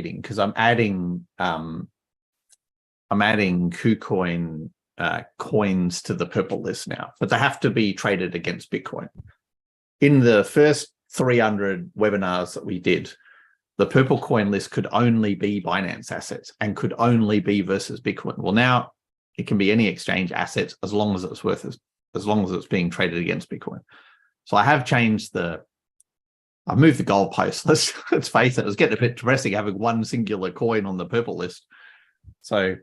because I'm adding KuCoin coins to the purple list now, but they have to be traded against Bitcoin. In the first 300 webinars that we did, the purple coin list could only be Binance assets and could only be versus Bitcoin. Well, now it can be any exchange assets as long as it's as long as it's being traded against Bitcoin. So I have changed I've moved the goalpost. Let's face it, it was getting a bit depressing having one singular coin on the purple list. So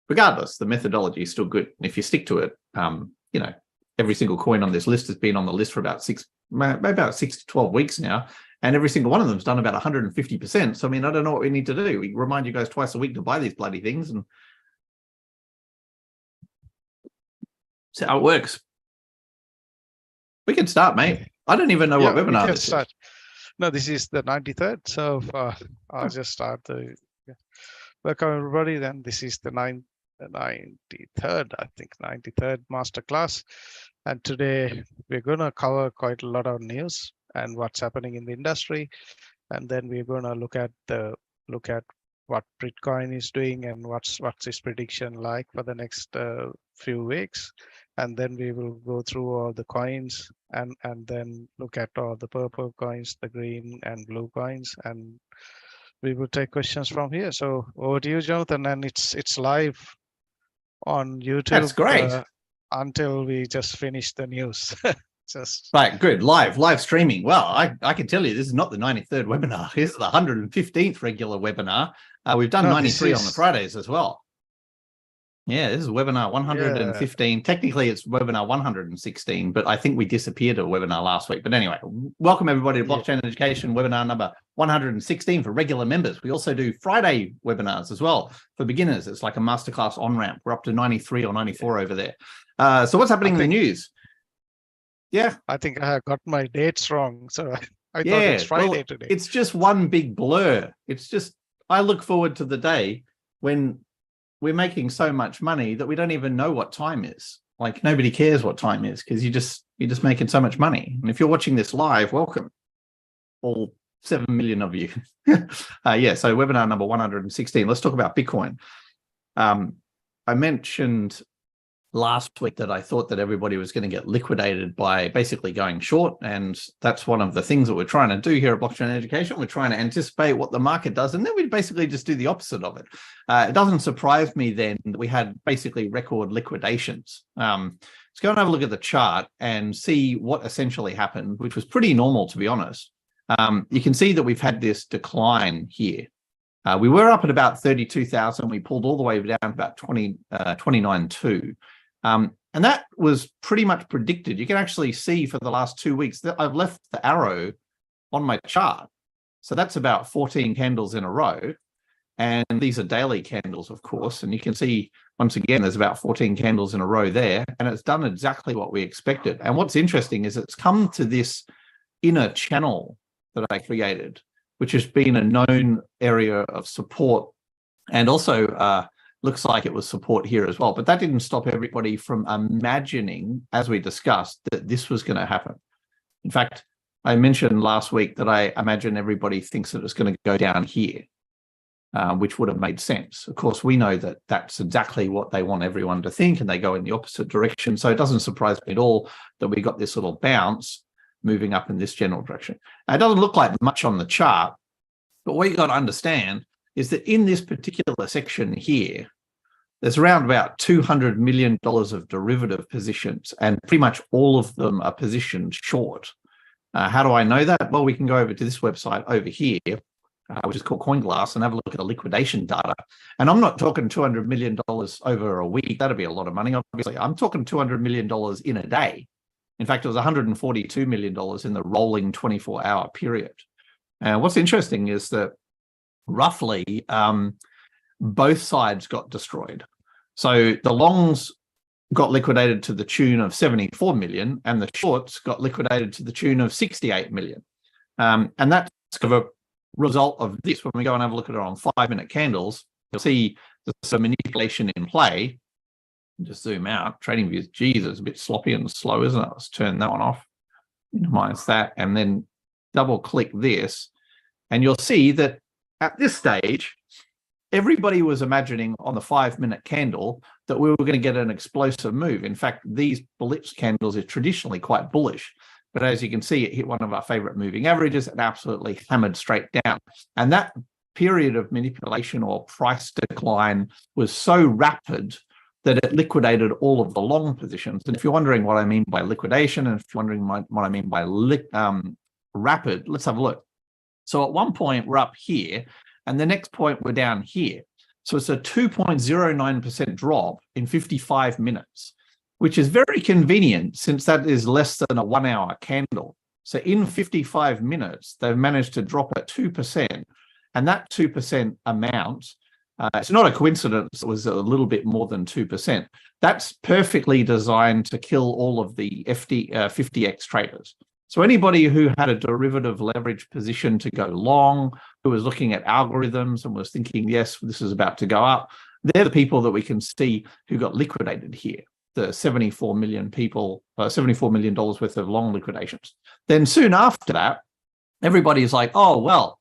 regardless, the methodology is still good. And if you stick to it, every single coin on this list has been on the list for about 6 to 12 weeks now. And every single one of them has done about 150%. So, I mean, I don't know what we need to do. We remind you guys twice a week to buy these bloody things. And that's how it works. We can start, mate. I don't even know what webinar this is. No, this is the 93rd. So I'll just start welcome everybody. Then this is the 93rd, I think, 93rd masterclass. And today we're going to cover quite a lot of news and what's happening in the industry. And then we're going to look at what Bitcoin is doing and what's its prediction like for the next few weeks. And then we will go through all the coins and then look at all the purple coins, the green and blue coins, and we will take questions from here. So over to you, Jonathan, and it's live on YouTube. That's great. Until we just finish the news. Right, good. Live streaming. Well, I can tell you this is not the 93rd webinar. This is the 115th regular webinar. We've done 93 on the Fridays as well. Yeah, this is webinar 115. Yeah. Technically, it's webinar 116, but I think we disappeared a webinar last week. But anyway, welcome everybody to Blockchain Education webinar number 116 for regular members. We also do Friday webinars as well for beginners. It's like a masterclass on-ramp. We're up to 93 or 94 over there. So what's happening in the news? Yeah. I think I got my dates wrong. So I thought it's Friday today. It's just one big blur. It's just, I look forward to the day when we're making so much money that we don't even know what time is. Like nobody cares what time is because you're just making so much money. And if you're watching this live, welcome, all 7 million of you. So webinar number 116. Let's talk about Bitcoin. I mentioned last week that I thought that everybody was going to get liquidated by basically going short. And that's one of the things that we're trying to do here at Blockchain Education. We're trying to anticipate what the market does. And then we basically just do the opposite of it. It doesn't surprise me then that we had basically record liquidations. Let's go and have a look at the chart and see what essentially happened, which was pretty normal, to be honest. You can see that we've had this decline here. We were up at about 32,000. We pulled all the way down to about 29.2. And that was pretty much predicted. You can actually see for the last 2 weeks that I've left the arrow on my chart. So that's about 14 candles in a row. And these are daily candles, of course. And you can see, once again, there's about 14 candles in a row there. And it's done exactly what we expected. And what's interesting is it's come to this inner channel that I created, which has been a known area of support and also looks like it was support here as well. But that didn't stop everybody from imagining, as we discussed, that this was going to happen. In fact, I mentioned last week that I imagine everybody thinks that it's going to go down here, which would have made sense. Of course, we know that that's exactly what they want everyone to think, and they go in the opposite direction. So it doesn't surprise me at all that we got this little bounce moving up in this general direction. Now, it doesn't look like much on the chart, but what you got to understand is that in this particular section here, there's around about $200 million of derivative positions, and pretty much all of them are positioned short. How do I know that? Well, we can go over to this website over here, which is called CoinGlass, and have a look at the liquidation data. And I'm not talking $200 million over a week. That'd be a lot of money, obviously. I'm talking $200 million in a day. In fact, it was $142 million in the rolling 24-hour period. And what's interesting is that roughly both sides got destroyed. So the longs got liquidated to the tune of 74 million and the shorts got liquidated to the tune of 68 million. And that's kind of a result of this. When we go and have a look at it on 5-minute candles, you'll see there's some manipulation in play. Just zoom out. Trading views, geez, it's a bit sloppy and slow, isn't it? Let's turn that one off, minimize that, and then double click this. And you'll see that at this stage, everybody was imagining on the 5-minute candle that we were going to get an explosive move. In fact, these Blitz candles are traditionally quite bullish. But as you can see, it hit one of our favorite moving averages and absolutely hammered straight down. And that period of manipulation or price decline was so rapid that it liquidated all of the long positions. And if you're wondering what I mean by liquidation, and if you're wondering what I mean by rapid, let's have a look. So at one point, we're up here, and the next point, we're down here. So it's a 2.09% drop in 55 minutes, which is very convenient since that is less than a 1-hour candle. So in 55 minutes, they've managed to drop at 2%. And that 2% amount, it's not a coincidence, it was a little bit more than 2%. That's perfectly designed to kill all of the 50x traders. So anybody who had a derivative leverage position to go long, who was looking at algorithms and was thinking, yes, this is about to go up, they're the people that we can see who got liquidated here. The 74 million people, $74 million worth of long liquidations. Then soon after that, everybody's like, oh, well,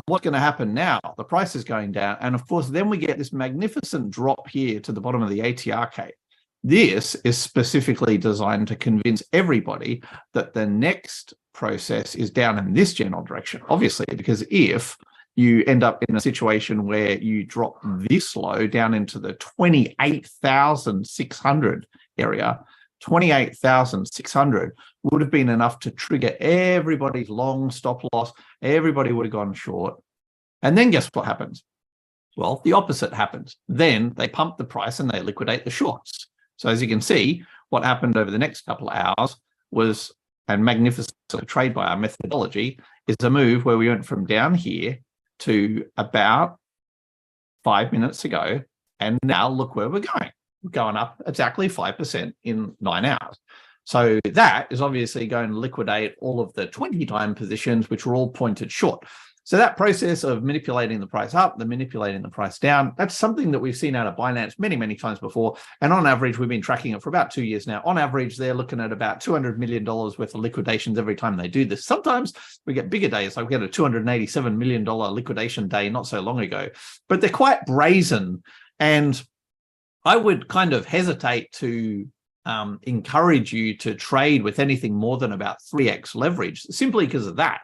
what's going to happen now? The price is going down. And of course, then we get this magnificent drop here to the bottom of the ATRK. This is specifically designed to convince everybody that the next process is down in this general direction, obviously, because if you end up in a situation where you drop this low down into the 28,600 area, 28,600 would have been enough to trigger everybody's long stop loss. Everybody would have gone short. And then guess what happens? Well, the opposite happens. Then they pump the price and they liquidate the shorts. So as you can see, what happened over the next couple of hours was, and magnificent trade by our methodology, is a move where we went from down here to about 5 minutes ago. And now look where we're going. We're going up exactly 5% in 9 hours. So that is obviously going to liquidate all of the 20-time positions, which were all pointed short. So that process of manipulating the price up, the manipulating the price down, that's something that we've seen out of Binance many, many times before. And on average, we've been tracking it for about 2 years now. On average, they're looking at about $200 million worth of liquidations every time they do this. Sometimes we get bigger days, like we had a $287 million liquidation day not so long ago, but they're quite brazen. And I would kind of hesitate to encourage you to trade with anything more than about 3x leverage, simply because of that.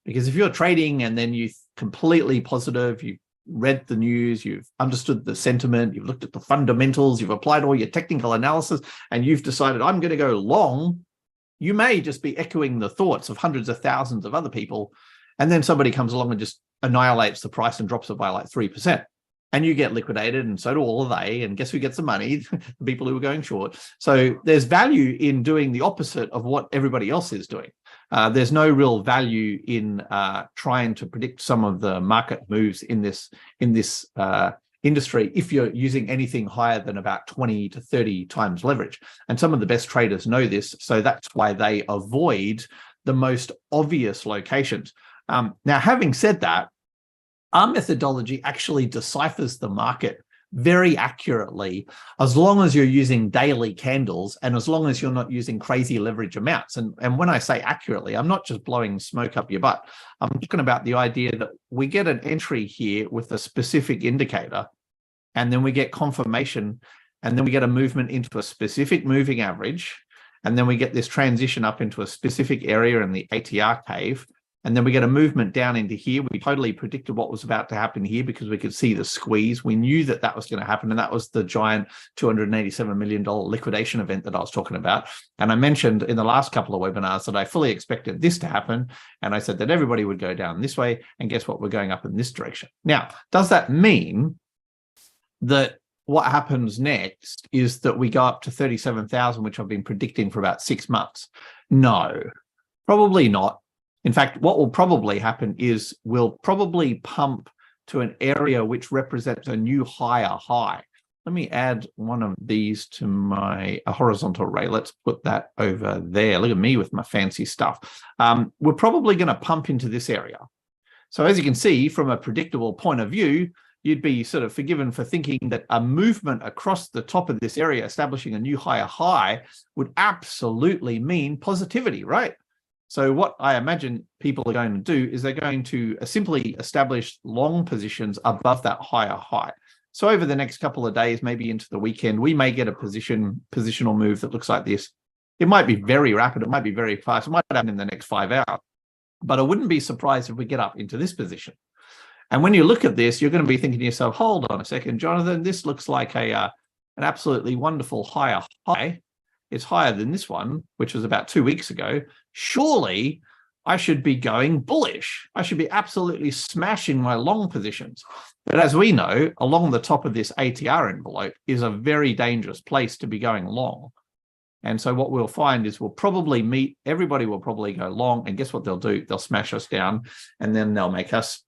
Because if you're trading and then you're completely positive, you've read the news, you've understood the sentiment, you've looked at the fundamentals, you've applied all your technical analysis, and you've decided, I'm going to go long, you may just be echoing the thoughts of hundreds of thousands of other people. And then somebody comes along and just annihilates the price and drops it by like 3%. And you get liquidated, and so do all of they. And guess who gets the money? The people who are going short. So there's value in doing the opposite of what everybody else is doing. There's no real value in trying to predict some of the market moves in this industry if you're using anything higher than about 20 to 30 times leverage. And some of the best traders know this, so that's why they avoid the most obvious locations. Now, having said that, our methodology actually deciphers the market very accurately, as long as you're using daily candles and as long as you're not using crazy leverage amounts. And when I say accurately, I'm not just blowing smoke up your butt. I'm talking about the idea that we get an entry here with a specific indicator, and then we get confirmation, and then we get a movement into a specific moving average, and then we get this transition up into a specific area in the ATR cave. And then we get a movement down into here. We totally predicted what was about to happen here because we could see the squeeze. We knew that that was going to happen. And that was the giant $287 million liquidation event that I was talking about. And I mentioned in the last couple of webinars that I fully expected this to happen. And I said that everybody would go down this way. And guess what? We're going up in this direction. Now, does that mean that what happens next is that we go up to 37,000, which I've been predicting for about 6 months? No, probably not. In fact, what will probably happen is we'll probably pump to an area which represents a new higher high. Let me add one of these to my horizontal array. Let's put that over there. Look at me with my fancy stuff. We're probably going to pump into this area. So as you can see, from a predictable point of view, you'd be sort of forgiven for thinking that a movement across the top of this area, establishing a new higher high, would absolutely mean positivity, right? So what I imagine people are going to do is they're going to simply establish long positions above that higher high. So over the next couple of days, maybe into the weekend, we may get a positional move that looks like this. It might be very rapid. It might be very fast. It might happen in the next 5 hours. But I wouldn't be surprised if we get up into this position. And when you look at this, you're going to be thinking to yourself, hold on a second, Jonathan, this looks like an absolutely wonderful higher high. It's higher than this one, which was about 2 weeks ago. Surely I should be going bullish. I should be absolutely smashing my long positions. But as we know, along the top of this ATR envelope is a very dangerous place to be going long. And so what we'll find is we'll probably meet, everybody will probably go long, and guess what they'll do? They'll smash us down, and then they'll make us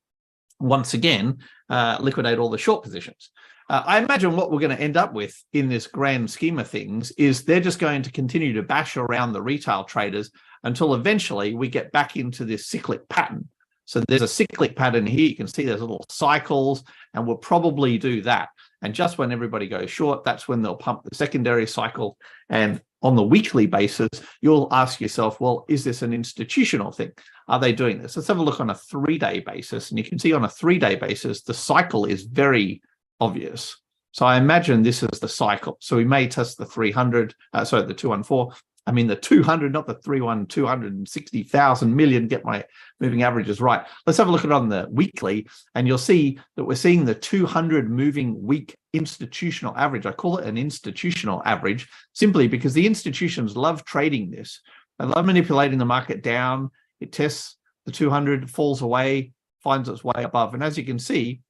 once again liquidate all the short positions. I imagine what we're going to end up with in this grand scheme of things is they're just going to continue to bash around the retail traders until eventually we get back into this cyclic pattern. So there's a cyclic pattern here. You can see there's little cycles, and we'll probably do that. And just when everybody goes short, that's when they'll pump the secondary cycle. And on the weekly basis, you'll ask yourself, well, is this an institutional thing? Are they doing this? Let's have a look on a 3-day basis. And you can see on a 3-day basis, the cycle is very obvious. So I imagine this is the cycle. So we may test the 300, the 214. I mean, the 200, not the 260,000 million, get my moving averages right. Let's have a look at it on the weekly, and you'll see that we're seeing the 200 moving week institutional average. I call it an institutional average simply because the institutions love trading this. They love manipulating the market down. It tests the 200, falls away, finds its way above. And as you can see,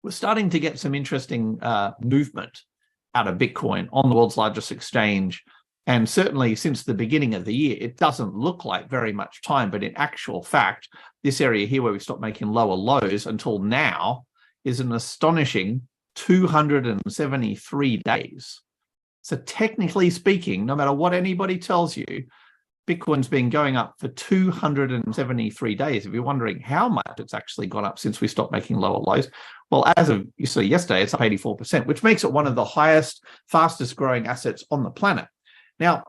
we're starting to get some interesting movement out of Bitcoin on the world's largest exchange. And certainly since the beginning of the year, it doesn't look like very much time, but in actual fact, this area here where we stopped making lower lows until now is an astonishing 273 days. So technically speaking, no matter what anybody tells you, Bitcoin's been going up for 273 days. If you're wondering how much it's actually gone up since we stopped making lower lows, well, as of you see yesterday, it's up 84%, which makes it one of the highest, fastest growing assets on the planet. Now,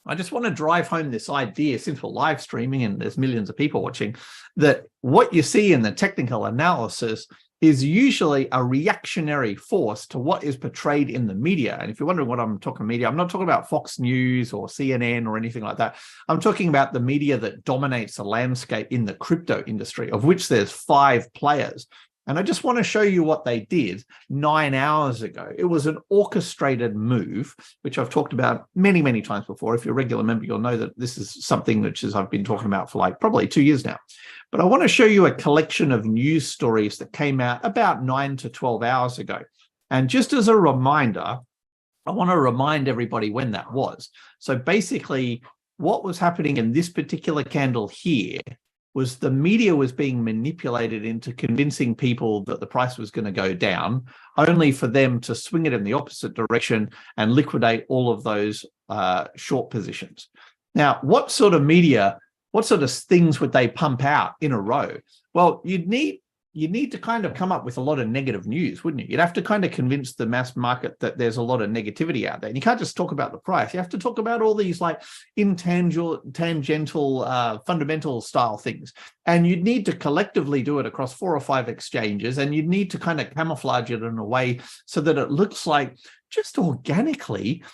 I just want to drive home this idea, since we're live streaming and there's millions of people watching, that what you see in the technical analysis is usually a reactionary force to what is portrayed in the media. And if you're wondering what I'm talking media, I'm not talking about Fox News or CNN or anything like that. I'm talking about the media that dominates the landscape in the crypto industry, of which there's 5 players. And I just want to show you what they did 9 hours ago. It was an orchestrated move, which I've talked about many, many times before. If you're a regular member, you'll know that this is something which I've been talking about for like probably 2 years now. But I want to show you a collection of news stories that came out about 9 to 12 hours ago. And just as a reminder, I want to remind everybody when that was. So basically, what was happening in this particular candle here was the media was being manipulated into convincing people that the price was going to go down, only for them to swing it in the opposite direction and liquidate all of those short positions. Now, what sort of media, what sort of things would they pump out in a row? Well, you'd need to kind of come up with a lot of negative news, wouldn't you? You'd have to kind of convince the mass market that there's a lot of negativity out there. And you can't just talk about the price. You have to talk about all these like tangential, fundamental style things. And you'd need to collectively do it across 4 or 5 exchanges. And you'd need to kind of camouflage it in a way so that it looks like just organically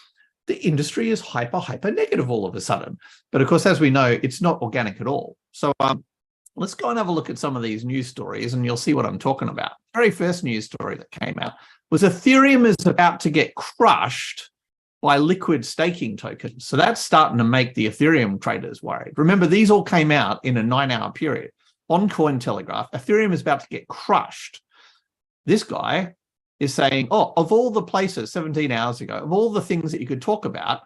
the industry is hyper negative all of a sudden. But of course, as we know, it's not organic at all. So, let's go and have a look at some of these news stories and you'll see what I'm talking about. The very first news story that came out was Ethereum is about to get crushed by liquid staking tokens. So that's starting to make the Ethereum traders worried. Remember, these all came out in a 9-hour period. On Cointelegraph, Ethereum is about to get crushed. This guy is saying, oh, of all the places 17 hours ago, of all the things that you could talk about,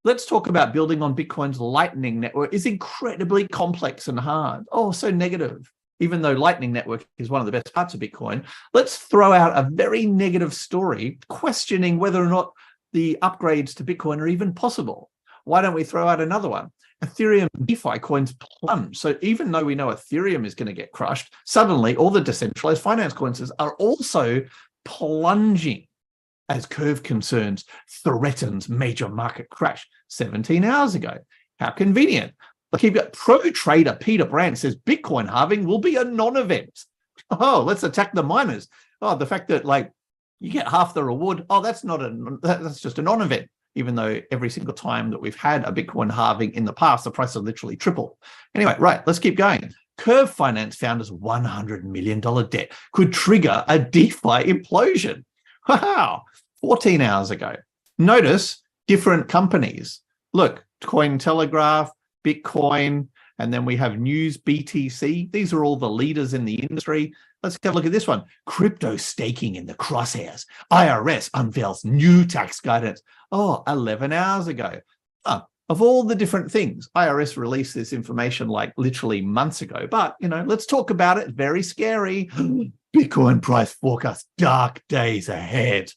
let's talk about building on Bitcoin's Lightning Network is incredibly complex and hard. Oh, so negative. Even though Lightning Network is one of the best parts of Bitcoin, let's throw out a very negative story questioning whether or not the upgrades to Bitcoin are even possible. Why don't we throw out another one? Ethereum DeFi coins plunge. So even though we know Ethereum is going to get crushed, suddenly all the decentralized finance coins are also plunging as curve concerns threatens major market crash 17 hours ago. How convenient. keep it. Pro trader Peter Brandt says Bitcoin halving will be a non-event. Oh, let's attack the miners. Oh, the fact that like you get half the reward. Oh, that's just a non-event. Even though every single time that we've had a Bitcoin halving in the past, the price has literally tripled. Anyway, right, let's keep going. Curve Finance founder's $100 million debt could trigger a DeFi implosion. Wow, 14 hours ago. Notice different companies. Look, Cointelegraph, Bitcoin, and then we have News BTC. These are all the leaders in the industry. Let's have a look at this one. Crypto staking in the crosshairs. IRS unveils new tax guidance. Oh, 11 hours ago. Of all the different things, IRS released this information like literally months ago. But, let's talk about it. Very scary. Bitcoin price forecast, dark days ahead.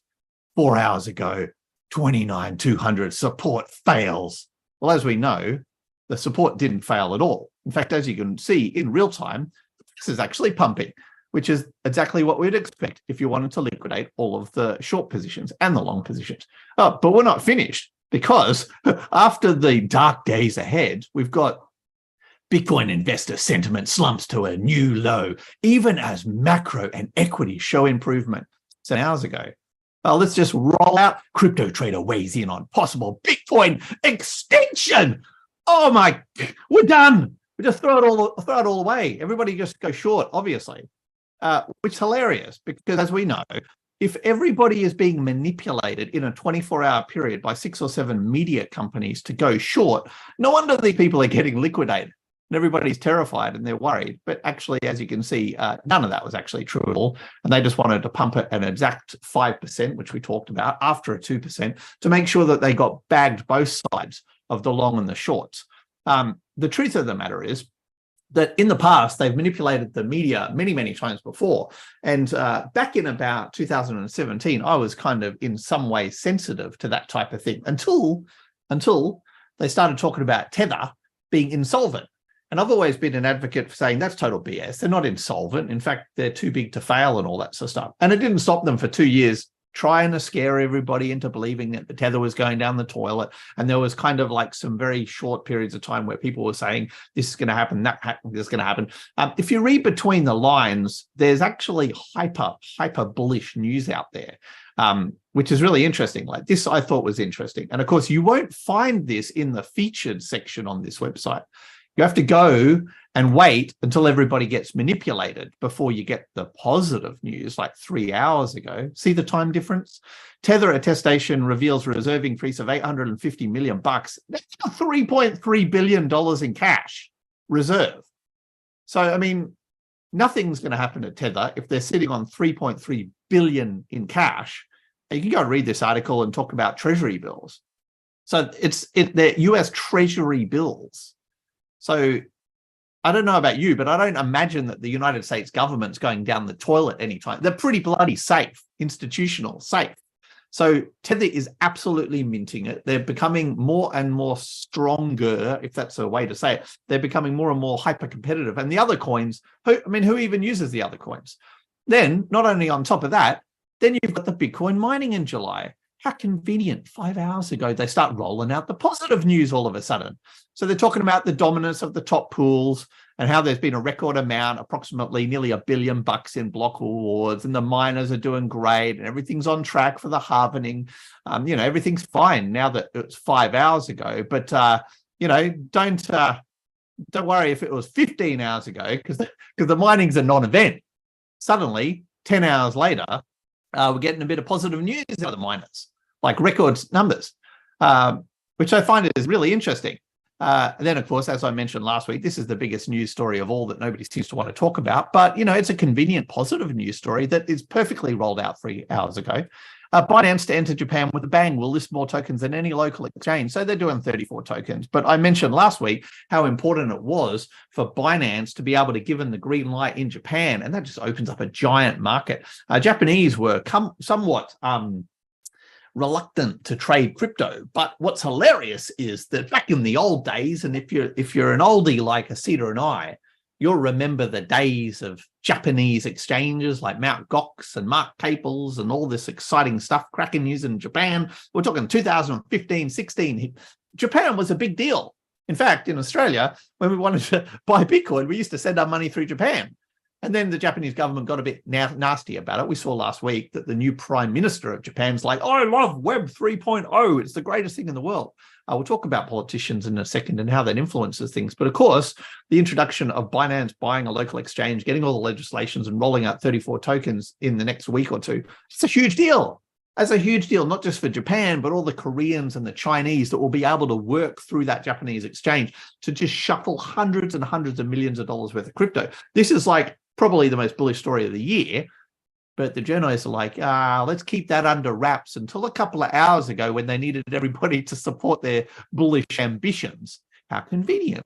4 hours ago, 29,200 support fails. Well, as we know, the support didn't fail at all. In fact, as you can see in real time, this is actually pumping, which is exactly what we'd expect if you wanted to liquidate all of the short positions and the long positions. Oh, but we're not finished, because after the dark days ahead, we've got Bitcoin investor sentiment slumps to a new low, even as macro and equity show improvement. 7 hours ago. Let's just roll out. Crypto trader weighs in on possible Bitcoin extension. Oh my, we're done. We just throw it all away. Everybody just go short, obviously, which is hilarious, because as we know, if everybody is being manipulated in a 24-hour period by 6 or 7 media companies to go short, no wonder these people are getting liquidated. And everybody's terrified and they're worried. But actually, as you can see, none of that was actually true at all. And they just wanted to pump it an exact 5%, which we talked about, after a 2%, to make sure that they got bagged both sides of the long and the shorts. The truth of the matter is that in the past, they've manipulated the media many, many times before. And back in about 2017, I was kind of in some way sensitive to that type of thing until they started talking about Tether being insolvent. And I've always been an advocate for saying that's total BS. They're not insolvent. In fact, they're too big to fail and all that sort of stuff. And it didn't stop them for 2 years trying to scare everybody into believing that the Tether was going down the toilet. And there was kind of like some very short periods of time where people were saying, this is going to happen, this is going to happen. If you read between the lines, there's actually hyper bullish news out there, which is really interesting. Like this, I thought was interesting. And of course, you won't find this in the featured section on this website. You have to go and wait until everybody gets manipulated before you get the positive news, like 3 hours ago. See the time difference? Tether attestation reveals reserve increase of $850 million. That's $3.3 billion in cash reserve. So, I mean, nothing's going to happen at Tether if they're sitting on $3.3 billion in cash. You can go and read this article and talk about treasury bills. So they're US treasury bills. So I don't know about you, but I don't imagine that the United States government's going down the toilet anytime. They're pretty bloody safe, institutional, safe. So Tether is absolutely minting it. They're becoming more and more stronger, if that's a way to say it. They're becoming more and more hyper-competitive. And the other coins, who even uses the other coins? Then, not only on top of that, then you've got the Bitcoin mining in July. How convenient. 5 hours ago, they start rolling out the positive news all of a sudden. So they're talking about the dominance of the top pools and how there's been a record amount, approximately nearly $1 billion in block rewards, and the miners are doing great and everything's on track for the halvening. Everything's fine now that it's 5 hours ago. But, don't worry if it was 15 hours ago, because the mining's a non-event. Suddenly, 10 hours later, we're getting a bit of positive news out of the miners, like record numbers, which I find is really interesting. And then, of course, as I mentioned last week, this is the biggest news story of all that nobody seems to want to talk about. But, it's a convenient positive news story that is perfectly rolled out 3 hours ago. Binance to enter Japan with a bang will list more tokens than any local exchange. So they're doing 34 tokens. But I mentioned last week how important it was for Binance to be able to give them the green light in Japan. And that just opens up a giant market. Japanese were somewhat reluctant to trade crypto. But what's hilarious is that back in the old days, and if you're an oldie like Asita and I, you'll remember the days of Japanese exchanges like Mt. Gox and Mark Caples and all this exciting stuff, cracking news in Japan. We're talking 2015, 16. Japan was a big deal. In fact, in Australia, when we wanted to buy Bitcoin, we used to send our money through Japan. And then the Japanese government got a bit nasty about it. We saw last week that the new prime minister of Japan's like, oh, I love Web 3.0. It's the greatest thing in the world. We'll talk about politicians in a second and how that influences things. But of course, the introduction of Binance buying a local exchange, getting all the legislations and rolling out 34 tokens in the next week or two, it's a huge deal. That's a huge deal, not just for Japan, but all the Koreans and the Chinese that will be able to work through that Japanese exchange to just shuffle hundreds and hundreds of millions of dollars worth of crypto. This is like probably the most bullish story of the year, but the journalists are like, let's keep that under wraps until a couple of hours ago when they needed everybody to support their bullish ambitions. How convenient.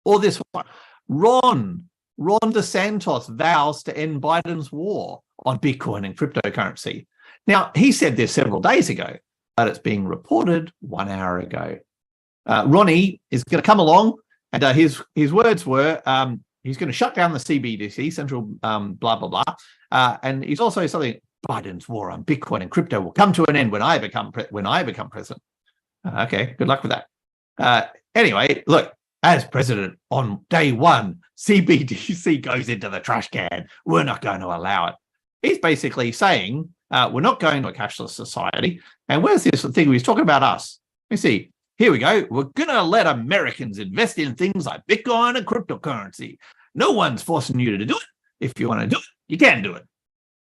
Or this one, Ron DeSantis vows to end Biden's war on Bitcoin and cryptocurrency. Now, he said this several days ago, but it's being reported 1 hour ago. Ronnie is going to come along, and his words were, he's going to shut down the CBDC, central blah, blah, blah. And he's also something, Biden's war on Bitcoin and crypto will come to an end when I become president. Okay, good luck with that. Anyway, look, as president on day one, CBDC goes into the trash can. We're not going to allow it. He's basically saying, we're not going to a cashless society. And where's this thing? He's talking about us. Let me see. Here we go. We're going to let Americans invest in things like Bitcoin and cryptocurrency. No one's forcing you to do it. If you want to do it, you can do it.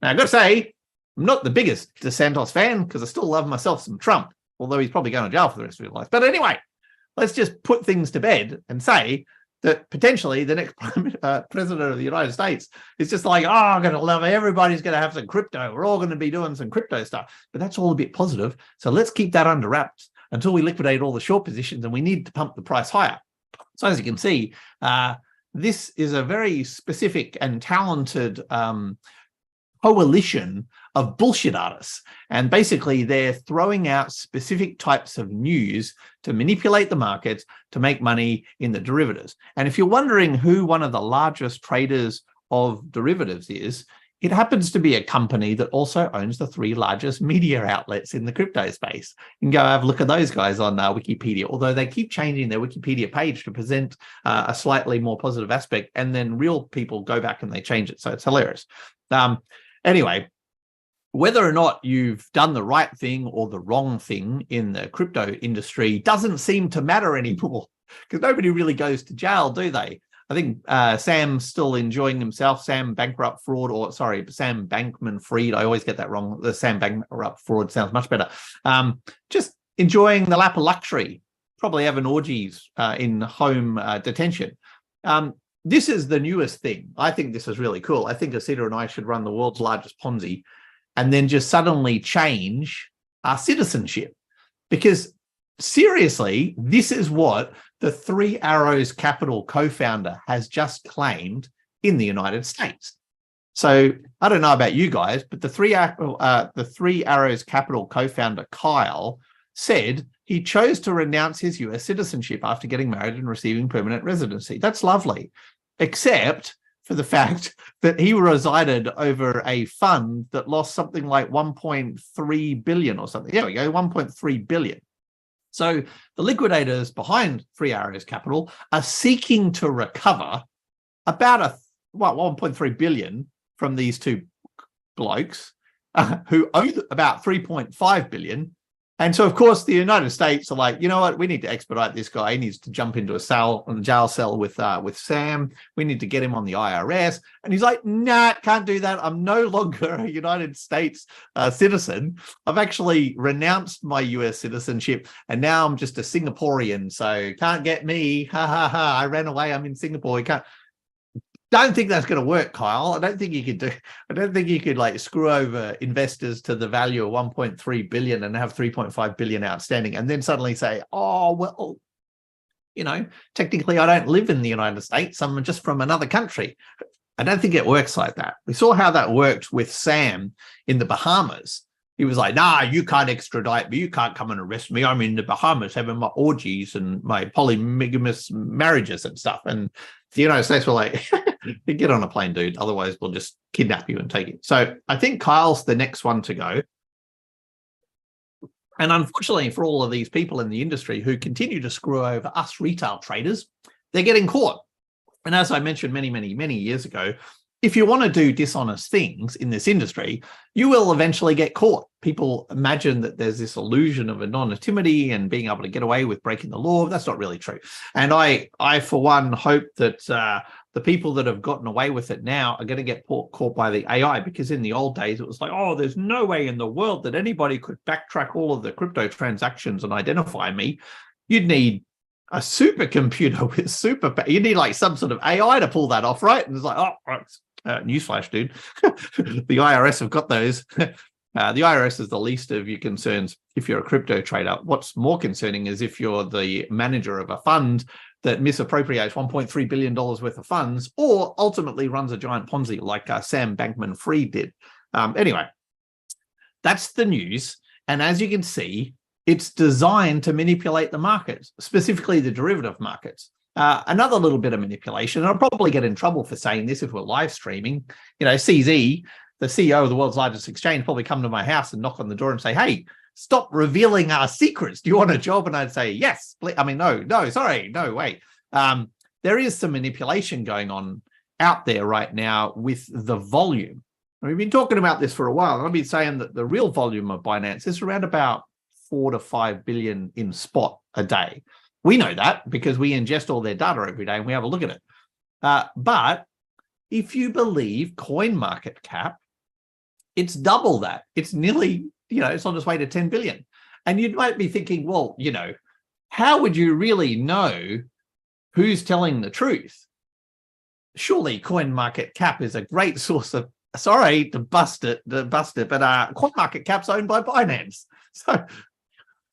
Now, I've got to say, I'm not the biggest DeSantis fan because I still love myself some Trump, although he's probably going to jail for the rest of his life. But anyway, let's just put things to bed and say that potentially the next president of the United States is just like, I'm going to love it. Everybody's going to have some crypto. We're all going to be doing some crypto stuff. But that's all a bit positive. So let's keep that under wraps until we liquidate all the short positions, and we need to pump the price higher. So as you can see, this is a very specific and talented coalition of bullshit artists. And basically, they're throwing out specific types of news to manipulate the markets to make money in the derivatives. And if you're wondering who one of the largest traders of derivatives is, it happens to be a company that also owns the 3 largest media outlets in the crypto space. You can go have a look at those guys on Wikipedia, although they keep changing their Wikipedia page to present a slightly more positive aspect, and then real people go back and they change it. So it's hilarious. Anyway, whether or not you've done the right thing or the wrong thing in the crypto industry doesn't seem to matter anymore, because nobody really goes to jail, do they? I think Sam's still enjoying himself. Sam Bankman-Fried. I always get that wrong. The Sam Bankman-Fried sounds much better. Just enjoying the lap of luxury, probably having orgies in home detention. This is the newest thing. I think this is really cool. I think Asita and I should run the world's largest Ponzi and then just suddenly change our citizenship. Because seriously, this is what the Three Arrows Capital co-founder has just claimed in the United States. So I don't know about you guys, but the Three Arrows Capital co-founder Kyle said he chose to renounce his US citizenship after getting married and receiving permanent residency. That's lovely, except for the fact that he resided over a fund that lost something like 1.3 billion or something. There we go, 1.3 billion. So the liquidators behind Three Arrows Capital are seeking to recover about 1.3 billion from these two blokes who owe about 3.5 billion. And so, of course, the United States are like, you know what? We need to expedite this guy. He needs to jump into a jail cell with Sam. We need to get him on the IRS. And he's like, nah, can't do that. I'm no longer a United States citizen. I've actually renounced my US citizenship, and now I'm just a Singaporean. So can't get me. Ha ha ha. I ran away. I'm in Singapore. You can't. Don't think that's going to work, Kyle. I don't think you could like screw over investors to the value of 1.3 billion and have 3.5 billion outstanding and then suddenly say, oh, well, you know, technically I don't live in the United States. I'm just from another country. I don't think it works like that. We saw how that worked with Sam in the Bahamas. He was like, nah, you can't extradite me. You can't come and arrest me. I'm in the Bahamas having my orgies and my polygamous marriages and stuff. And the United States were like, get on a plane, dude. Otherwise, we'll just kidnap you and take it. So I think Kyle's the next one to go. And unfortunately for all of these people in the industry who continue to screw over us retail traders, they're getting caught. And as I mentioned many years ago, if you want to do dishonest things in this industry, you will eventually get caught. People imagine that there's this illusion of anonymity and being able to get away with breaking the law. That's not really true. And I for one, hope that the people that have gotten away with it now are going to get caught by the AI, because in the old days, it was like, oh, there's no way in the world that anybody could backtrack all of the crypto transactions and identify me. You'd need a supercomputer with you need like some sort of AI to pull that off, right? And it's like, oh, newsflash, dude. The IRS have got those. The IRS is the least of your concerns if you're a crypto trader. What's more concerning is if you're the manager of a fund that misappropriates $1.3 billion worth of funds, or ultimately runs a giant Ponzi like Sam Bankman-Fried did. Anyway, that's the news. And as you can see, it's designed to manipulate the markets, specifically the derivative markets. Another little bit of manipulation, and I'll probably get in trouble for saying this if we're live streaming. CZ, the CEO of the world's largest exchange, probably come to my house and knock on the door and say, hey, stop revealing our secrets. Do you want a job? And I'd say, yes. No, sorry, no, wait. There is some manipulation going on out there right now with the volume. We've been talking about this for a while, and I've been saying that the real volume of Binance is around about 4 to 5 billion in spot a day. We know that because we ingest all their data every day and we have a look at it. But if you believe CoinMarketCap, it's double that. It's nearly, it's on its way to 10 billion. And you might be thinking, well, how would you really know who's telling the truth? Surely CoinMarketCap is a great source of, sorry to bust it, but CoinMarketCap's owned by Binance. So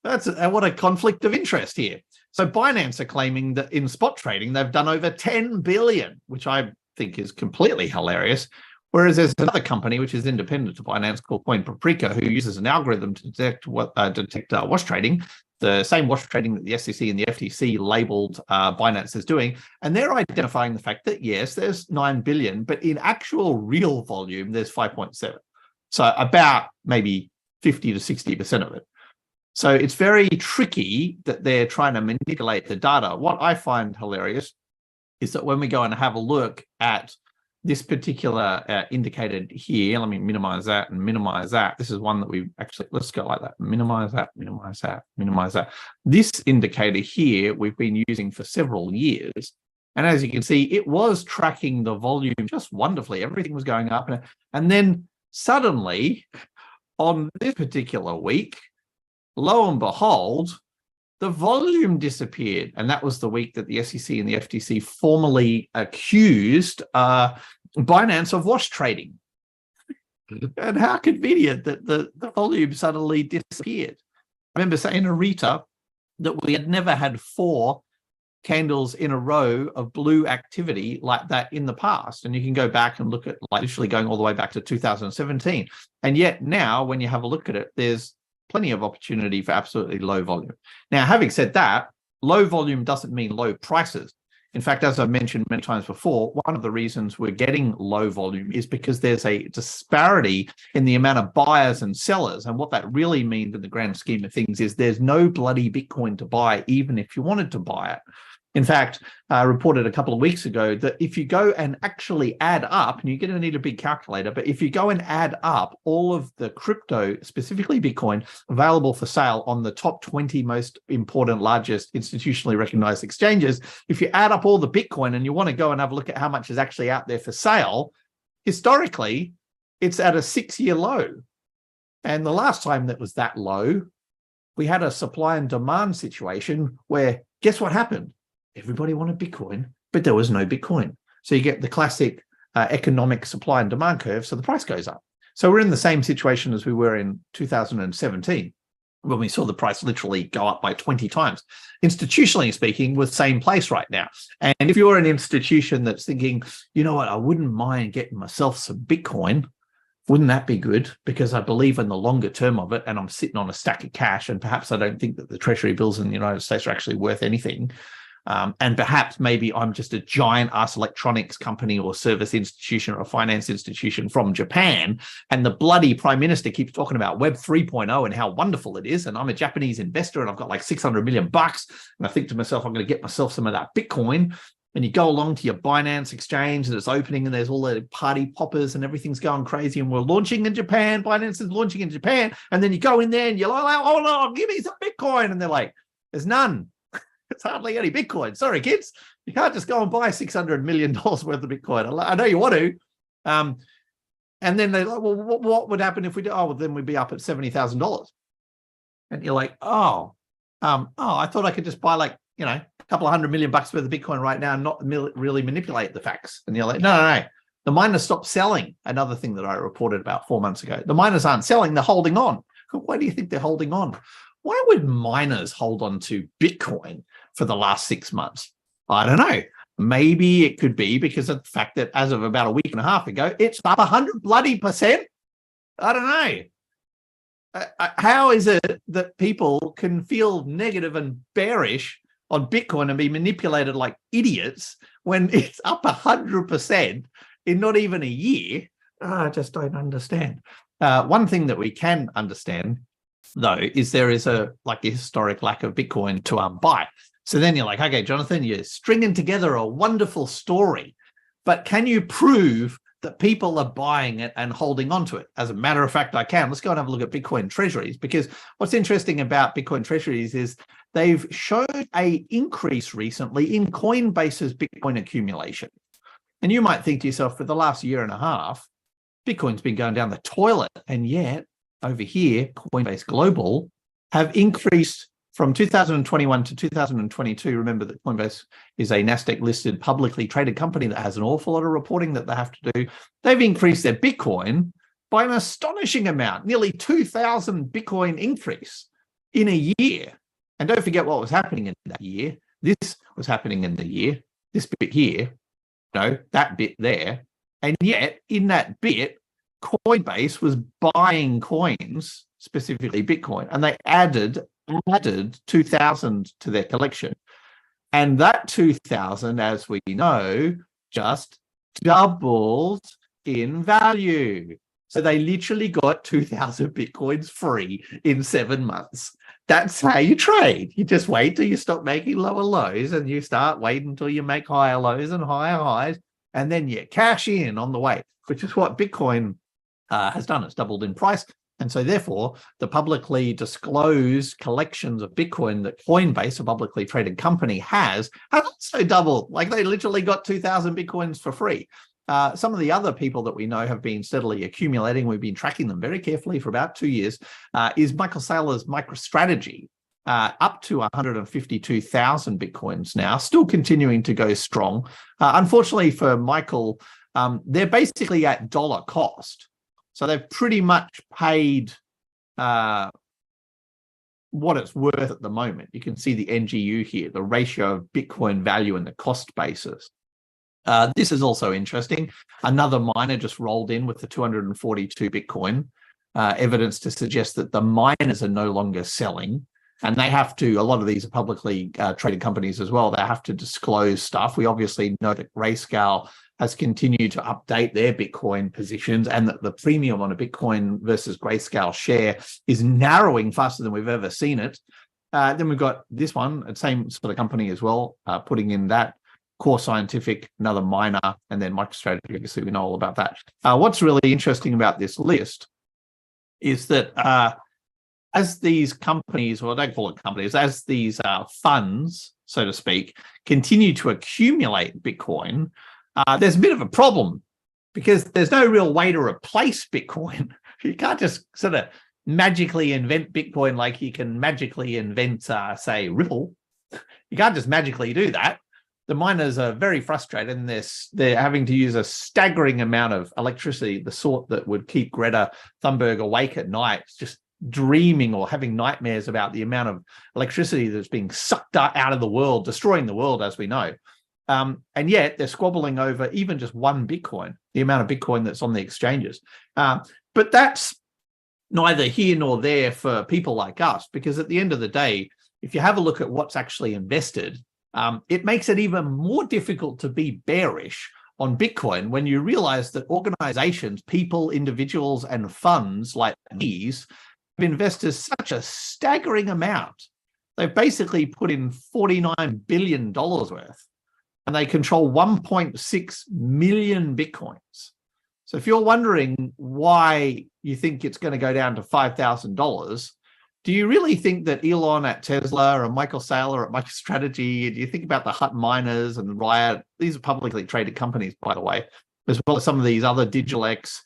that's what a conflict of interest here. So Binance are claiming that in spot trading, they've done over 10 billion, which I think is completely hilarious. Whereas there's another company, which is independent of Binance, called CoinPaprika, who uses an algorithm to detect wash trading, the same wash trading that the SEC and the FTC labeled Binance as doing. And they're identifying the fact that, yes, there's 9 billion, but in actual real volume, there's 5.7. So about maybe 50 to 60% of it. So it's very tricky that they're trying to manipulate the data. What I find hilarious is that when we go and have a look at this particular indicator here, let me minimize that and minimize that. This is one that we actually, let's go like that. Minimize that, minimize that, minimize that. This indicator here, we've been using for several years. And as you can see, it was tracking the volume just wonderfully. Everything was going up. And then suddenly on this particular week, lo and behold, the volume disappeared. And that was the week that the SEC and the FTC formally accused Binance of wash trading. And how convenient that the volume suddenly disappeared. I remember saying to Rita that we had never had 4 candles in a row of blue activity like that in the past. And you can go back and look at, like, literally going all the way back to 2017. And yet now, when you have a look at it, there's plenty of opportunity for absolutely low volume. Now, having said that, low volume doesn't mean low prices. In fact, as I've mentioned many times before, one of the reasons we're getting low volume is because there's a disparity in the amount of buyers and sellers. And what that really means in the grand scheme of things is there's no bloody Bitcoin to buy, even if you wanted to buy it. In fact, I reported a couple of weeks ago that if you go and actually add up, and you're going to need a big calculator, but if you go and add up all of the crypto, specifically Bitcoin, available for sale on the top 20 most important, largest institutionally recognized exchanges, if you add up all the Bitcoin and you want to go and have a look at how much is actually out there for sale, historically, it's at a 6-year low. And the last time that was that low, we had a supply and demand situation where, guess what happened? Everybody wanted Bitcoin, but there was no Bitcoin. So you get the classic economic supply and demand curve, so the price goes up. So we're in the same situation as we were in 2017, when we saw the price literally go up by 20 times. Institutionally speaking, we're the same place right now. And if you're an institution that's thinking, you know what, I wouldn't mind getting myself some Bitcoin, wouldn't that be good? Because I believe in the longer term of it, and I'm sitting on a stack of cash, and perhaps I don't think that the treasury bills in the United States are actually worth anything. And perhaps maybe I'm just a giant ass electronics company or service institution or a finance institution from Japan. And the bloody prime minister keeps talking about Web 3.0 and how wonderful it is. And I'm a Japanese investor and I've got like 600 million bucks. And I think to myself, I'm going to get myself some of that Bitcoin. And you go along to your Binance exchange and it's opening and there's all the party poppers and everything's going crazy. And we're launching in Japan. Binance is launching in Japan. And then you go in there and you're like, oh no, give me some Bitcoin. And they're like, there's none. It's hardly any Bitcoin. Sorry, kids. You can't just go and buy $600 million worth of Bitcoin. I know you want to. And then they're like, well, what would happen if we do? Oh, well, then we'd be up at $70,000. And you're like, I thought I could just buy like, a couple of $100 million worth of Bitcoin right now and not really manipulate the facts. And you're like, no. The miners stopped selling. Another thing that I reported about 4 months ago. The miners aren't selling. They're holding on. Why do you think they're holding on? Why would miners hold on to Bitcoin for the last 6 months? I don't know. Maybe it could be because of the fact that as of about a week and a half ago, it's up 100%. I don't know. How is it that people can feel negative and bearish on Bitcoin and be manipulated like idiots when it's up 100% in not even a year? I just don't understand. One thing that we can understand, though, is there is a historic lack of Bitcoin to buy. So then you're like, okay, Jonathan, you're stringing together a wonderful story, but can you prove that people are buying it and holding on to it? As a matter of fact, I can. Let's go and have a look at Bitcoin treasuries, because what's interesting about Bitcoin treasuries is they've showed an increase recently in Coinbase's Bitcoin accumulation. And you might think to yourself, for the last year and a half, Bitcoin's been going down the toilet, and yet over here, Coinbase Global have increased from 2021 to 2022. Remember that Coinbase is a NASDAQ-listed publicly traded company that has an awful lot of reporting that they have to do. They've increased their Bitcoin by an astonishing amount, nearly 2,000 Bitcoin increase in a year. And don't forget what was happening in that year. This was happening in the year, this bit here, that bit there. And yet in that bit, Coinbase was buying coins, specifically Bitcoin, and they added 2,000 to their collection. And that 2,000, as we know, just doubled in value. So they literally got 2,000 Bitcoins free in 7 months. That's how you trade. You just wait till you stop making lower lows and you start waiting until you make higher lows and higher highs, and then you cash in on the way, which is what Bitcoin has done. It's doubled in price. And so therefore, the publicly disclosed collections of Bitcoin that Coinbase, a publicly traded company, has also doubled. Like they literally got 2,000 Bitcoins for free. Some of the other people that we know have been steadily accumulating, we've been tracking them very carefully for about 2 years, is Michael Saylor's MicroStrategy, up to 152,000 Bitcoins now, still continuing to go strong. Unfortunately for Michael, they're basically at dollar cost. So they've pretty much paid what it's worth at the moment. You can see the NGU here, the ratio of Bitcoin value and the cost basis. This is also interesting. Another miner just rolled in with the 242 Bitcoin, evidence to suggest that the miners are no longer selling. And they have to, a lot of these are publicly traded companies as well, they have to disclose stuff. We obviously know that Grayscale has continued to update their Bitcoin positions, and that the premium on a Bitcoin versus Grayscale share is narrowing faster than we've ever seen it. Then we've got this one, the same sort of company as well, putting in that. Core Scientific, another miner, and then MicroStrategy. Obviously, we know all about that. What's really interesting about this list is that as these companies, well, I don't call it companies, as these funds, so to speak, continue to accumulate Bitcoin, there's a bit of a problem because there's no real way to replace Bitcoin. You can't just sort of magically invent Bitcoin like you can magically invent, say, Ripple. You can't just magically do that. The miners are very frustrated, and they're having to use a staggering amount of electricity, the sort that would keep Greta Thunberg awake at night, just dreaming or having nightmares about the amount of electricity that's being sucked out of the world, destroying the world, as we know. And yet they're squabbling over even just one Bitcoin, the amount of Bitcoin that's on the exchanges. But that's neither here nor there for people like us, because at the end of the day, if you have a look at what's actually invested, It makes it even more difficult to be bearish on Bitcoin when you realize that organizations, people, individuals, and funds like these have invested such a staggering amount. They've basically put in $49 billion worth, and they control 1.6 million Bitcoins. So if you're wondering why you think it's going to go down to $5,000, do you really think that Elon at Tesla or Michael Saylor at MicroStrategy, do you think about the Hut Miners and Riot? These are publicly traded companies, by the way, as well as some of these other DigitalX,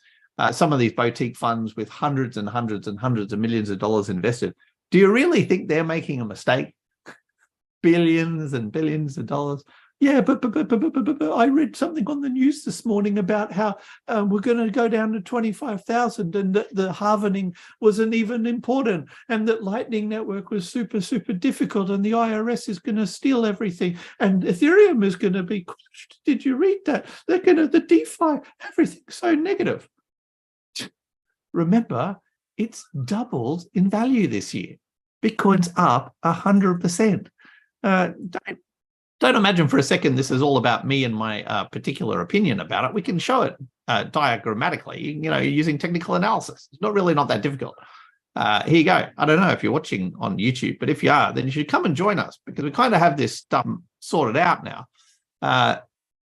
some of these boutique funds with hundreds and hundreds and hundreds of millions of dollars invested. Do you really think they're making a mistake? Billions and billions of dollars. Yeah, but I read something on the news this morning about how we're going to go down to 25,000 and that the halvening wasn't even important and that Lightning Network was super, super difficult and the IRS is going to steal everything and Ethereum is going to be crushed. Did you read that? They're going to, the DeFi, everything's so negative. Remember, it's doubled in value this year. Bitcoin's up 100%. Don't imagine for a second this is all about me and my particular opinion about it. We can show it diagrammatically, using technical analysis. It's not that difficult. Here you go. I don't know if you're watching on YouTube, but if you are, then you should come and join us because we kind of have this stuff sorted out now.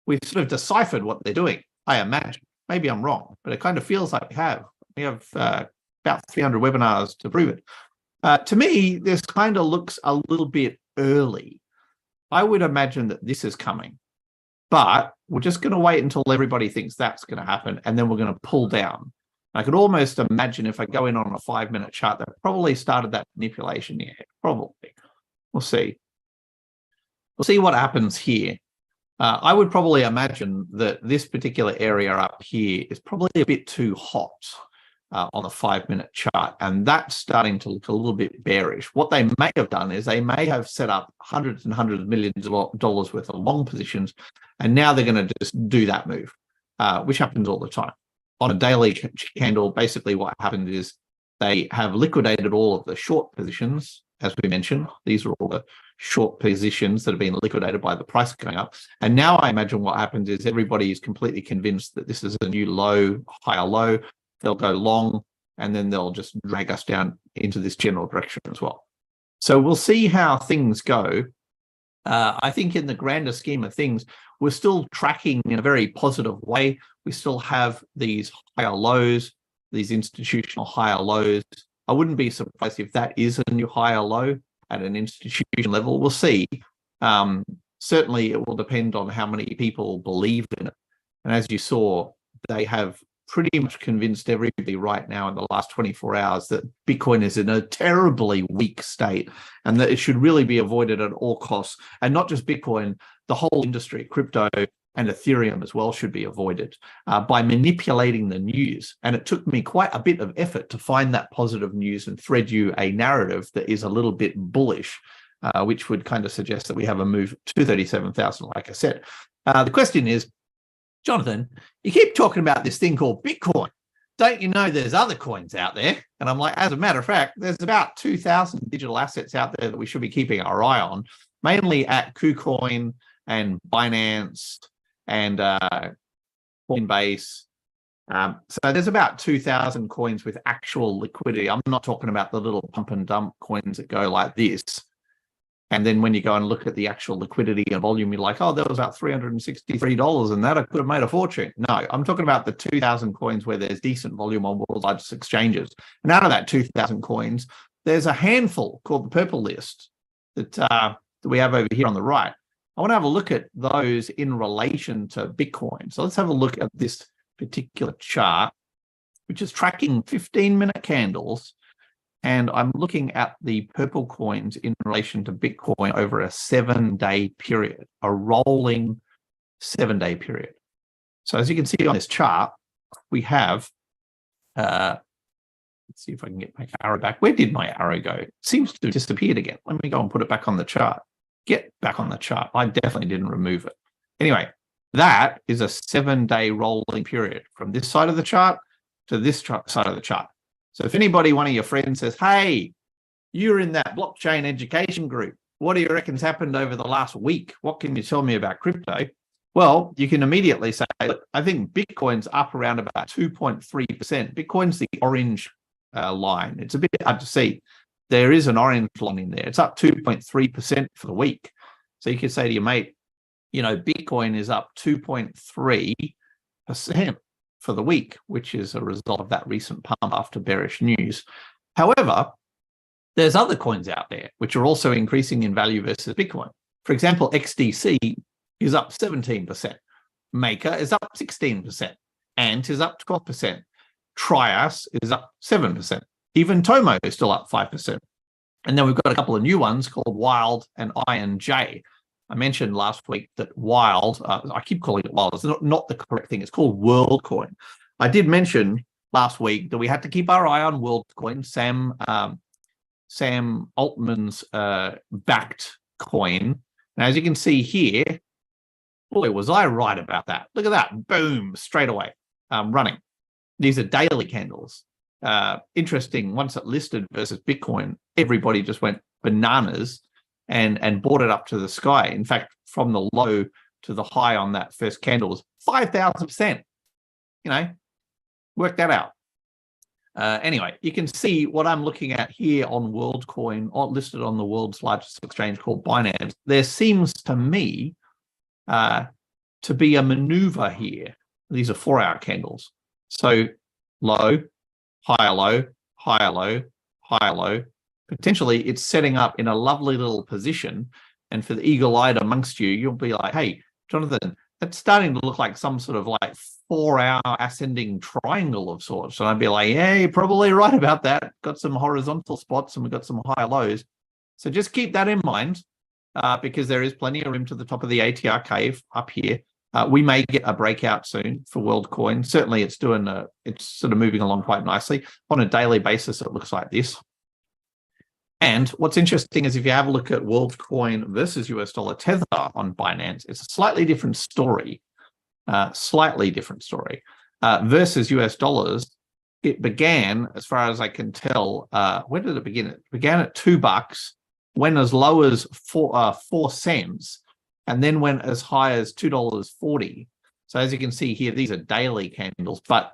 We've sort of deciphered what they're doing, I imagine. Maybe I'm wrong, but it kind of feels like we have. We have about 300 webinars to prove it. To me, this kind of looks a little bit early. I would imagine that this is coming, but we're just going to wait until everybody thinks that's going to happen, and then we're going to pull down. I could almost imagine if I go in on a 5-minute chart, that probably started that manipulation here. Probably. We'll see. We'll see what happens here. I would probably imagine that this particular area up here is probably a bit too hot on the 5-minute chart, and that's starting to look a little bit bearish. What they may have done is they may have set up hundreds and hundreds of millions of dollars worth of long positions, and now they're going to just do that move, which happens all the time. On a daily candle, basically what happened is they have liquidated all of the short positions, as we mentioned. These are all the short positions that have been liquidated by the price going up. And now I imagine what happens is everybody is completely convinced that this is a new low, higher low. They'll go long, and then they'll just drag us down into this general direction as well. So we'll see how things go. I think in the grander scheme of things, we're still tracking in a very positive way. We still have these higher lows, these institutional higher lows. I wouldn't be surprised if that is a new higher low at an institution level. We'll see. Certainly, it will depend on how many people believe in it. And as you saw, they have pretty much convinced everybody right now in the last 24 hours that Bitcoin is in a terribly weak state and that it should really be avoided at all costs. And not just Bitcoin, the whole industry, crypto and Ethereum as well, should be avoided by manipulating the news. And it took me quite a bit of effort to find that positive news and thread you a narrative that is a little bit bullish, which would kind of suggest that we have a move to 37,000, like I said. The question is, Jonathan, you keep talking about this thing called Bitcoin. Don't you know there's other coins out there? And I'm like, as a matter of fact, there's about 2,000 digital assets out there that we should be keeping our eye on, mainly at KuCoin and Binance and Coinbase. So there's about 2,000 coins with actual liquidity. I'm not talking about the little pump and dump coins that go like this. And then when you go and look at the actual liquidity and volume, you're like, oh, that was about $363 and that I could have made a fortune. No, I'm talking about the 2,000 coins where there's decent volume on world's largest exchanges. And out of that 2,000 coins, there's a handful called the purple list that we have over here on the right. I want to have a look at those in relation to Bitcoin. So let's have a look at this particular chart, which is tracking 15-minute candles. And I'm looking at the purple coins in relation to Bitcoin over a 7-day period, a rolling 7-day period. So as you can see on this chart, we have, let's see if I can get my arrow back. Where did my arrow go? It seems to have disappeared again. Let me go and put it back on the chart. Get back on the chart. I definitely didn't remove it. Anyway, that is a 7-day rolling period from this side of the chart to this side of the chart. So if anybody, one of your friends says, hey, you're in that blockchain education group, what do you reckon's happened over the last week? What can you tell me about crypto? Well, you can immediately say, I think Bitcoin's up around about 2.3%. Bitcoin's the orange line. It's a bit hard to see. There is an orange line in there. It's up 2.3% for the week. So you could say to your mate, Bitcoin is up 2.3% for the week, which is a result of that recent pump after bearish news. However, there's other coins out there which are also increasing in value versus Bitcoin. For example, XDC is up 17%. Maker is up 16%. Ant is up 12%. Trias is up 7%. Even Tomo is still up 5%. And then we've got a couple of new ones called Wild and INJ. I mentioned last week that Wild, I keep calling it Wild, it's not the correct thing. It's called WorldCoin. I did mention last week that we had to keep our eye on WorldCoin, Sam Altman's backed coin. Now, as you can see here, boy, was I right about that. Look at that. Boom, straight away, running. These are daily candles. Interesting, once it listed versus Bitcoin, everybody just went bananas and bought it up to the sky. In fact, from the low to the high on that first candle was 5,000%. Work that out. Anyway, you can see what I'm looking at here on WorldCoin, listed on the world's largest exchange called Binance. There seems to me to be a maneuver here. These are 4-hour candles. So low, higher low, higher low, higher low. Potentially, it's setting up in a lovely little position. And for the eagle-eyed amongst you, you'll be like, hey, Jonathan, that's starting to look like some sort of like 4-hour ascending triangle of sorts. And I'd be like, yeah, you're probably right about that. Got some horizontal spots and we've got some higher lows. So just keep that in mind because there is plenty of room to the top of the ATR cave up here. We may get a breakout soon for WorldCoin. Certainly it's sort of moving along quite nicely. On a daily basis, it looks like this. And what's interesting is if you have a look at WorldCoin versus US dollar tether on Binance, it's a slightly different story. Versus US dollars, it began, as far as I can tell, when did it begin? It began at $2, went as low as 4 cents, and then went as high as $2.40. So as you can see here, these are daily candles, but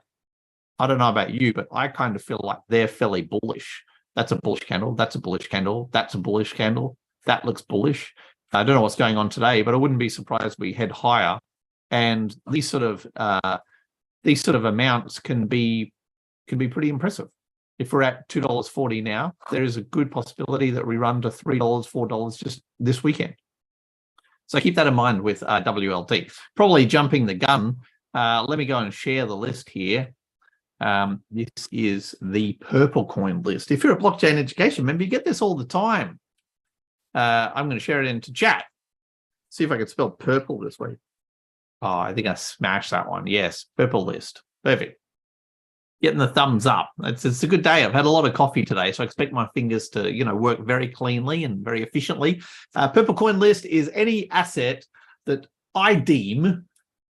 I don't know about you, but I kind of feel like they're fairly bullish. That's a bullish candle. That's a bullish candle. That's a bullish candle. That looks bullish. I don't know what's going on today, but I wouldn't be surprised we head higher. And these sort of amounts can be pretty impressive. If we're at $2.40 now, there is a good possibility that we run to $3, $4 just this weekend. So keep that in mind with WLD. Probably jumping the gun. Let me go and share the list here. This is the Purple Coin list. If you're a blockchain education member, you get this all the time. I'm going to share it into chat. See if I can spell purple this way. Oh, I think I smashed that one. Yes, purple list. Perfect. Getting the thumbs up. It's a good day. I've had a lot of coffee today, so I expect my fingers to, work very cleanly and very efficiently. Purple Coin list is any asset that I deem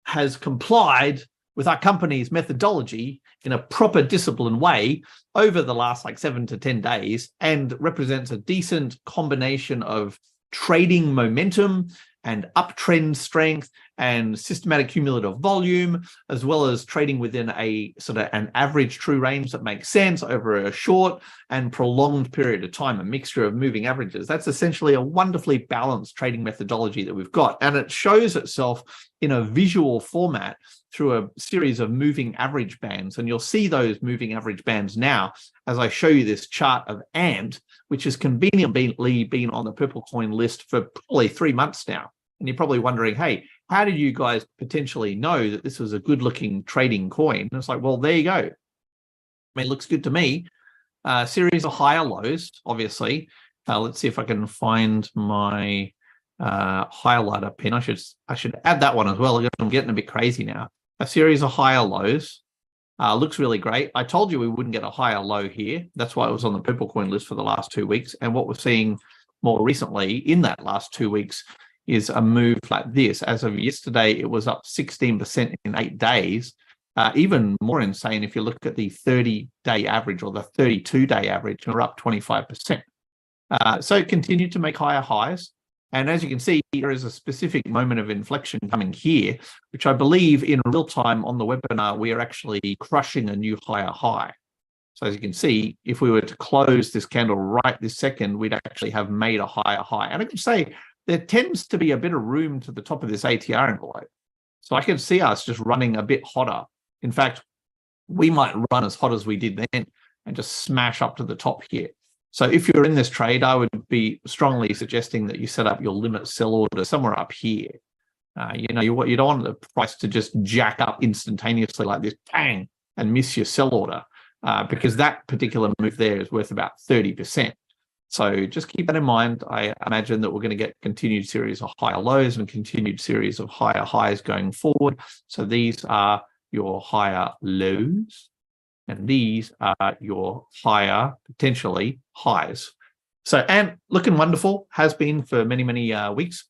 has complied with our company's methodology in a proper disciplined way over the last 7 to 10 days and represents a decent combination of trading momentum and uptrend strength and systematic cumulative volume, as well as trading within a sort of an average true range that makes sense over a short and prolonged period of time, a mixture of moving averages. That's essentially a wonderfully balanced trading methodology that we've got. And it shows itself in a visual format through a series of moving average bands. And you'll see those moving average bands now as I show you this chart of Ant, which has conveniently been on the Purple Coin list for probably 3 months now. And you're probably wondering, hey, how did you guys potentially know that this was a good looking trading coin? And it's like, well, there you go. I mean, it looks good to me. Series of higher lows, obviously. Let's see if I can find my highlighter pin. I should add that one as well. I'm getting a bit crazy now. A series of higher lows. Looks really great. I told you we wouldn't get a higher low here. That's why it was on the Purple Coin list for the last 2 weeks. And what we're seeing more recently in that last 2 weeks is a move like this. As of yesterday, it was up 16% in 8 days. Even more insane if you look at the 30-day average or the 32-day average, we're up 25%. So it continued to make higher highs. And as you can see, there is a specific moment of inflection coming here, which I believe in real time on the webinar, we are actually crushing a new higher high. So as you can see, if we were to close this candle right this second, we'd actually have made a higher high. And I can say there tends to be a bit of room to the top of this ATR envelope. So I can see us just running a bit hotter. In fact, we might run as hot as we did then and just smash up to the top here. So if you're in this trade, I would be strongly suggesting that you set up your limit sell order somewhere up here. You don't want the price to just jack up instantaneously like this, bang, and miss your sell order, because that particular move there is worth about 30%. So just keep that in mind. I imagine that we're going to get continued series of higher lows and continued series of higher highs going forward. So these are your higher lows, and these are your higher, potentially, highs. So, and looking wonderful, has been for many, many weeks.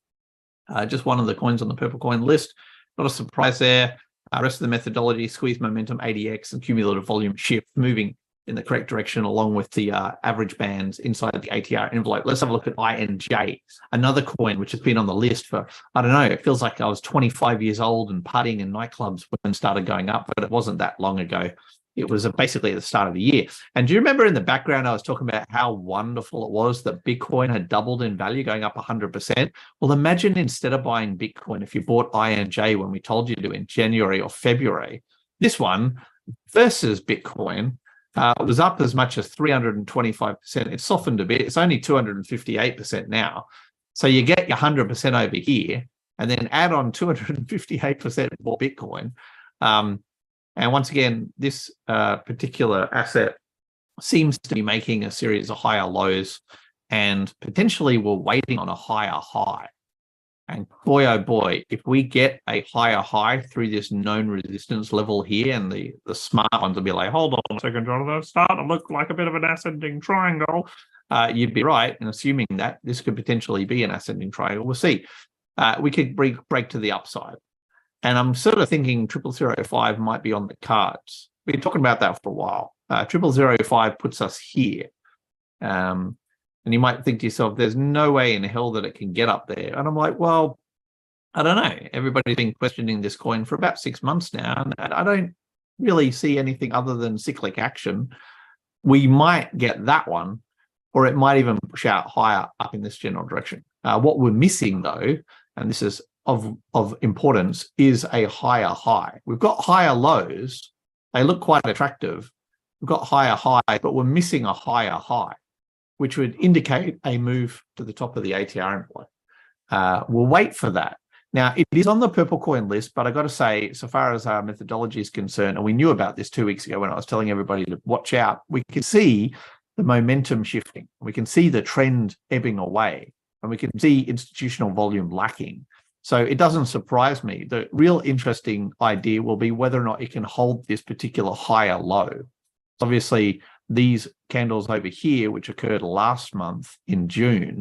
Just one of the coins on the purple coin list. Not a surprise there. Rest of the methodology, squeeze momentum, ADX, and cumulative volume shift, moving in the correct direction along with the average bands inside the ATR envelope. Let's have a look at INJ, another coin which has been on the list for, I don't know, it feels like I was 25 years old and partying in nightclubs when it started going up, but it wasn't that long ago. It was basically at the start of the year. And do you remember in the background, I was talking about how wonderful it was that Bitcoin had doubled in value, going up 100%? Well, imagine instead of buying Bitcoin, if you bought INJ when we told you to in January or February, this one versus Bitcoin was up as much as 325%. It's softened a bit. It's only 258% now. So you get your 100% over here and then add on 258% more Bitcoin. And once again, this particular asset seems to be making a series of higher lows, and potentially we're waiting on a higher high. And boy, oh boy, if we get a higher high through this known resistance level here, and the smart ones will be like, hold on a second, John, that's starting to look like a bit of an ascending triangle. You'd be right in assuming that this could potentially be an ascending triangle. We'll see. We could break to the upside. And I'm sort of thinking 0005 might be on the cards. We've been talking about that for a while. 0005 puts us here. And you might think to yourself, there's no way in hell that it can get up there. And I'm like, well, I don't know. Everybody's been questioning this coin for about 6 months now, and I don't really see anything other than cyclic action. We might get that one, or it might even push out higher up in this general direction. What we're missing, though, and this is of importance, is a higher high. We've got higher lows. They look quite attractive. We've got higher high, but we're missing a higher high, which would indicate a move to the top of the ATR envelope. We'll wait for that. Now, it is on the purple coin list, but I got to say, so far as our methodology is concerned, and we knew about this 2 weeks ago when I was telling everybody to watch out, we can see the momentum shifting. We can see the trend ebbing away, and we can see institutional volume lacking. So it doesn't surprise me. The real interesting idea will be whether or not it can hold this particular higher low. Obviously, these candles over here, which occurred last month in July,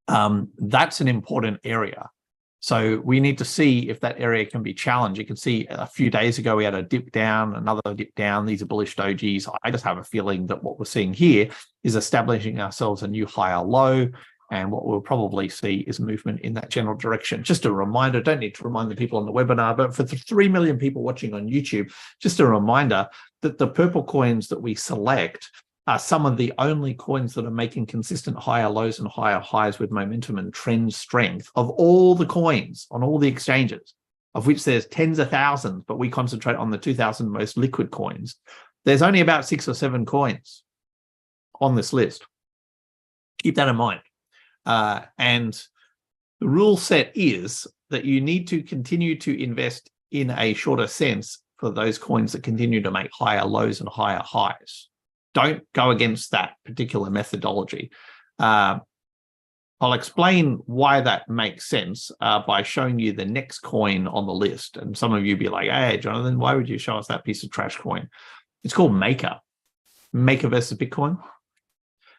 that's an important area. So we need to see if that area can be challenged. You can see a few days ago, we had a dip down, another dip down. These are bullish dojis. I just have a feeling that what we're seeing here is establishing ourselves a new higher low. And what we'll probably see is movement in that general direction. Just a reminder, don't need to remind the people on the webinar, but for the 3 million people watching on YouTube, just a reminder that the purple coins that we select are some of the only coins that are making consistent higher lows and higher highs with momentum and trend strength of all the coins on all the exchanges, of which there's tens of thousands, but we concentrate on the 2,000 most liquid coins. There's only about 6 or 7 coins on this list. Keep that in mind. And the rule set is that you need to continue to invest in a shorter sense for those coins that continue to make higher lows and higher highs. Don't go against that particular methodology. I'll explain why that makes sense by showing you the next coin on the list. And some of you be like, hey, Jonathan, why would you show us that piece of trash coin? It's called Maker. Maker versus Bitcoin.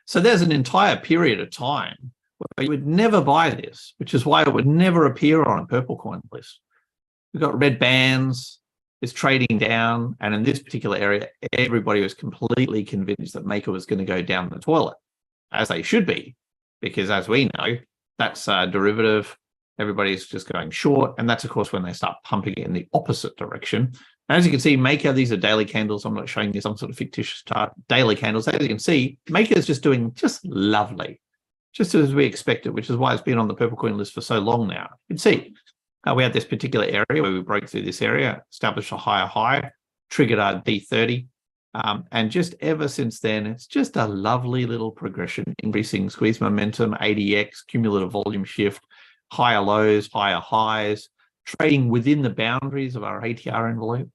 So there's an entire period of time where you would never buy this, which is why it would never appear on a purple coin list. We've got red bands, is trading down. And in this particular area, everybody was completely convinced that Maker was going to go down the toilet, as they should be, because as we know, that's a derivative. Everybody's just going short. And that's, of course, when they start pumping it in the opposite direction. And as you can see, Maker, these are daily candles. I'm not showing you some sort of fictitious chart. Daily candles. As you can see, Maker is just doing just lovely, just as we expected, which is why it's been on the Purple Coin list for so long now. You can see we had this particular area where we broke through this area, established a higher high, triggered our D30. And just ever since then, it's just a lovely little progression, increasing squeeze momentum, ADX, cumulative volume shift, higher lows, higher highs, trading within the boundaries of our ATR envelope.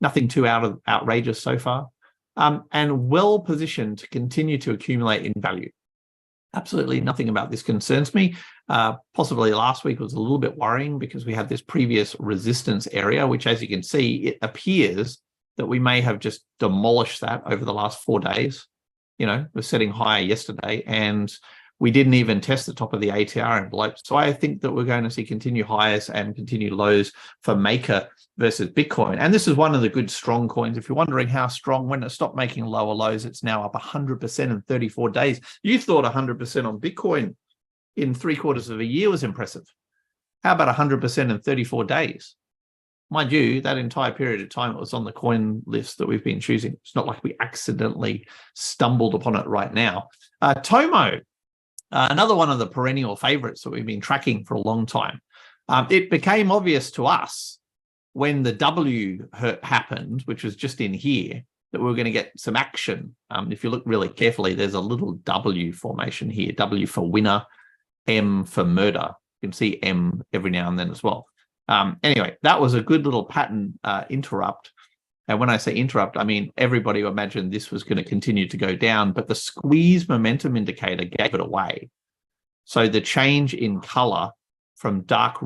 Nothing too outrageous so far, and well positioned to continue to accumulate in value. Absolutely nothing about this concerns me. Possibly last week was a little bit worrying because we had this previous resistance area, which, as you can see, it appears that we may have just demolished that over the last 4 days. You know, we're setting higher yesterday, and we didn't even test the top of the ATR envelope. So I think that we're going to see continued highs and continued lows for Maker versus Bitcoin. And this is one of the good strong coins. If you're wondering how strong, when it stopped making lower lows, it's now up 100% in 34 days. You thought 100% on Bitcoin in 3/4 of a year was impressive. How about 100% in 34 days? Mind you, that entire period of time it was on the coin list that we've been choosing. It's not like we accidentally stumbled upon it right now. Tomo, another one of the perennial favorites that we've been tracking for a long time. It became obvious to us when the W happened, which was just in here, that we were going to get some action. If you look really carefully, there's a little W formation here, W for winner, M for murder. You can see M every now and then as well. Anyway, that was a good little pattern interrupt. And when I say interrupt, I mean, everybody imagined this was going to continue to go down, but the squeeze momentum indicator gave it away. So the change in color from from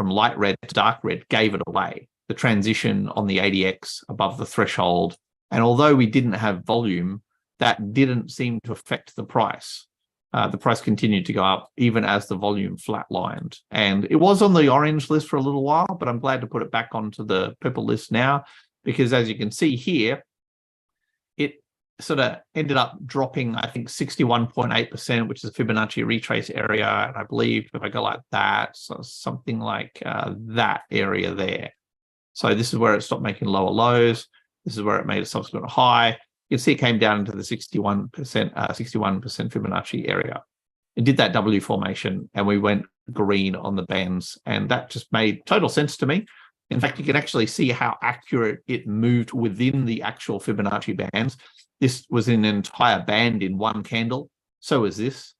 light red to dark red gave it away. The transition on the ADX above the threshold. And although we didn't have volume, that didn't seem to affect the price. The price continued to go up even as the volume flatlined. And it was on the orange list for a little while, but I'm glad to put it back onto the purple list now, because as you can see here, it sort of ended up dropping, I think, 61.8%, which is a Fibonacci retrace area. And I believe if I go like that, so something like that area there. So this is where it stopped making lower lows. This is where it made a subsequent high. You can see it came down into the 61% Fibonacci area. It did that W formation, and we went green on the bands, and that just made total sense to me. In fact, you can actually see how accurate it moved within the actual Fibonacci bands. This was an entire band in one candle. So is this.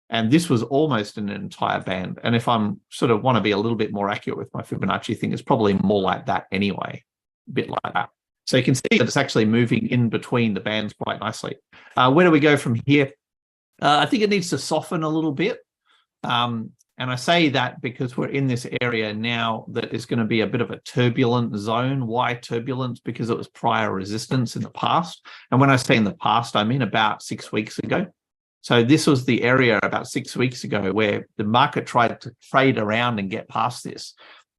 And this was almost an entire band. And if I'm sort of want to be a little bit more accurate with my Fibonacci thing, it's probably more like that anyway, a bit like that. So you can see that it's actually moving in between the bands quite nicely. Where do we go from here? I think it needs to soften a little bit. And I say that because we're in this area now that is going to be a bit of a turbulent zone. Why turbulent? Because it was prior resistance in the past. And when I say in the past, I mean about 6 weeks ago. So this was the area about 6 weeks ago where the market tried to trade around and get past this,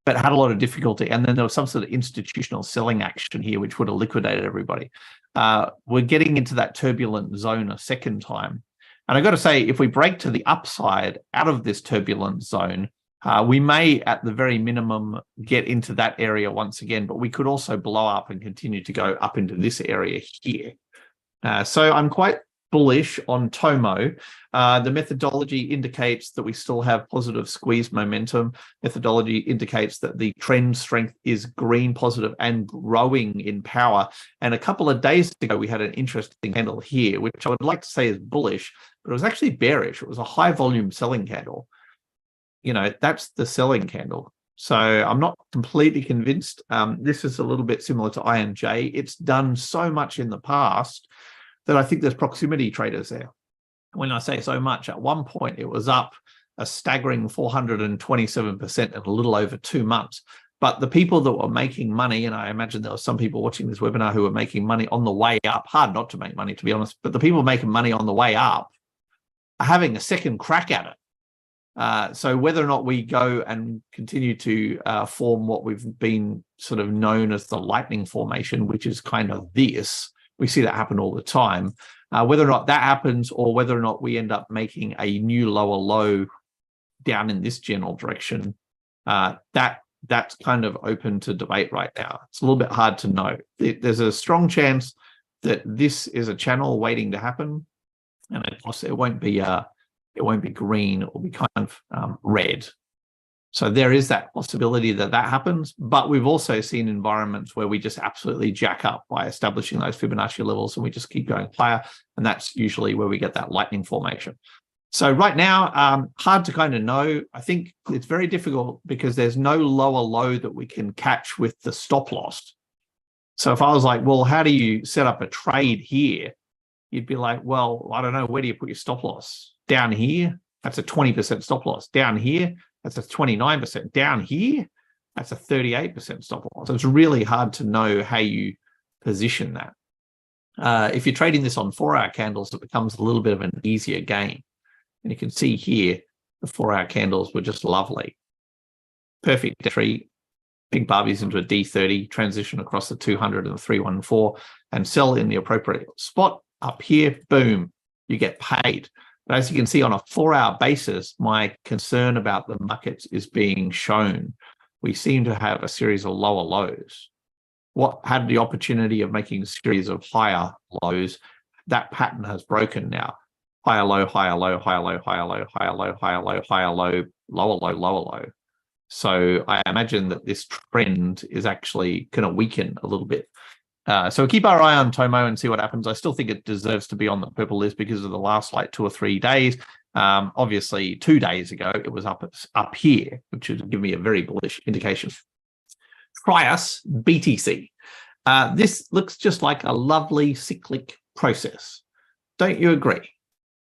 but had a lot of difficulty. And then there was some sort of institutional selling action here, which would have liquidated everybody. We're getting into that turbulent zone a second time. And I've got to say, if we break to the upside out of this turbulent zone, we may, at the very minimum, get into that area once again, but we could also blow up and continue to go up into this area here. So I'm quite bullish on Tomo. The methodology indicates that we still have positive squeeze momentum. Methodology indicates that the trend strength is green, positive, and growing in power. And a couple of days ago, we had an interesting candle here, which I would like to say is bullish, but it was actually bearish. It was a high volume selling candle. You know, that's the selling candle. So I'm not completely convinced. This is a little bit similar to INJ. It's done so much in the past that I think there's proximity traders there. When I say so much, at one point it was up a staggering 427% in a little over 2 months. But the people that were making money, and I imagine there were some people watching this webinar who were making money on the way up, hard not to make money, to be honest, but the people making money on the way up are having a second crack at it. So whether or not we go and continue to form what we've been sort of known as the lightning formation, which is kind of this, we see that happen all the time. Whether or not that happens, or whether or not we end up making a new lower low down in this general direction, that's kind of open to debate right now. It's a little bit hard to know. There's a strong chance that this is a channel waiting to happen, and of course it won't be green, it will be kind of red. So there is that possibility that happens, but we've also seen environments where we just absolutely jack up by establishing those Fibonacci levels, and we just keep going higher, and that's usually where we get that lightning formation. So right now, hard to kind of know. I think it's very difficult because there's no lower low that we can catch with the stop loss. So if I was like, well, how do you set up a trade here? You'd be like, well, I don't know, where do you put your stop loss? Down here, that's a 20% stop loss. Down here, that's a 29%. Down here, that's a 38% stop loss. So it's really hard to know how you position that. If you're trading this on 4-hour candles, it becomes a little bit of an easier game. And you can see here, the 4-hour candles were just lovely. Perfect entry, Pink Barbies into a D30, transition across the 200 and the 314, and sell in the appropriate spot. Up here, boom, you get paid. But as you can see, on a 4-hour basis, my concern about the markets is being shown. We seem to have a series of lower lows. What had the opportunity of making a series of higher lows? That pattern has broken now. Higher low, higher low, higher low, higher low, higher low, higher low, higher low, lower low, lower low. So I imagine that this trend is actually going to weaken a little bit. So we'll keep our eye on Tomo and see what happens. I still think it deserves to be on the purple list because of the last like 2 or 3 days. Obviously, 2 days ago, it was up here, which would give me a very bullish indication. Trias BTC. This looks just like a lovely cyclic process. Don't you agree?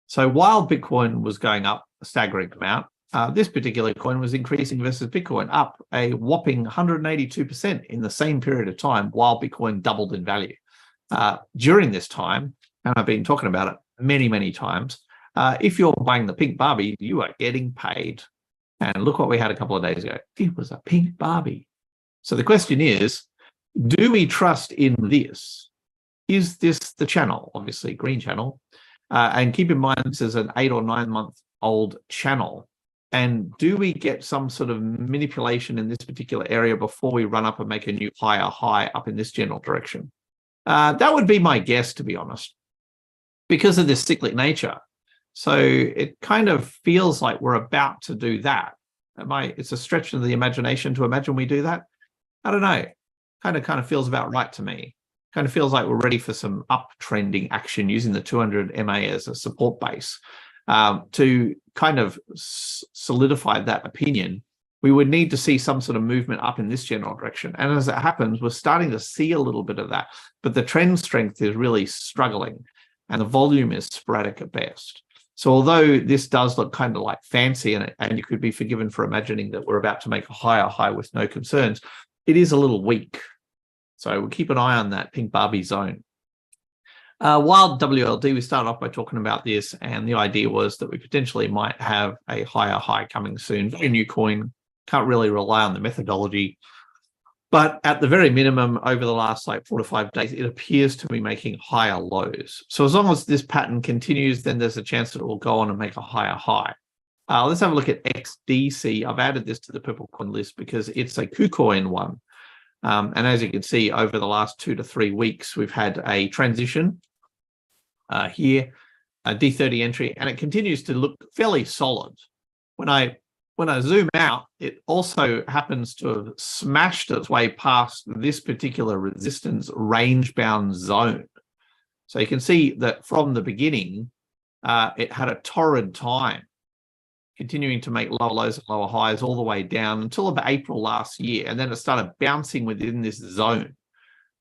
So while Bitcoin was going up a staggering amount, this particular coin was increasing versus Bitcoin up a whopping 182% in the same period of time while Bitcoin doubled in value. During this time, and I've been talking about it many, many times, if you're buying the Pink Barbie, you are getting paid. And look what we had a couple of days ago. It was a Pink Barbie. So the question is, do we trust in this? Is this the channel? Obviously, green channel. And keep in mind, this is an 8 or 9 month old channel. And do we get some sort of manipulation in this particular area before we run up and make a new higher high up in this general direction? That would be my guess, to be honest, because of this cyclic nature. So it kind of feels like we're about to do that. It's a stretch of the imagination to imagine we do that. I don't know. Kind of feels about right to me. Kind of feels like we're ready for some uptrending action using the 200 MA as a support base. To kind of solidify that opinion, we would need to see some sort of movement up in this general direction. And as it happens, we're starting to see a little bit of that, but the trend strength is really struggling and the volume is sporadic at best. So although this does look kind of like fancy and you could be forgiven for imagining that we're about to make a higher high with no concerns, it is a little weak. So we'll keep an eye on that Pink Barbie zone. Wild WLD, we started off by talking about this, and the idea was that we potentially might have a higher high coming soon. Very new coin, can't really rely on the methodology. But at the very minimum, over the last like 4 to 5 days, it appears to be making higher lows. So as long as this pattern continues, then there's a chance that it will go on and make a higher high. Let's have a look at XDC. I've added this to the purple coin list because it's a KuCoin one. And as you can see, over the last 2 to 3 weeks, we've had a transition here, a D30 entry, and it continues to look fairly solid. When I zoom out, it also happens to have smashed its way past this particular resistance range-bound zone. So you can see that from the beginning, it had a torrid time, continuing to make lower lows and lower highs all the way down until about April last year. And then it started bouncing within this zone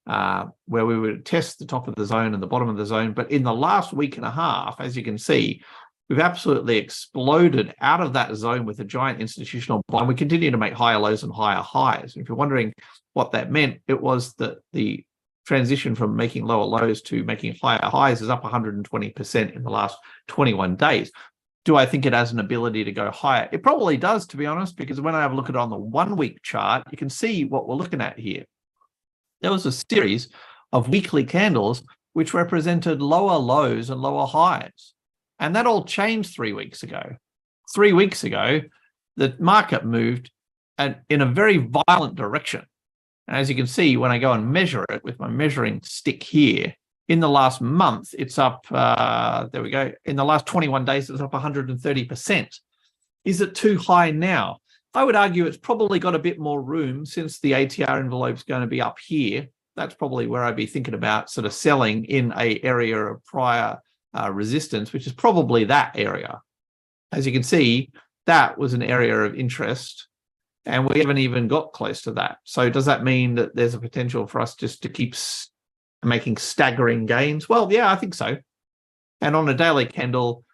where we would test the top of the zone and the bottom of the zone. But in the last week and a half, as you can see, we've absolutely exploded out of that zone with a giant institutional buy. And we continue to make higher lows and higher highs. And if you're wondering what that meant, it was that the transition from making lower lows to making higher highs is up 120% in the last 21 days. Do I think it has an ability to go higher? It probably does, to be honest, because when I have a look at it on the 1 week chart, you can see what we're looking at here. There was a series of weekly candles which represented lower lows and lower highs. And that all changed 3 weeks ago. 3 weeks ago, the market moved in a very violent direction. And as you can see, when I go and measure it with my measuring stick here, in the last month, it's up, there we go. In the last 21 days, it's up 130%. Is it too high now? I would argue it's probably got a bit more room since the ATR envelope's going to be up here. That's probably where I'd be thinking about sort of selling in a area of prior resistance, which is probably that area. As you can see, that was an area of interest, and we haven't even got close to that. So does that mean that there's a potential for us just to keep making staggering gains? Well, yeah, I think so. And on a daily candle,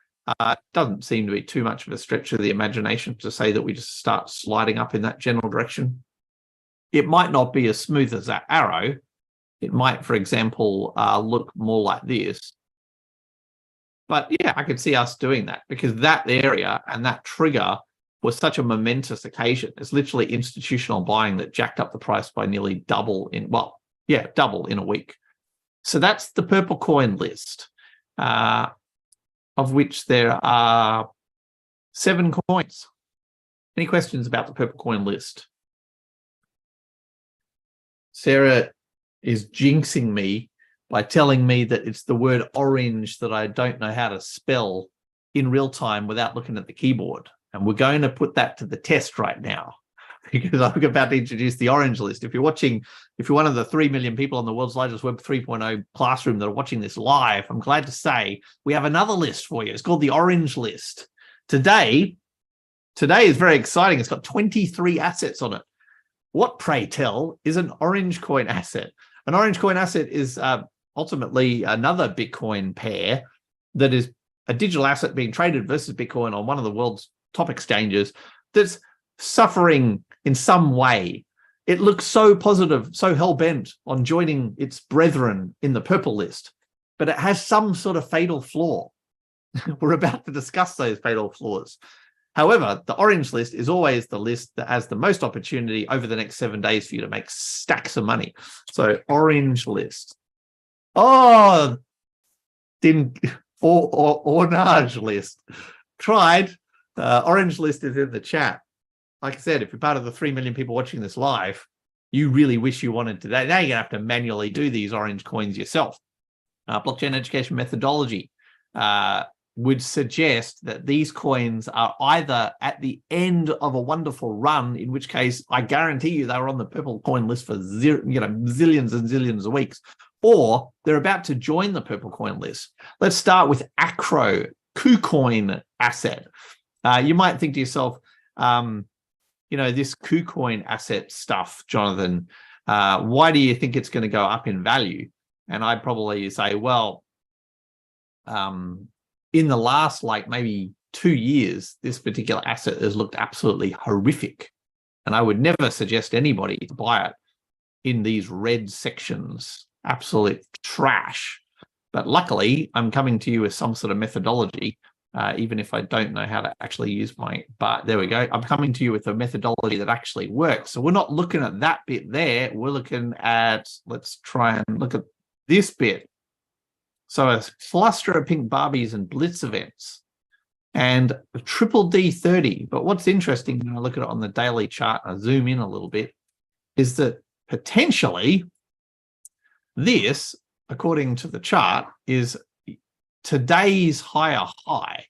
it doesn't seem to be too much of a stretch of the imagination to say that we just start sliding up in that general direction. It might not be as smooth as that arrow. It might, for example, look more like this. But yeah, I could see us doing that because that area and that trigger was such a momentous occasion. It's literally institutional buying that jacked up the price by nearly double in, well, yeah, double in a week. So that's the purple coin list, of which there are 7 coins. Any questions about the purple coin list? Sarah is jinxing me by telling me that it's the word orange that I don't know how to spell in real time without looking at the keyboard. And we're going to put that to the test right now because I'm about to introduce the orange list. If you're one of the 3 million people on the world's largest Web 3.0 classroom that are watching this live, I'm glad to say we have another list for you. It's called the orange list. Today is very exciting. It's got 23 assets on it. What, pray tell, is an orange coin asset? An orange coin asset is ultimately another Bitcoin pair that is a digital asset being traded versus Bitcoin on one of the world's top exchanges that's suffering in some way. It looks so positive, so hell-bent on joining its brethren in the purple list, but it has some sort of fatal flaw. We're about to discuss those fatal flaws. However, the orange list is always the list that has the most opportunity over the next 7 days for you to make stacks of money. So orange list. Oh, orange list. Tried. Orange list is in the chat. Like I said, if you're part of the 3 million people watching this live, you really wish you wanted to. Now you're going to have to manually do these orange coins yourself. Blockchain education methodology would suggest that these coins are either at the end of a wonderful run, in which case I guarantee you they were on the purple coin list for zillions and zillions of weeks, or they're about to join the purple coin list. Let's start with Acro, KuCoin asset. You might think to yourself, this KuCoin asset stuff, Jonathan, why do you think it's going to go up in value? And I'd probably say, well, in the last maybe 2 years, this particular asset has looked absolutely horrific. And I would never suggest anybody to buy it in these red sections. Absolute trash. But luckily, I'm coming to you with some sort of methodology, even if I don't know how to actually use but there we go. I'm coming to you with a methodology that actually works. So we're not looking at that bit there. We're looking at, let's try and look at this bit. So a cluster of pink Barbies and Blitz events and a triple D30. But what's interesting when I look at it on the daily chart, I zoom in a little bit, is that potentially this, according to the chart, is today's higher high.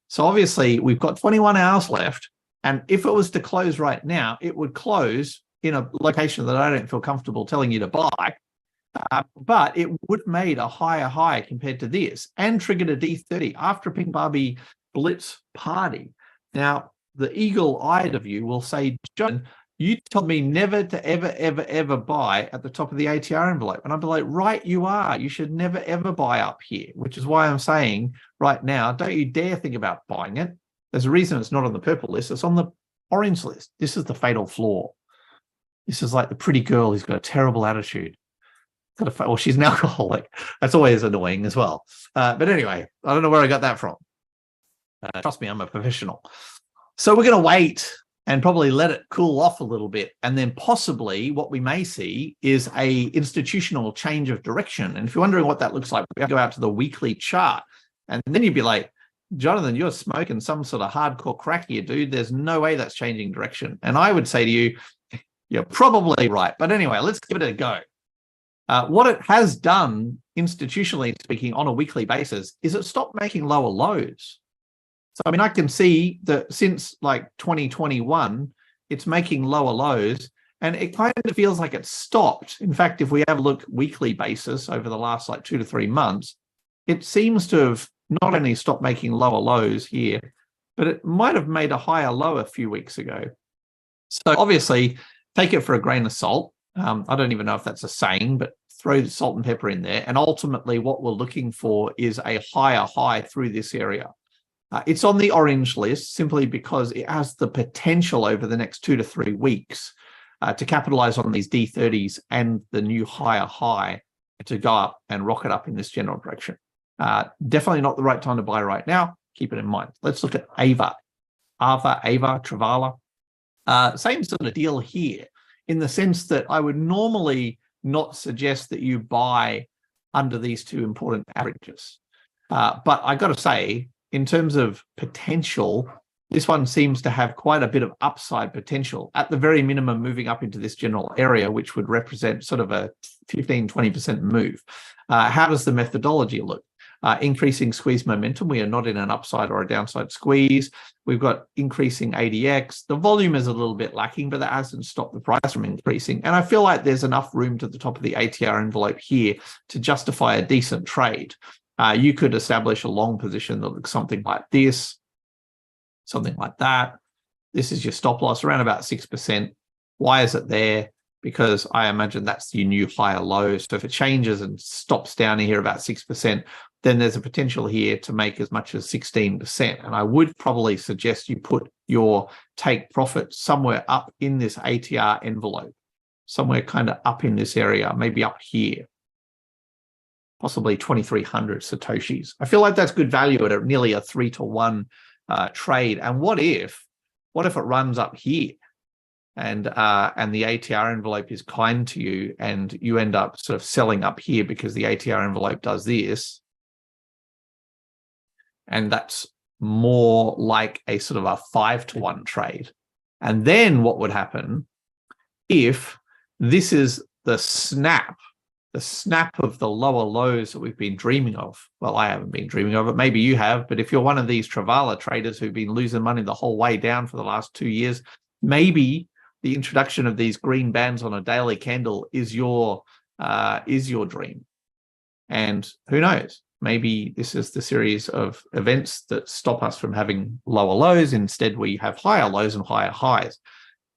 So obviously we've got 21 hours left. And if it was to close right now, it would close in a location that I don't feel comfortable telling you to buy. But it would have made a higher high compared to this and triggered a D30 after a Pink Barbie Blitz party. Now, the eagle-eyed of you will say, John, you told me never to ever buy at the top of the ATR envelope. And I'd be like, right, you are. You should never, ever buy up here, which is why I'm saying right now, don't you dare think about buying it. There's a reason it's not on the purple list. It's on the orange list. This is the fatal flaw. This is like the pretty girl who's got a terrible attitude. Well, she's an alcoholic. That's always annoying as well. But anyway, I don't know where I got that from. Trust me, I'm a professional. So we're going to wait and probably let it cool off a little bit. And then possibly what we may see is a institutional change of direction. And if you're wondering what that looks like, we have to go out to the weekly chart. And then you'd be like, Jonathan, you're smoking some sort of hardcore crack here, dude. There's no way that's changing direction. And I would say to you, you're probably right. But anyway, let's give it a go. What it has done, institutionally speaking, on a weekly basis, is it stopped making lower lows. So, I mean, I can see that since like 2021, it's making lower lows, and it kind of feels like it's stopped. In fact, if we have a look weekly basis over the last like 2 to 3 months, it seems to have not only stopped making lower lows here, but it might have made a higher low a few weeks ago. So obviously, take it for a grain of salt. I don't even know if that's a saying, but throw salt and pepper in there. And ultimately, what we're looking for is a higher high through this area. It's on the orange list simply because it has the potential over the next 2 to 3 weeks to capitalize on these D30s and the new higher high to go up and rocket up in this general direction. Definitely not the right time to buy right now. Keep it in mind. Let's look at Ava, Travala. Same sort of deal here, in the sense that I would normally not suggest that you buy under these two important averages. But I got to say, in terms of potential, this one seems to have quite a bit of upside potential, at the very minimum moving up into this general area, which would represent sort of a 15, 20% move. How does the methodology look? Increasing squeeze momentum. We are not in an upside or a downside squeeze. We've got increasing ADX. The volume is a little bit lacking, but that hasn't stopped the price from increasing. And I feel like there's enough room to the top of the ATR envelope here to justify a decent trade. You could establish a long position that looks something like this, something like that. This is your stop loss around about 6%. Why is it there? Because I imagine that's your new higher low. So if it changes and stops down here about 6%, then there's a potential here to make as much as 16%. And I would probably suggest you put your take profit somewhere up in this ATR envelope, somewhere kind of up in this area, maybe up here, possibly 2,300 Satoshis. I feel like that's good value at nearly a 3-to-1 trade. And what if it runs up here? And the ATR envelope is kind to you, and you end up sort of selling up here because the ATR envelope does this. And that's more like a sort of a 5-to-1 trade. And then what would happen if this is the snap of the lower lows that we've been dreaming of? Well, I haven't been dreaming of it. Maybe you have. But if you're one of these Travala traders who've been losing money the whole way down for the last 2 years, maybe the introduction of these green bands on a daily candle is your dream. And who knows? Maybe this is the series of events that stop us from having lower lows. Instead, we have higher lows and higher highs.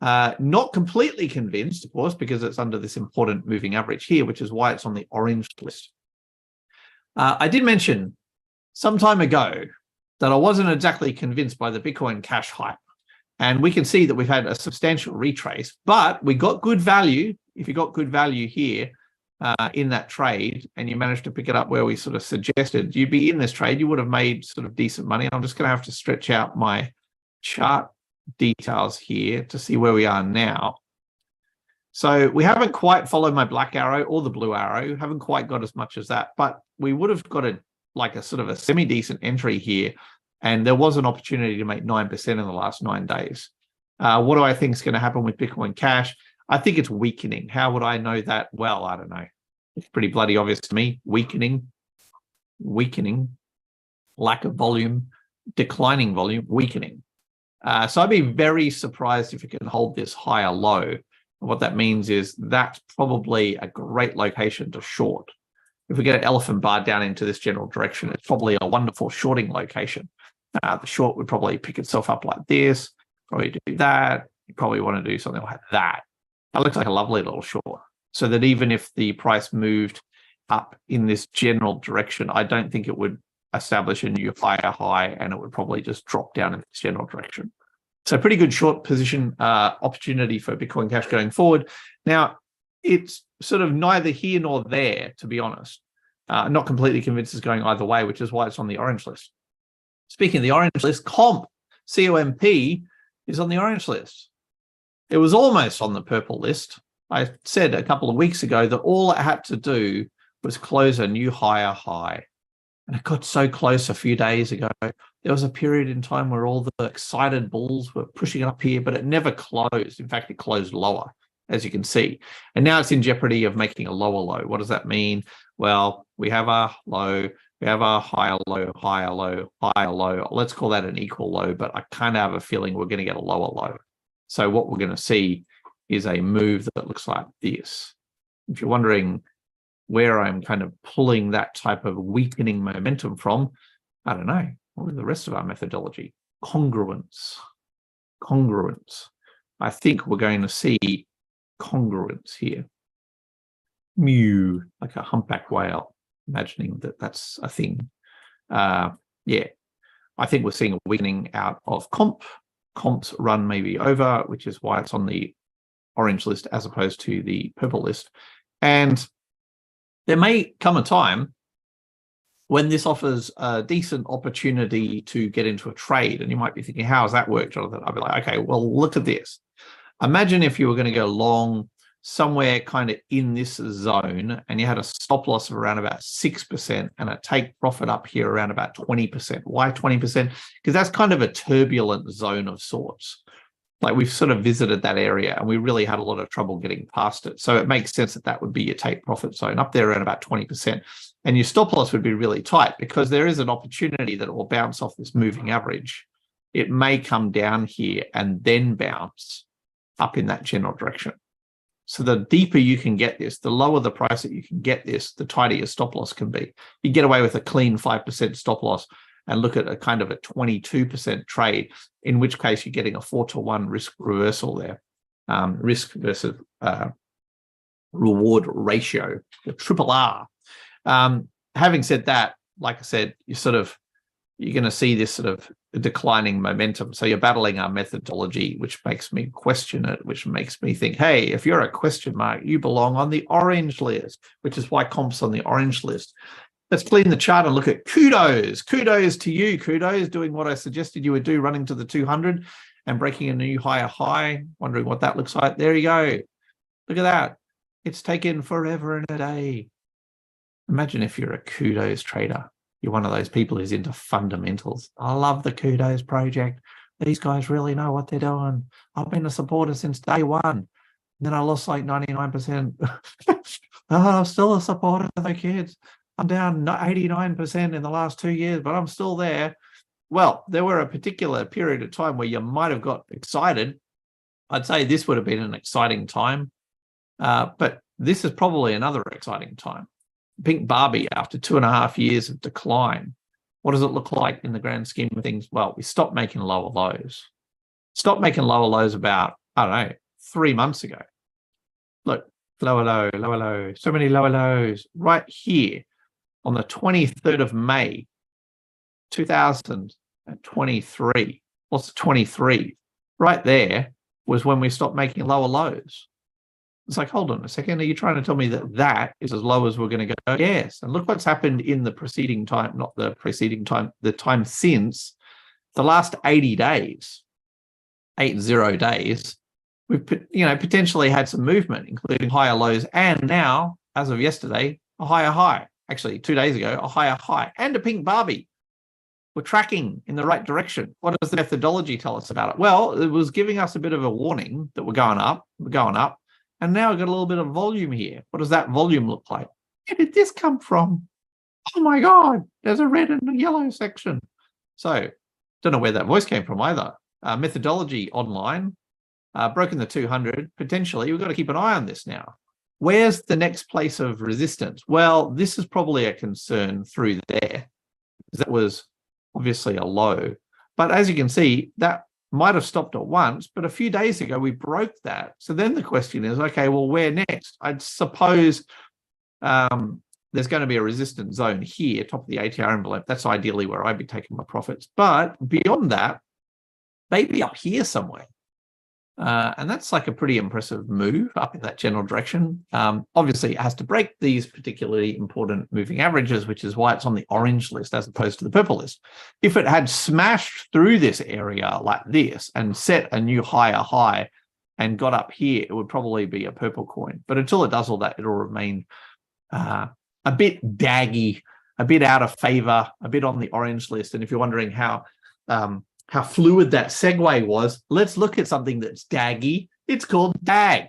Not completely convinced, of course, because it's under this important moving average here, which is why it's on the orange list. I did mention some time ago that I wasn't exactly convinced by the Bitcoin Cash hype. And we can see that we've had a substantial retrace, but we got good value. If you got good value here in that trade and you managed to pick it up where we sort of suggested, you'd be in this trade, you would have made sort of decent money. And I'm just going to have to stretch out my chart details here to see where we are now. So we haven't quite followed my black arrow or the blue arrow, haven't quite got as much as that, but we would have got a sort of a semi-decent entry here. And there was an opportunity to make 9% in the last 9 days. What do I think is going to happen with Bitcoin Cash? I think it's weakening. How would I know that? Well, I don't know. It's pretty bloody obvious to me. Weakening, lack of volume, declining volume, weakening. So I'd be very surprised if it can hold this higher low. And what that means is that's probably a great location to short. If we get an elephant bar down into this general direction, it's probably a wonderful shorting location. The short would probably pick itself up like this, probably do that. You probably want to do something like that. That looks like a lovely little short. So that even if the price moved up in this general direction, I don't think it would establish a new higher high, and it would probably just drop down in this general direction. So pretty good short position opportunity for Bitcoin Cash going forward. Now, it's sort of neither here nor there, to be honest. Not completely convinced it's going either way, which is why it's on the orange list. Speaking of the orange list, COMP, COMP is on the orange list. It was almost on the purple list. I said a couple of weeks ago that all it had to do was close a new higher high. And it got so close a few days ago. There was a period in time where all the excited bulls were pushing it up here, but it never closed. In fact, it closed lower, as you can see. And now it's in jeopardy of making a lower low. What does that mean? Well, we have our low, we have our higher low, higher low, higher low. Let's call that an equal low, but I kind of have a feeling we're going to get a lower low. So what we're going to see is a move that looks like this. If you're wondering where I'm kind of pulling that type of weakening momentum from, I don't know. What is the rest of our methodology? Congruence. Congruence. I think we're going to see congruence here. Mew, like a humpback whale, imagining that that's a thing. Yeah, I think we're seeing a weakening out of comp. Comp's run may be over, which is why it's on the orange list as opposed to the purple list. And there may come a time when this offers a decent opportunity to get into a trade. And you might be thinking, how has that worked, Jonathan? I'll be like, okay, well, look at this. Imagine if you were going to go long somewhere kind of in this zone and you had a stop loss of around about 6% and a take profit up here around about 20%. Why 20%? Because that's kind of a turbulent zone of sorts. Like we've sort of visited that area and we really had a lot of trouble getting past it. So it makes sense that that would be your take profit zone up there around about 20%. And your stop loss would be really tight because there is an opportunity that it will bounce off this moving average. It may come down here and then bounce up in that general direction. So the deeper you can get this, the lower the price that you can get this, the tighter your stop loss can be. You get away with a clean 5% stop loss and look at a kind of a 22% trade, in which case you're getting a 4-to-1 risk reversal there. Risk versus reward ratio, the triple R. Having said that, like I said, you're going to see this sort of declining momentum. So you're battling our methodology, which makes me question it, which makes me think, hey, if you're a question mark, you belong on the orange list, which is why comp's on the orange list. Let's clean the chart and look at kudos. Kudos to you. Kudos doing what I suggested you would do, running to the 200 and breaking a new higher high. Wondering what that looks like. There you go. Look at that. It's taken forever and a day. Imagine if you're a kudos trader. You're one of those people who's into fundamentals. I love the kudos project. These guys really know what they're doing. I've been a supporter since day one. And then I lost like 99%. I'm still a supporter of the kids. I'm down 89% in the last 2 years, but I'm still there. Well, there were a particular period of time where you might have got excited. I'd say this would have been an exciting time, but this is probably another exciting time. Pink Barbie, after 2.5 years of decline, what does it look like in the grand scheme of things? Well, we stopped making lower lows. Stopped making lower lows about, I don't know, 3 months ago. Look, lower low, lower low, so many lower lows right here. On the 23rd of May, 2023, what's 23? Right there was when we stopped making lower lows. It's like, hold on a second, are you trying to tell me that that is as low as we're going to go? Yes, and look what's happened in the preceding time, not the preceding time, the time since the last 80 days, 80 days, we've potentially had some movement, including higher lows, and now, as of yesterday, a higher high. Actually, 2 days ago, a higher high and a pink Barbie. We're tracking in the right direction. What does the methodology tell us about it? Well, it was giving us a bit of a warning that we're going up, and now we've got a little bit of volume here. What does that volume look like? Where did this come from? Oh my God, there's a red and a yellow section. So, don't know where that voice came from either. Methodology online, broken the 200, potentially. We've got to keep an eye on this now. Where's the next place of resistance? Well, this is probably a concern through there. That was obviously a low. But as you can see, that might have stopped at once, but a few days ago we broke that. So then the question is, okay, well, where next? I'd suppose there's going to be a resistance zone here, top of the ATR envelope. That's ideally where I'd be taking my profits. But beyond that, maybe up here somewhere. And that's like a pretty impressive move up in that general direction. Obviously, it has to break these particularly important moving averages, which is why it's on the orange list as opposed to the purple list. If it had smashed through this area like this and set a new higher high and got up here, it would probably be a purple coin. But until it does all that, it'll remain a bit daggy, a bit out of favor, a bit on the orange list. And if you're wondering how fluid that segue was, let's look at something that's daggy. It's called DAG,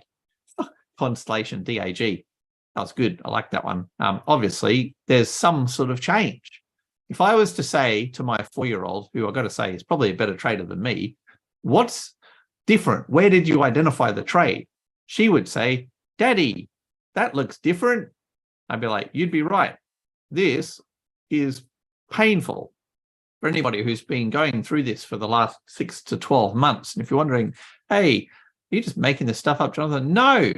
Constellation, DAG. That was good. I like that one. Obviously, there's some sort of change. If I was to say to my 4-year-old, who I've got to say is probably a better trader than me, what's different? Where did you identify the trade? She would say, Daddy, that looks different. I'd be like, you'd be right. This is painful for anybody who's been going through this for the last 6 to 12 months. And if you're wondering, hey, are you just making this stuff up, Jonathan? No.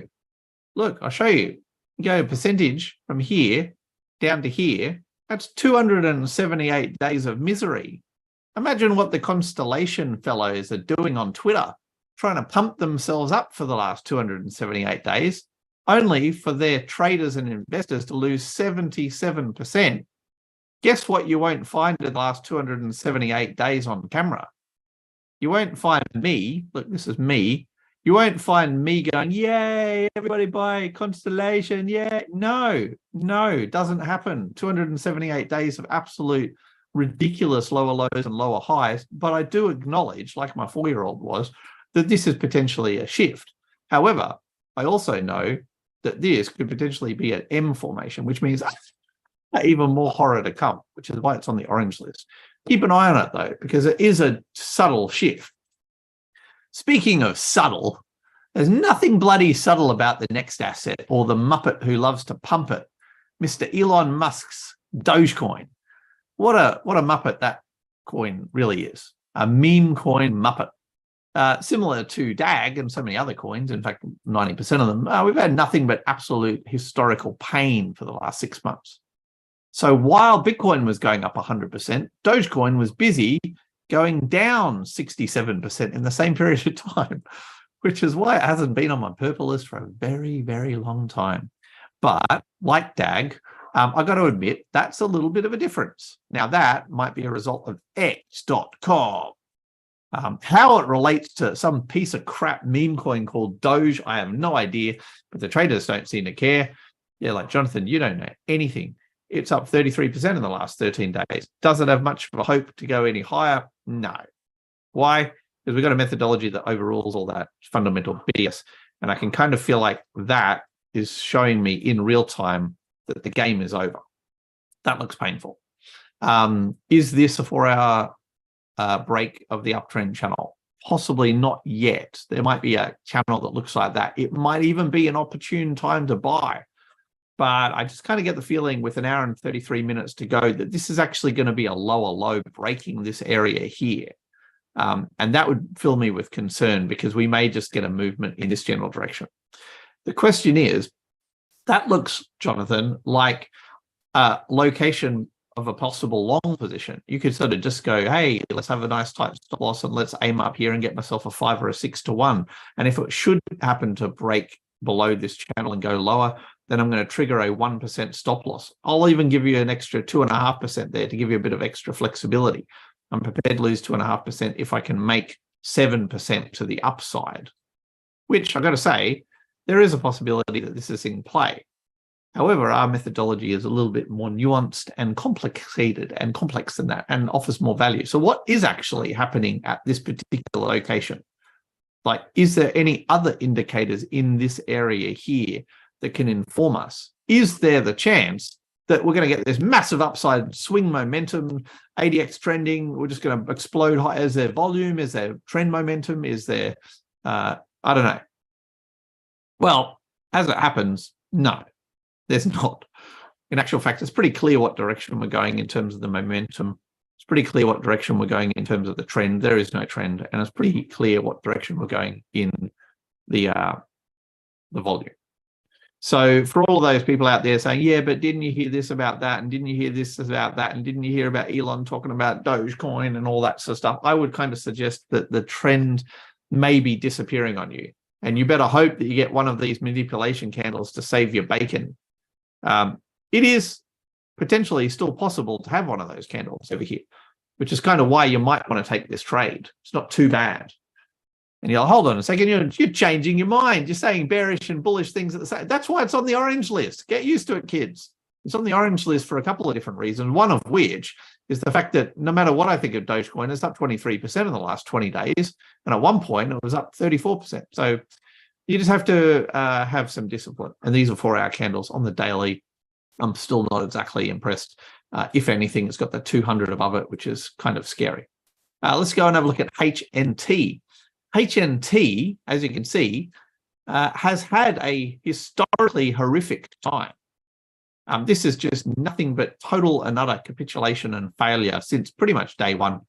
Look, I'll show you. You go percentage from here down to here. That's 278 days of misery. Imagine what the Constellation fellows are doing on Twitter, trying to pump themselves up for the last 278 days, only for their traders and investors to lose 77%. Guess what you won't find in the last 278 days on camera? You won't find me, look, this is me. You won't find me going, yay, everybody buy Constellation, yeah. No, it doesn't happen. 278 days of absolute ridiculous lower lows and lower highs. But I do acknowledge, like my 4-year-old was, that this is potentially a shift. However, I also know that this could potentially be an M formation, which means even more horror to come, which is why it's on the orange list. Keep an eye on it, though, because it is a subtle shift. Speaking of subtle, there's nothing bloody subtle about the next asset or the Muppet who loves to pump it, Mr. Elon Musk's Dogecoin. What a Muppet that coin really is. A meme coin Muppet. Similar to DAG and so many other coins, in fact, 90% of them, we've had nothing but absolute historical pain for the last 6 months. So while Bitcoin was going up 100%, Dogecoin was busy going down 67% in the same period of time, which is why it hasn't been on my purple list for a very, very long time. But like DAG, I've got to admit, that's a little bit of a difference. Now, that might be a result of X.com. How it relates to some piece of crap meme coin called Doge, I have no idea, but the traders don't seem to care. Yeah, like, Jonathan, you don't know anything. It's up 33% in the last 13 days. Does it have much of a hope to go any higher? No. Why? Because we've got a methodology that overrules all that fundamental BS. And I can kind of feel like that is showing me in real time that the game is over. That looks painful. Is this a 4-hour break of the uptrend channel? Possibly not yet. There might be a channel that looks like that. It might even be an opportune time to buy. But I just kind of get the feeling with 1 hour and 33 minutes to go that this is actually going to be a lower low breaking this area here. And that would fill me with concern because we may just get a movement in this general direction. The question is, that looks, Jonathan, like a location of a possible long position. You could sort of just go, hey, let's have a nice tight stop loss and let's aim up here and get myself a 5 or a 6 to 1. And if it should happen to break below this channel and go lower, then I'm going to trigger a 1% stop loss. I'll even give you an extra 2.5% there to give you a bit of extra flexibility. I'm prepared to lose 2.5% if I can make 7% to the upside, which I've got to say, there is a possibility that this is in play. However, our methodology is a little bit more nuanced and complicated and complex than that and offers more value. So what is actually happening at this particular location? Like, is there any other indicators in this area here that can inform us? Is there the chance that we're going to get this massive upside swing momentum, ADX trending, we're just going to explode high? Is there volume? Is there trend momentum? Is there, I don't know. Well, as it happens, no, there's not. In actual fact, it's pretty clear what direction we're going in terms of the momentum. It's pretty clear what direction we're going in terms of the trend. There is no trend, and it's pretty clear what direction we're going in the volume. So for all those people out there saying, yeah, but didn't you hear this about that? And didn't you hear this about that? And didn't you hear about Elon talking about Dogecoin and all that sort of stuff? I would kind of suggest that the trend may be disappearing on you. And you better hope that you get one of these manipulation candles to save your bacon. It is potentially still possible to have one of those candles over here, which is kind of why you might want to take this trade. It's not too bad. And you're like, hold on a second, you're changing your mind. You're saying bearish and bullish things at the same. That's why it's on the orange list. Get used to it, kids. It's on the orange list for a couple of different reasons, one of which is the fact that no matter what I think of Dogecoin, it's up 23% in the last 20 days. And at one point, it was up 34%. So you just have to have some discipline. And these are 4-hour candles on the daily. I'm still not exactly impressed. If anything, it's got the 200 above it, which is kind of scary. Let's go and have a look at HNT. HNT, as you can see, has had a historically horrific time. This is just nothing but total and utter capitulation and failure since pretty much day one.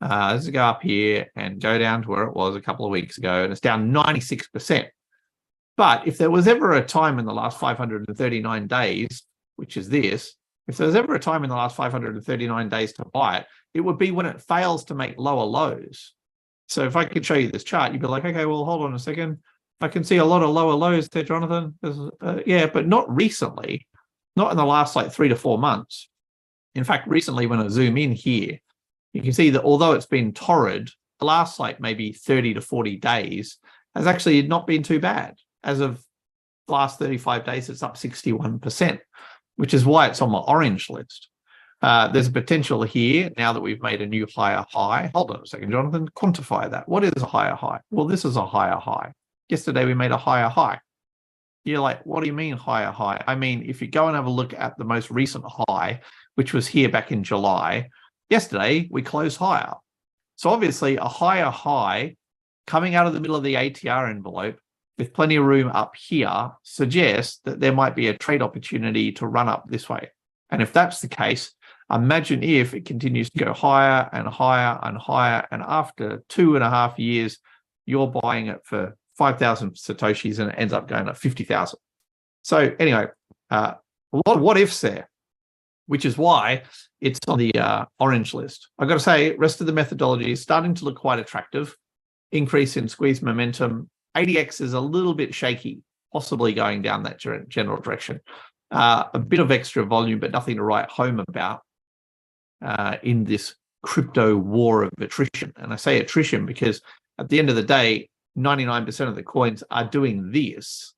Let's go up here and go down to where it was a couple of weeks ago, and it's down 96%. But if there was ever a time in the last 539 days, which is this, if there was ever a time in the last 539 days to buy it, it would be when it fails to make lower lows. So if I could show you this chart, you'd be like, okay, well, hold on a second. I can see a lot of lower lows there, Jonathan. Yeah, but not recently, not in the last like 3 to 4 months. In fact, recently when I zoom in here, you can see that although it's been torrid, the last like maybe 30 to 40 days has actually not been too bad. As of the last 35 days, it's up 61%, which is why it's on my orange list. There's a potential here now that we've made a new higher high. Hold on a second, Jonathan, quantify that. What is a higher high? Well, this is a higher high. Yesterday, we made a higher high. You're like, what do you mean higher high? I mean, if you go and have a look at the most recent high, which was here back in July, yesterday, we closed higher. So obviously, a higher high coming out of the middle of the ATR envelope with plenty of room up here suggests that there might be a trade opportunity to run up this way. And if that's the case, imagine if it continues to go higher and higher and higher, and after 2.5 years, you're buying it for 5,000 Satoshis and it ends up going at 50,000. So anyway, a lot of what ifs there, which is why it's on the orange list. I've got to say, rest of the methodology is starting to look quite attractive. Increase in squeeze momentum. ADX is a little bit shaky, possibly going down that general direction. A bit of extra volume, but nothing to write home about in this crypto war of attrition. And I say attrition because at the end of the day, 99% of the coins are doing this.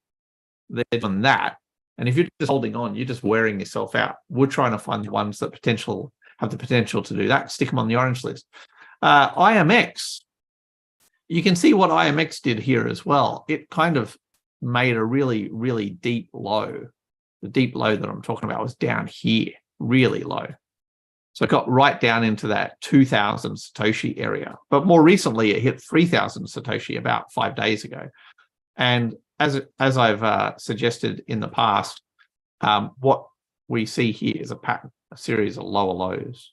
They're doing that. And if you're just holding on, you're just wearing yourself out. We're trying to find the ones that have the potential to do that. Stick them on the orange list. IMX. You can see what IMX did here as well. It kind of made a really, really deep low. The deep low that I'm talking about was down here, really low. So it got right down into that 2,000 Satoshi area. But more recently, it hit 3,000 Satoshi about 5 days ago. And as I've suggested in the past, what we see here is a pattern, a series of lower lows.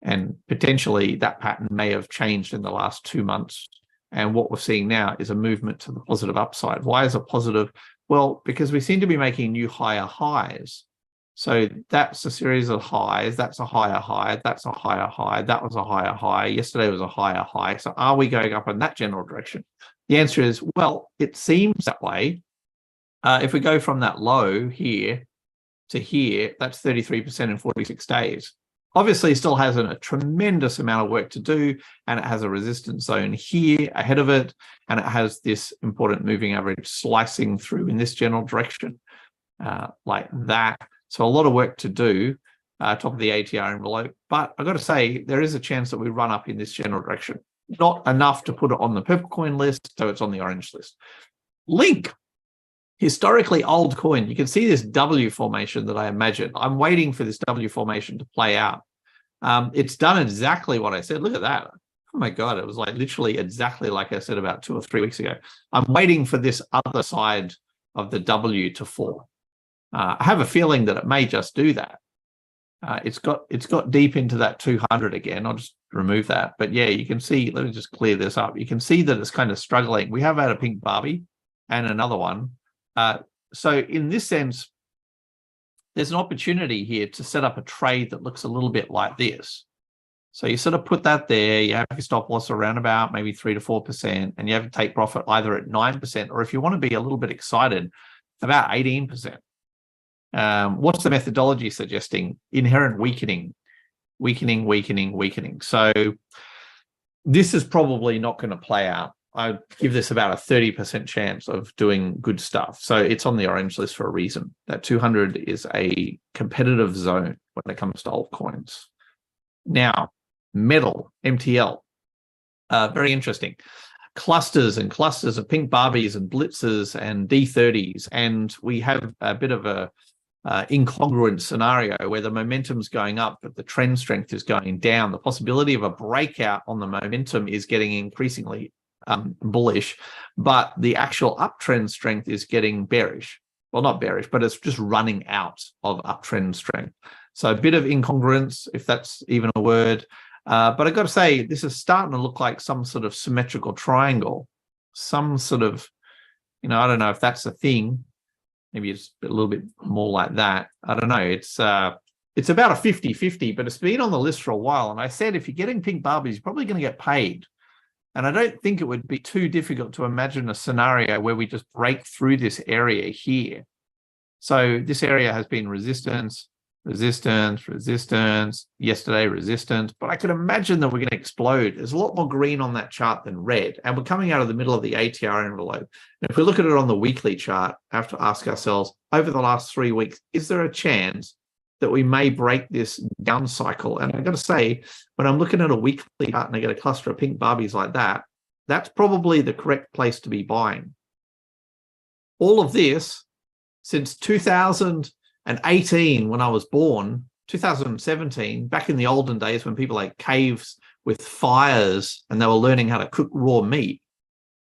And potentially that pattern may have changed in the last 2 months. And what we're seeing now is a movement to the positive upside. Why is it positive? Well, because we seem to be making new higher highs. So that's a series of highs. That's a higher high. That's a higher high. That was a higher high. Yesterday was a higher high. So are we going up in that general direction? The answer is, well, it seems that way. If we go from that low here to here, that's 33% in 46 days. Obviously, it still has a tremendous amount of work to do, and it has a resistance zone here ahead of it, and it has this important moving average slicing through in this general direction, like that. So a lot of work to do, top of the ATR envelope. But I've got to say, there is a chance that we run up in this general direction. Not enough to put it on the purple coin list, so it's on the orange list. Link. Historically old coin. You can see this W formation that I imagine. I'm waiting for this W formation to play out. It's done exactly what I said. Look at that. Oh my God, it was like literally exactly like I said about 2 or 3 weeks ago. I'm waiting for this other side of the W to fall. I have a feeling that it may just do that. It's got deep into that 200 again. I'll just remove that. But yeah, you can see, let me just clear this up. You can see that it's kind of struggling. We have had a pink Barbie and another one. So in this sense, there's an opportunity here to set up a trade that looks a little bit like this. So you sort of put that there, you have your stop loss around about maybe 3 to 4%, and you have to take profit either at 9%, or if you want to be a little bit excited, about 18%. What's the methodology suggesting? Inherent weakening. So this is probably not going to play out. I give this about a 30% chance of doing good stuff. So it's on the orange list for a reason. That 200 is a competitive zone when it comes to altcoins. Now, metal, MTL, very interesting. Clusters and clusters of pink Barbies and blitzes and D30s. And we have a bit of a incongruent scenario where the momentum's going up, but the trend strength is going down. The possibility of a breakout on the momentum is getting increasingly bullish, but the actual uptrend strength is getting bearish. Well, not bearish, but it's just running out of uptrend strength. So a bit of incongruence, if that's even a word. But I've got to say, this is starting to look like some sort of symmetrical triangle, some sort of, I don't know if that's a thing. Maybe it's a little bit more like that. I don't know. It's about a 50-50, but it's been on the list for a while. And I said, if you're getting pink Barbies, you're probably going to get paid. And I don't think it would be too difficult to imagine a scenario where we just break through this area here. So this area has been resistance, yesterday resistance, but I could imagine that we're going to explode. There's a lot more green on that chart than red, and we're coming out of the middle of the ATR envelope. And if we look at it on the weekly chart, I have to ask ourselves, over the last 3 weeks, is there a chance that we may break this down cycle? And I've got to say, when I'm looking at a weekly chart and I get a cluster of pink Barbies like that, that's probably the correct place to be buying. All of this since 2018, when I was born, 2017, back in the olden days when people had caves with fires and they were learning how to cook raw meat,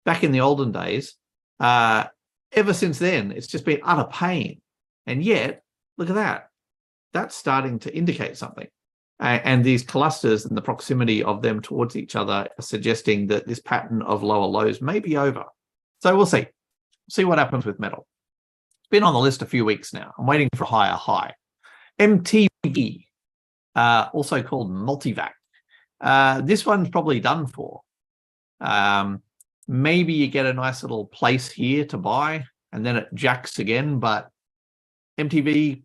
back in the olden days, ever since then, it's just been utter pain. And yet, look at that. That's starting to indicate something. And these clusters and the proximity of them towards each other are suggesting that this pattern of lower lows may be over. So we'll see. See what happens with metal. Been on the list a few weeks now. I'm waiting for a higher high. MTV, also called Multivac. This one's probably done for. Maybe you get a nice little place here to buy, and then it jacks again. But MTV,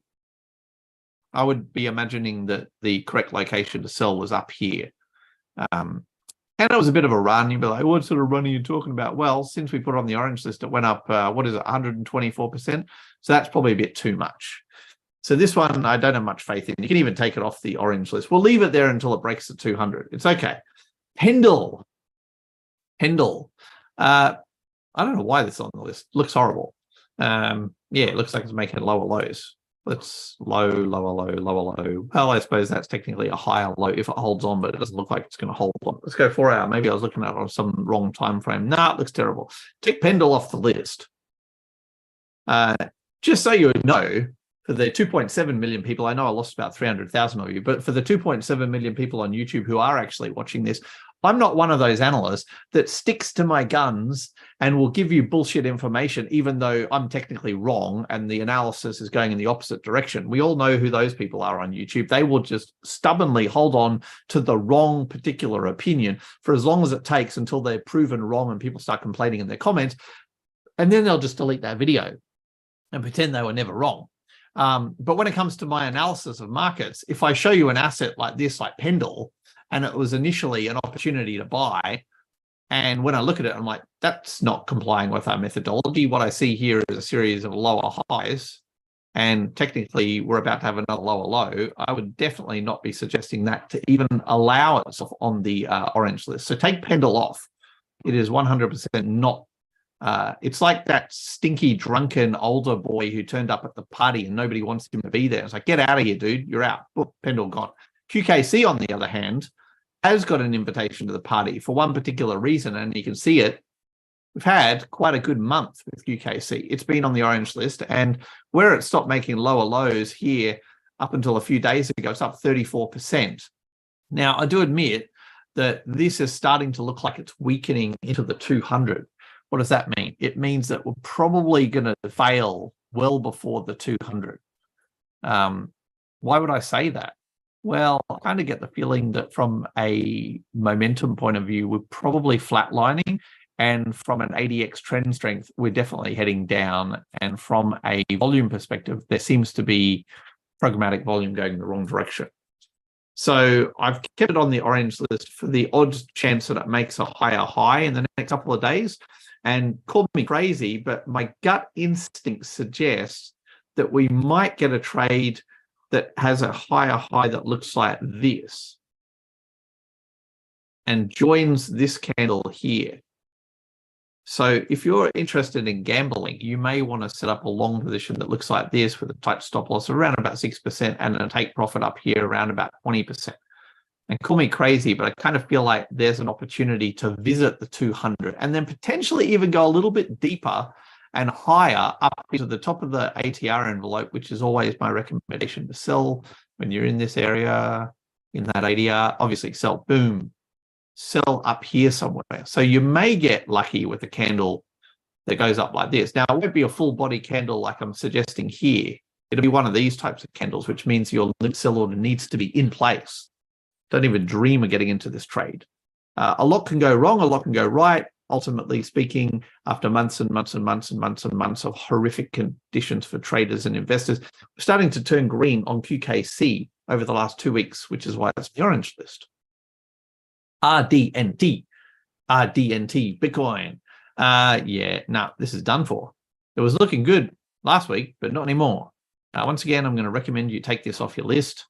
I would be imagining that the correct location to sell was up here. And it was a bit of a run. You'd be like, what sort of run are you talking about? Well, since we put it on the orange list, it went up, 124%. So that's probably a bit too much. So this one, I don't have much faith in. You can even take it off the orange list. We'll leave it there until it breaks the 200. It's okay. Pendle. I don't know why this is on the list. Looks horrible. Yeah, it looks like it's making lower lows. Let's lower low. Well, I suppose that's technically a higher low if it holds on, but it doesn't look like it's going to hold on. Let's go 4 hour. Maybe I was looking at it on some wrong time frame. Nah, it looks terrible. Take Pendle off the list. Just so you know, for the 2.7 million people, I know I lost about 300,000 of you, but for the 2.7 million people on YouTube who are actually watching this, I'm not one of those analysts that sticks to my guns and will give you bullshit information, even though I'm technically wrong and the analysis is going in the opposite direction. We all know who those people are on YouTube. They will just stubbornly hold on to the wrong particular opinion for as long as it takes until they're proven wrong and people start complaining in their comments. And then they'll just delete that video and pretend they were never wrong. But when it comes to my analysis of markets, if I show you an asset like this, like Pendle, and it was initially an opportunity to buy, and when I look at it, I'm like, that's not complying with our methodology. What I see here is a series of lower highs, and technically we're about to have another lower low. I would definitely not be suggesting that to even allow itself on the orange list. So take Pendle off. It is 100% not. It's like that stinky, drunken older boy who turned up at the party and nobody wants him to be there. It's like, get out of here, dude. You're out. Oh, Pendle gone. QKC, on the other hand, has got an invitation to the party for one particular reason, and you can see it. We've had quite a good month with QKC. It's been on the orange list, and where it stopped making lower lows here up until a few days ago, it's up 34%. Now, I do admit that this is starting to look like it's weakening into the 200. What does that mean? It means that we're probably going to fail well before the 200. Why would I say that? Well, I kind of get the feeling that from a momentum point of view, we're probably flatlining. And from an ADX trend strength, we're definitely heading down. And from a volume perspective, there seems to be programmatic volume going in the wrong direction. So I've kept it on the orange list for the odd chance that it makes a higher high in the next couple of days. And call me crazy, but my gut instinct suggests that we might get a trade that has a higher high that looks like this and joins this candle here. So if you're interested in gambling, you may want to set up a long position that looks like this with a tight stop loss around about 6% and a take profit up here around about 20%. And call me crazy, but I kind of feel like there's an opportunity to visit the 200 and then potentially even go a little bit deeper and higher up into the top of the ATR envelope, which is always my recommendation to sell when you're in this area, in that ATR. Obviously sell, boom, sell up here somewhere. So you may get lucky with a candle that goes up like this. Now, it won't be a full body candle like I'm suggesting here. It'll be one of these types of candles, which means your sell order needs to be in place. Don't even dream of getting into this trade. A lot can go wrong, a lot can go right. Ultimately speaking, after months and months and months and months and months of horrific conditions for traders and investors, we're starting to turn green on QKC over the last 2 weeks, which is why it's the orange list. RDNT, Bitcoin. Yeah, no, this is done for. It was looking good last week, but not anymore. Once again, I'm going to recommend you take this off your list.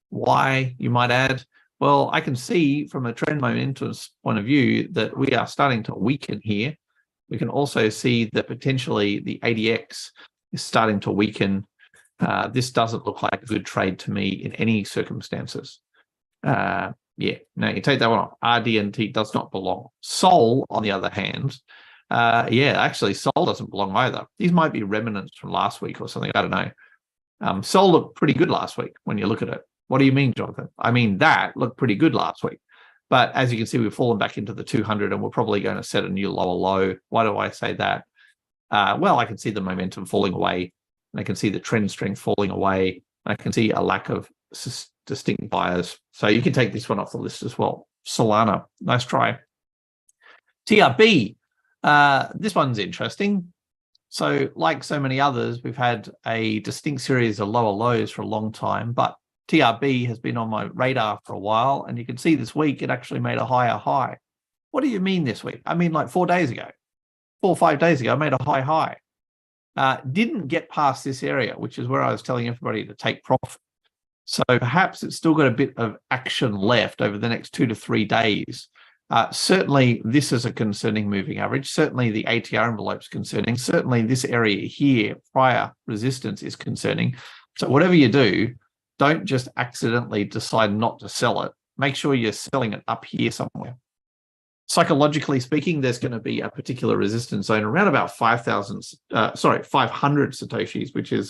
Why, you might add? Well, I can see from a trend momentum point of view that we are starting to weaken here. We can also see that potentially the ADX is starting to weaken. This doesn't look like a good trade to me in any circumstances. Yeah, no, you take that one off. RDNT does not belong. Sol, on the other hand, yeah, actually, Sol doesn't belong either. These might be remnants from last week or something. I don't know. Sol looked pretty good last week when you look at it. What do you mean, Jonathan? I mean, that looked pretty good last week. But as you can see, we've fallen back into the 200 and we're probably going to set a new lower low. Why do I say that? Well, I can see the momentum falling away. And I can see the trend strength falling away. I can see a lack of distinct buyers. So you can take this one off the list as well. Solana, nice try. TRB, this one's interesting. So like so many others, we've had a distinct series of lower lows for a long time, but TRB has been on my radar for a while, and you can see this week it actually made a higher high. What do you mean this week? I mean like 4 days ago, 4 or 5 days ago, I made a high. Didn't get past this area, which is where I was telling everybody to take profit. So perhaps it's still got a bit of action left over the next 2 to 3 days. Certainly, this is a concerning moving average. Certainly, the ATR envelope is concerning. Certainly, this area here, prior resistance, is concerning. So whatever you do, don't just accidentally decide not to sell it. Make sure you're selling it up here somewhere. Psychologically speaking, there's going to be a particular resistance zone around about 500 Satoshis, which is,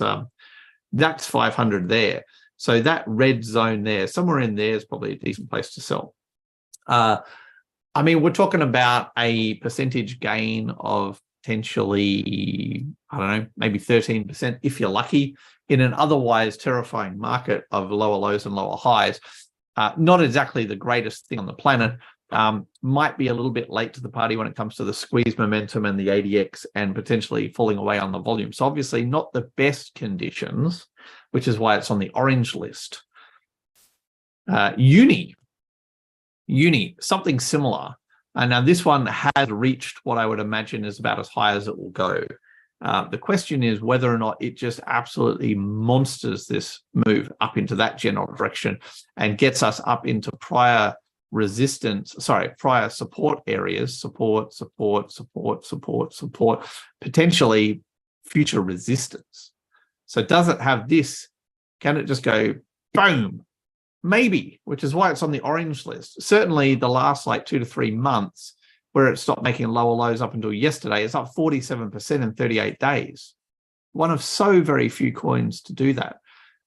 that's 500 there. So that red zone there, somewhere in there is probably a decent place to sell. I mean, we're talking about a percentage gain of potentially, I don't know, maybe 13% if you're lucky in an otherwise terrifying market of lower lows and lower highs. Not exactly the greatest thing on the planet. Might be a little bit late to the party when it comes to the squeeze momentum and the ADX and potentially falling away on the volume. So obviously not the best conditions, which is why it's on the orange list. Uni, something similar. And now this one has reached what I would imagine is about as high as it will go. The question is whether or not it just absolutely monsters this move up into that general direction and gets us up into prior support areas, support, potentially future resistance. So does it have this? Can it just go boom? Maybe, which is why it's on the orange list. Certainly the last like 2 to 3 months where it stopped making lower lows up until yesterday, it's up 47% in 38 days. One of so very few coins to do that.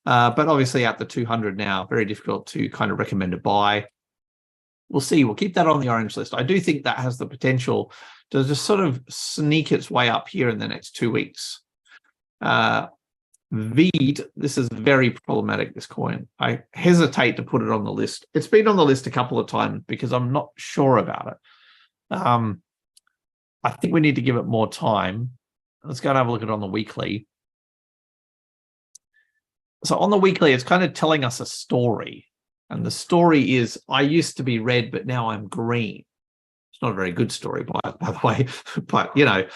But obviously at the 200 now, very difficult to kind of recommend a buy. We'll see. We'll keep that on the orange list. I do think that has the potential to just sort of sneak its way up here in the next 2 weeks. VEED, this is very problematic, this coin. I hesitate to put it on the list. It's been on the list a couple of times because I'm not sure about it. I think we need to give it more time. Let's go and have a look at it on the weekly. So on the weekly, it's kind of telling us a story. And the story is, I used to be red, but now I'm green. It's not a very good story, by the way. But, you know,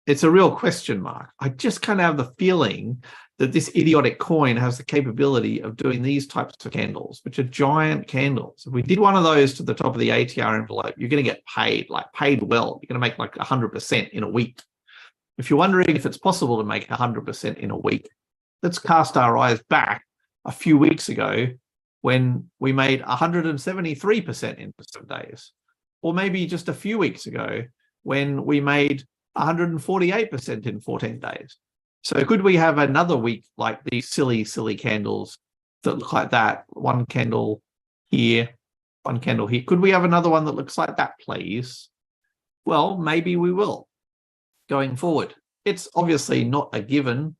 it's a real question mark. I just kind of have the feeling that this idiotic coin has the capability of doing these types of candles, which are giant candles. If we did one of those to the top of the ATR envelope, you're going to get paid, like paid well. You're going to make like 100% in a week. If you're wondering if it's possible to make 100% in a week, let's cast our eyes back a few weeks ago when we made 173% in 7 days, or maybe just a few weeks ago when we made 148% in 14 days. So could we have another week like these silly candles that look like that? One candle here, one candle here. Could we have another one that looks like that, please? Well, maybe we will going forward. It's obviously not a given.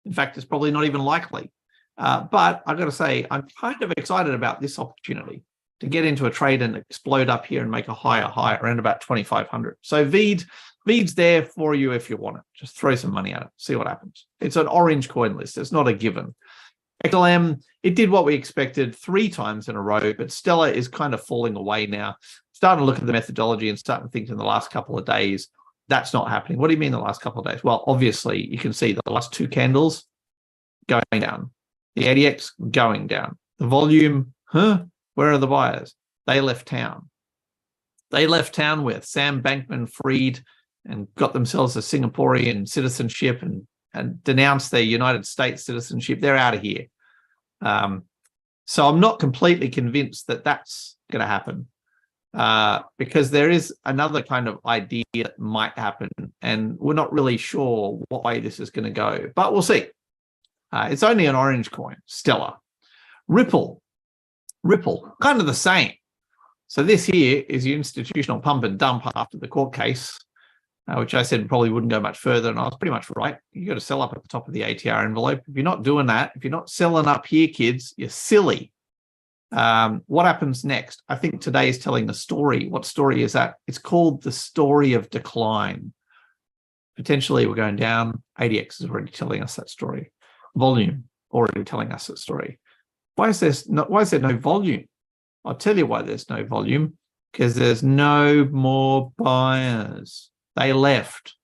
In fact, it's probably not even likely. But I've got to say, I'm kind of excited about this opportunity to get into a trade and explode up here and make a higher high around about 2,500. So VEED's there for you if you want it. Just throw some money at it, see what happens. It's an orange coin list. It's not a given. XLM, it did what we expected 3 times in a row, but Stellar is kind of falling away now. Starting to look at the methodology and starting to think in the last couple of days, that's not happening. What do you mean the last couple of days? Well, obviously, you can see the last 2 candles going down. The ADX going down. The volume, where are the buyers? They left town. They left town with Sam Bankman-Fried and got themselves a Singaporean citizenship and denounced their United States citizenship. They're out of here. So I'm not completely convinced that that's going to happen because there is another kind of idea that might happen, and we're not really sure what way this is going to go, but we'll see. It's only an orange coin, Stellar. Ripple, kind of the same. So this here is the institutional pump and dump after the court case, which I said probably wouldn't go much further, and I was pretty much right. You got to sell up at the top of the ATR envelope. If you're not doing that, if you're not selling up here, kids, you're silly. What happens next? I think today is telling the story. What story is that? It's called the story of decline. Potentially we're going down. ADX is already telling us that story. Volume already telling us that story. Why is there no volume? I'll tell you why there's no volume, because there's no more buyers. They left.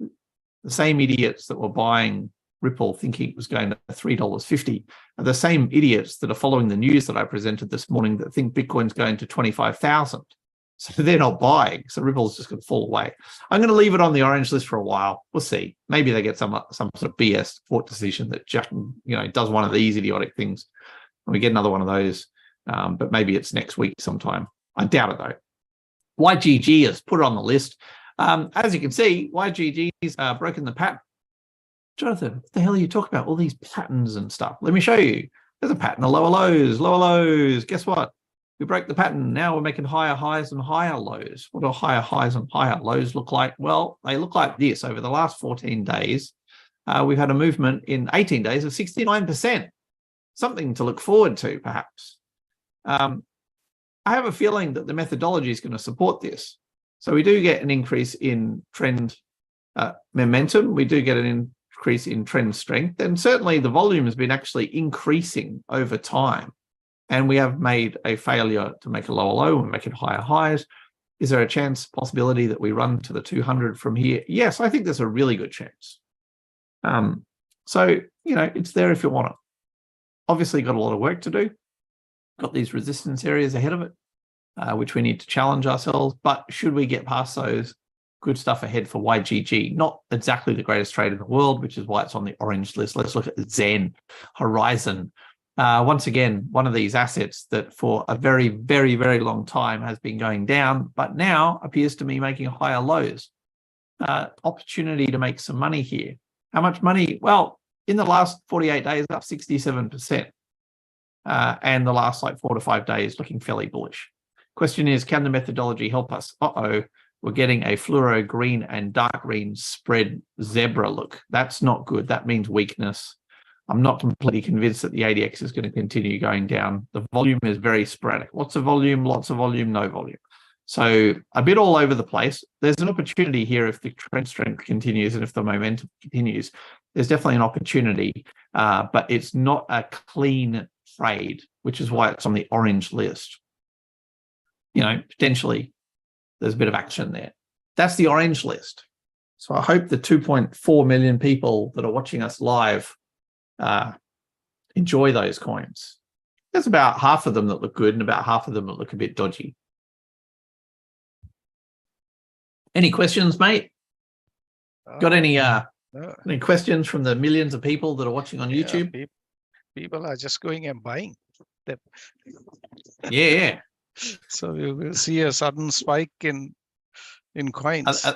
The same idiots that were buying Ripple thinking it was going to $3.50 are the same idiots that are following the news that I presented this morning that think Bitcoin's going to 25,000. So they're not buying. So Ripple's just going to fall away. I'm going to leave it on the orange list for a while. We'll see. Maybe they get some sort of BS court decision that just, does one of these idiotic things, and we get another one of those. But maybe it's next week sometime. I doubt it though. YGG has put it on the list. As you can see, YGG's broken the pattern. Jonathan, what the hell are you talking about? All these patterns and stuff. Let me show you. There's a pattern of lower lows. Guess what? We broke the pattern. Now we're making higher highs and higher lows. What do higher highs and higher lows look like? Well, they look like this. Over the last 14 days, we've had a movement in 18 days of 69%. Something to look forward to, perhaps. I have a feeling that the methodology is going to support this. So we do get an increase in trend momentum. We do get an increase in trend strength. And certainly the volume has been actually increasing over time. And we have made a failure to make a lower low and make it higher highs. Is there a possibility that we run to the 200 from here? Yes, I think there's a really good chance. So, it's there if you want it. Obviously got a lot of work to do. Got these resistance areas ahead of it, which we need to challenge ourselves. But should we get past those, good stuff ahead for YGG. Not exactly the greatest trade in the world, which is why it's on the orange list. Let's look at Zen, Horizon. Once again, one of these assets that for a very, very, very long time has been going down, but now appears to be making higher lows. Opportunity to make some money here. How much money? Well, in the last 48 days, up 67%. And the last 4 to 5 days looking fairly bullish. Question is, can the methodology help us? we're getting a fluoro green and dark green spread zebra look. That's not good. That means weakness. I'm not completely convinced that the ADX is going to continue going down. The volume is very sporadic. Lots of volume, no volume. So a bit all over the place. There's an opportunity here if the trend strength continues and if the momentum continues. There's definitely an opportunity, but it's not a clean trade, which is why it's on the orange list. You know, potentially there's a bit of action there. That's the orange list. So I hope the 2.4 million people that are watching us live enjoy those coins. There's about half of them that look good and about half of them that look a bit dodgy. Any questions, mate? Got any questions from the millions of people that are watching on YouTube? People are just going and buying them. Yeah. So you will see a sudden spike in coins.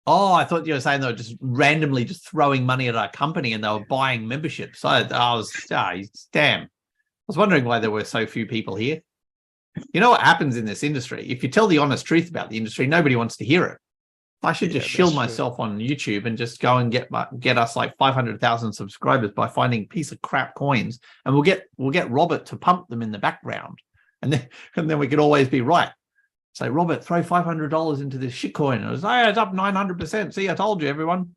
I thought you were saying they were just randomly just throwing money at our company and they were buying memberships. I was damn. I was wondering why there were so few people here. You know what happens in this industry? If you tell the honest truth about the industry, nobody wants to hear it. I should just shield myself on YouTube and just go and get us like 500,000 subscribers by finding piece of crap coins, and we'll get Robert to pump them in the background, and then we could always be right. Say, Robert, throw $500 into this shit coin. It was, it's up 900%. See, I told you, everyone.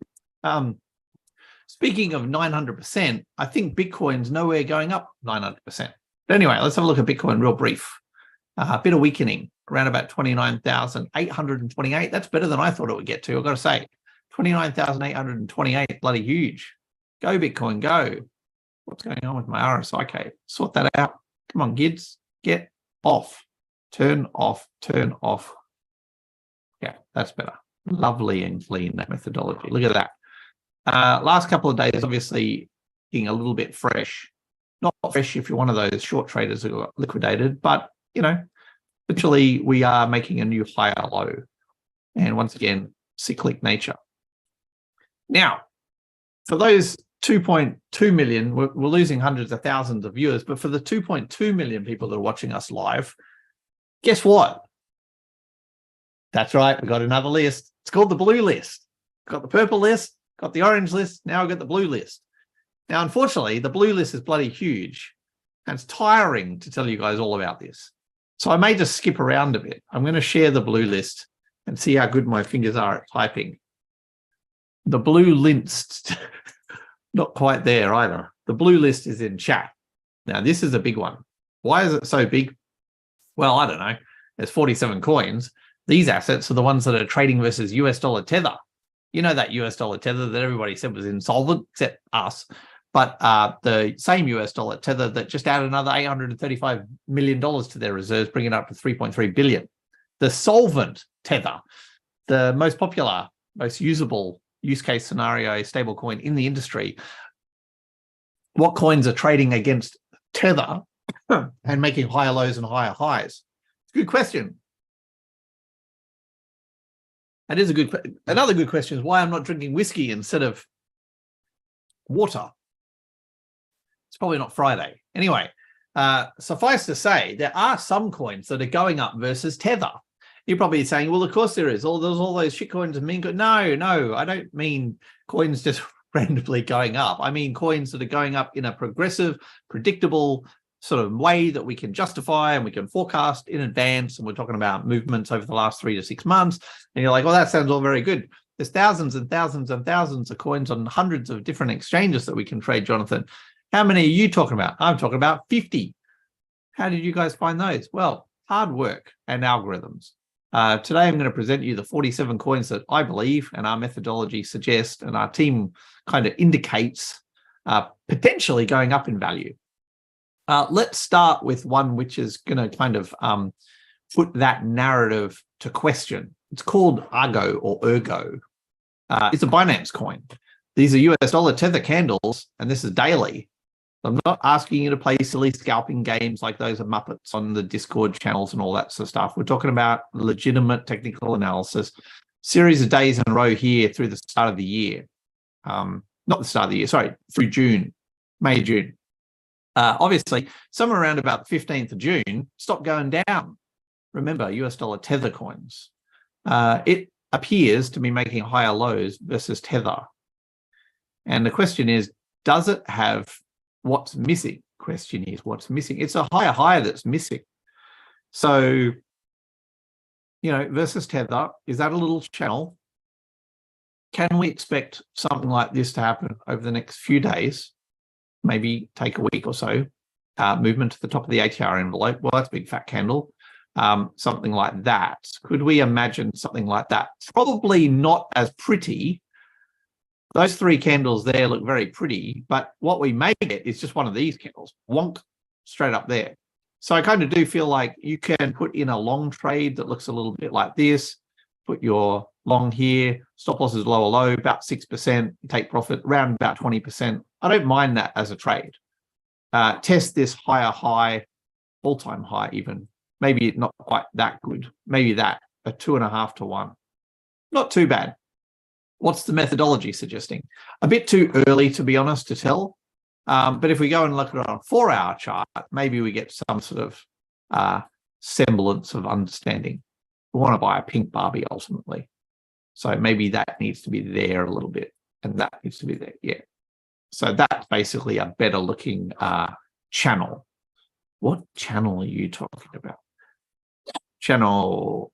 Speaking of 900%, I think Bitcoin's nowhere going up 900%. But anyway, let's have a look at Bitcoin real brief. A bit of weakening around about 29,828. That's better than I thought it would get to. I've got to say, 29,828, bloody huge. Go Bitcoin, go. What's going on with my RSI? Okay, sort that out. Come on, kids, get off. Turn off, turn off. Yeah, that's better. Lovely and clean, that methodology. Look at that. Last couple of days, obviously, being a little bit fresh. Not fresh if you're one of those short traders who got liquidated, but, you know, literally we are making a new higher low. And once again, cyclic nature. Now, for those 2.2 million, we're losing hundreds of thousands of viewers, but for the 2.2 million people that are watching us live, guess what? That's right, we got another list. It's called the blue list. Got the purple list, got the orange list, now we've got the blue list. Now, unfortunately, the blue list is bloody huge, and it's tiring to tell you guys all about this. So I may just skip around a bit. I'm going to share the blue list and see how good my fingers are at typing. The blue list, not quite there either. The blue list is in chat. Now, this is a big one. Why is it so big? Well, I don't know. There's 47 coins. These assets are the ones that are trading versus US dollar tether. You know that US dollar tether that everybody said was insolvent, except us. But the same US dollar tether that just added another $835 million to their reserves, bringing it up to 3.3 billion. The solvent tether, the most popular, most usable use case scenario stablecoin in the industry. What coins are trading against tether and making higher lows and higher highs? It's a good question. That is another good question is why I'm not drinking whiskey instead of water. It's probably not Friday. Anyway, suffice to say, there are some coins that are going up versus tether. You're probably saying, well, of course there is. There's all those shit coins and mean. No, I don't mean coins just randomly going up. I mean coins that are going up in a progressive, predictable sort of way that we can justify and we can forecast in advance. And we're talking about movements over the last 3 to 6 months. And you're like, well, that sounds all very good. There's thousands and thousands and thousands of coins on hundreds of different exchanges that we can trade, Jonathan. How many are you talking about? I'm talking about 50. How did you guys find those? Well, hard work and algorithms. Today, I'm going to present you the 47 coins that I believe and our methodology suggests and our team kind of indicates potentially going up in value. Let's start with one which is going to kind of put that narrative to question. It's called Argo or Ergo. It's a Binance coin. These are US dollar tether candles, and this is daily. I'm not asking you to play silly scalping games like those of Muppets on the Discord channels and all that sort of stuff. We're talking about legitimate technical analysis, series of days in a row here through the start of the year. Not the start of the year, sorry, through June, May, June. Obviously, somewhere around about the 15th of June, stopped going down. Remember, US dollar tether coins. it appears to be making higher lows versus Tether. And the question is, does it have what's missing? Question is, what's missing? It's a higher high that's missing. So, versus Tether, is that a little channel? Can we expect something like this to happen over the next few days? Maybe take a week or so, movement to the top of the ATR envelope. Well, that's a big fat candle. Something like that. Could we imagine something like that? Probably not as pretty. Those three candles there look very pretty, but what we may get is just one of these candles, wonk, straight up there. So I kind of do feel like you can put in a long trade that looks a little bit like this, put your long here, stop loss is lower low, about 6%, take profit around about 20%. I don't mind that as a trade. Test this higher high, all-time high even. Maybe not quite that good. Maybe that, a 2.5 to 1. Not too bad. What's the methodology suggesting? A bit too early, to be honest, to tell. But if we go and look at it on a 4-hour chart, maybe we get some sort of semblance of understanding. We want to buy a pink Barbie ultimately. So maybe that needs to be there a little bit, and that needs to be there. Yeah. So that's basically a better looking channel. What channel are you talking about? Channel.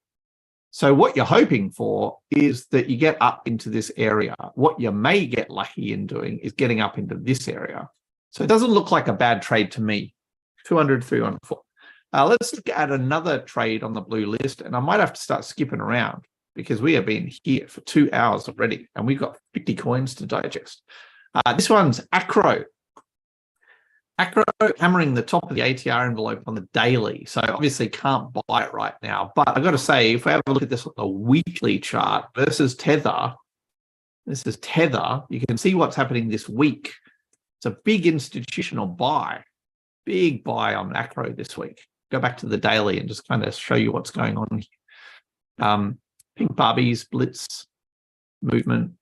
So what you're hoping for is that you get up into this area. What you may get lucky in doing is getting up into this area. So it doesn't look like a bad trade to me. 200, 304. Let's look at another trade on the blue list, and I might have to start skipping around because we have been here for 2 hours already, and we've got 50 coins to digest. This one's Acro. Acro hammering the top of the ATR envelope on the daily. So obviously can't buy it right now. But I've got to say, if we have a look at this on the weekly chart versus Tether, this is Tether, you can see what's happening this week. It's a big institutional buy, big buy on Acro this week. Go back to the daily and just kind of show you what's going on here. Pink Barbies, Blitz movement,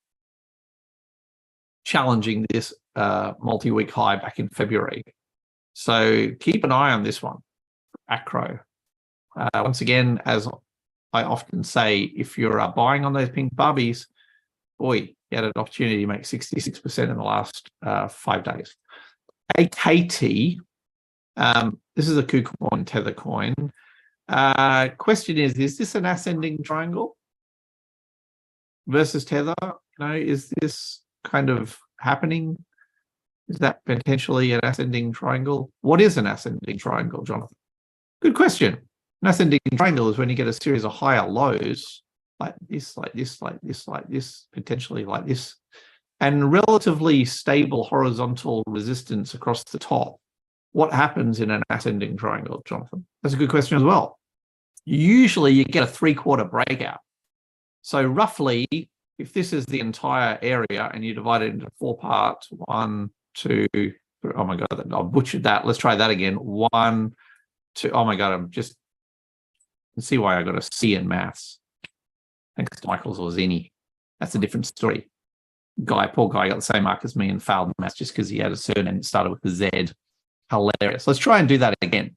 challenging this multi-week high back in February. So keep an eye on this one, Acro. Once again, as I often say, if you're buying on those pink Barbies, boy, you had an opportunity to make 66% in the last 5 days. AKT, this is a KuCoin, Tether coin. Question is this an ascending triangle versus Tether? Is this kind of happening? Is that potentially an ascending triangle? What is an ascending triangle, Jonathan? Good question. An ascending triangle is when you get a series of higher lows, like this, like this, like this, like this, potentially like this, and relatively stable horizontal resistance across the top. What happens in an ascending triangle, Jonathan? That's a good question as well. Usually you get a 3/4 breakout. So roughly, if this is the entire area and you divide it into 4 parts, 1, 2, 3, oh my God, I butchered that. Let's try that again. 1, 2, oh my God, I'm just, see why I got a C in maths. Thanks to Michael's or Zini. That's a different story. Poor guy got the same mark as me and failed maths just because he had a surname that started with a Z. Hilarious. Let's try and do that again.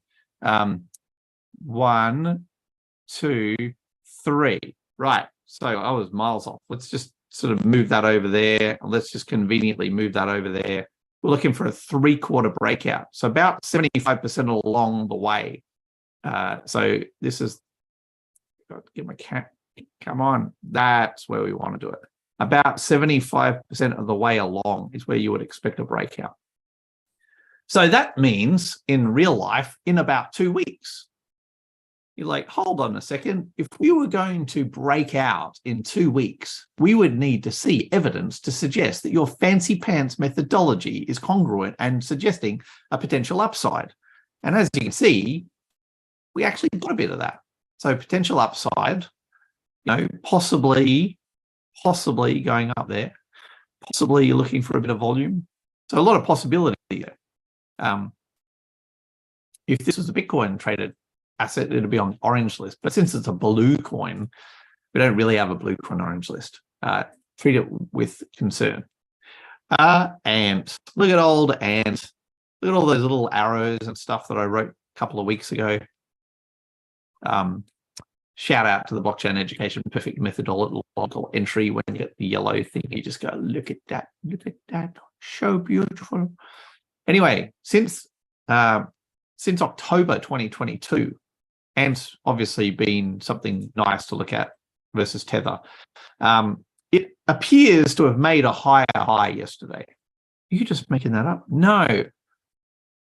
1, 2, 3. Right. So I was miles off. Let's just sort of move that over there. Let's just conveniently move that over there. We're looking for a 3/4 breakout. So about 75% along the way. So this is, got to get my cat. Come on. That's where we want to do it. About 75% of the way along is where you would expect a breakout. So that means in real life, in about 2 weeks, you're like, hold on a second. If we were going to break out in 2 weeks, we would need to see evidence to suggest that your fancy pants methodology is congruent and suggesting a potential upside. And as you can see, we actually got a bit of that. So potential upside, possibly going up there, possibly you're looking for a bit of volume. So a lot of possibility there. If this was a Bitcoin traded asset, it'd be on orange list. But since it's a blue coin, we don't really have a blue coin orange list. Treat it with concern. And look at old Ant. Look at all those little arrows and stuff that I wrote a couple of weeks ago. Shout out to the Blockchain Education Perfect methodological entry. When you get the yellow thing, you just go, look at that, so beautiful. Anyway, since October 2022, and obviously been something nice to look at versus Tether, it appears to have made a higher high yesterday. Are you just making that up? No,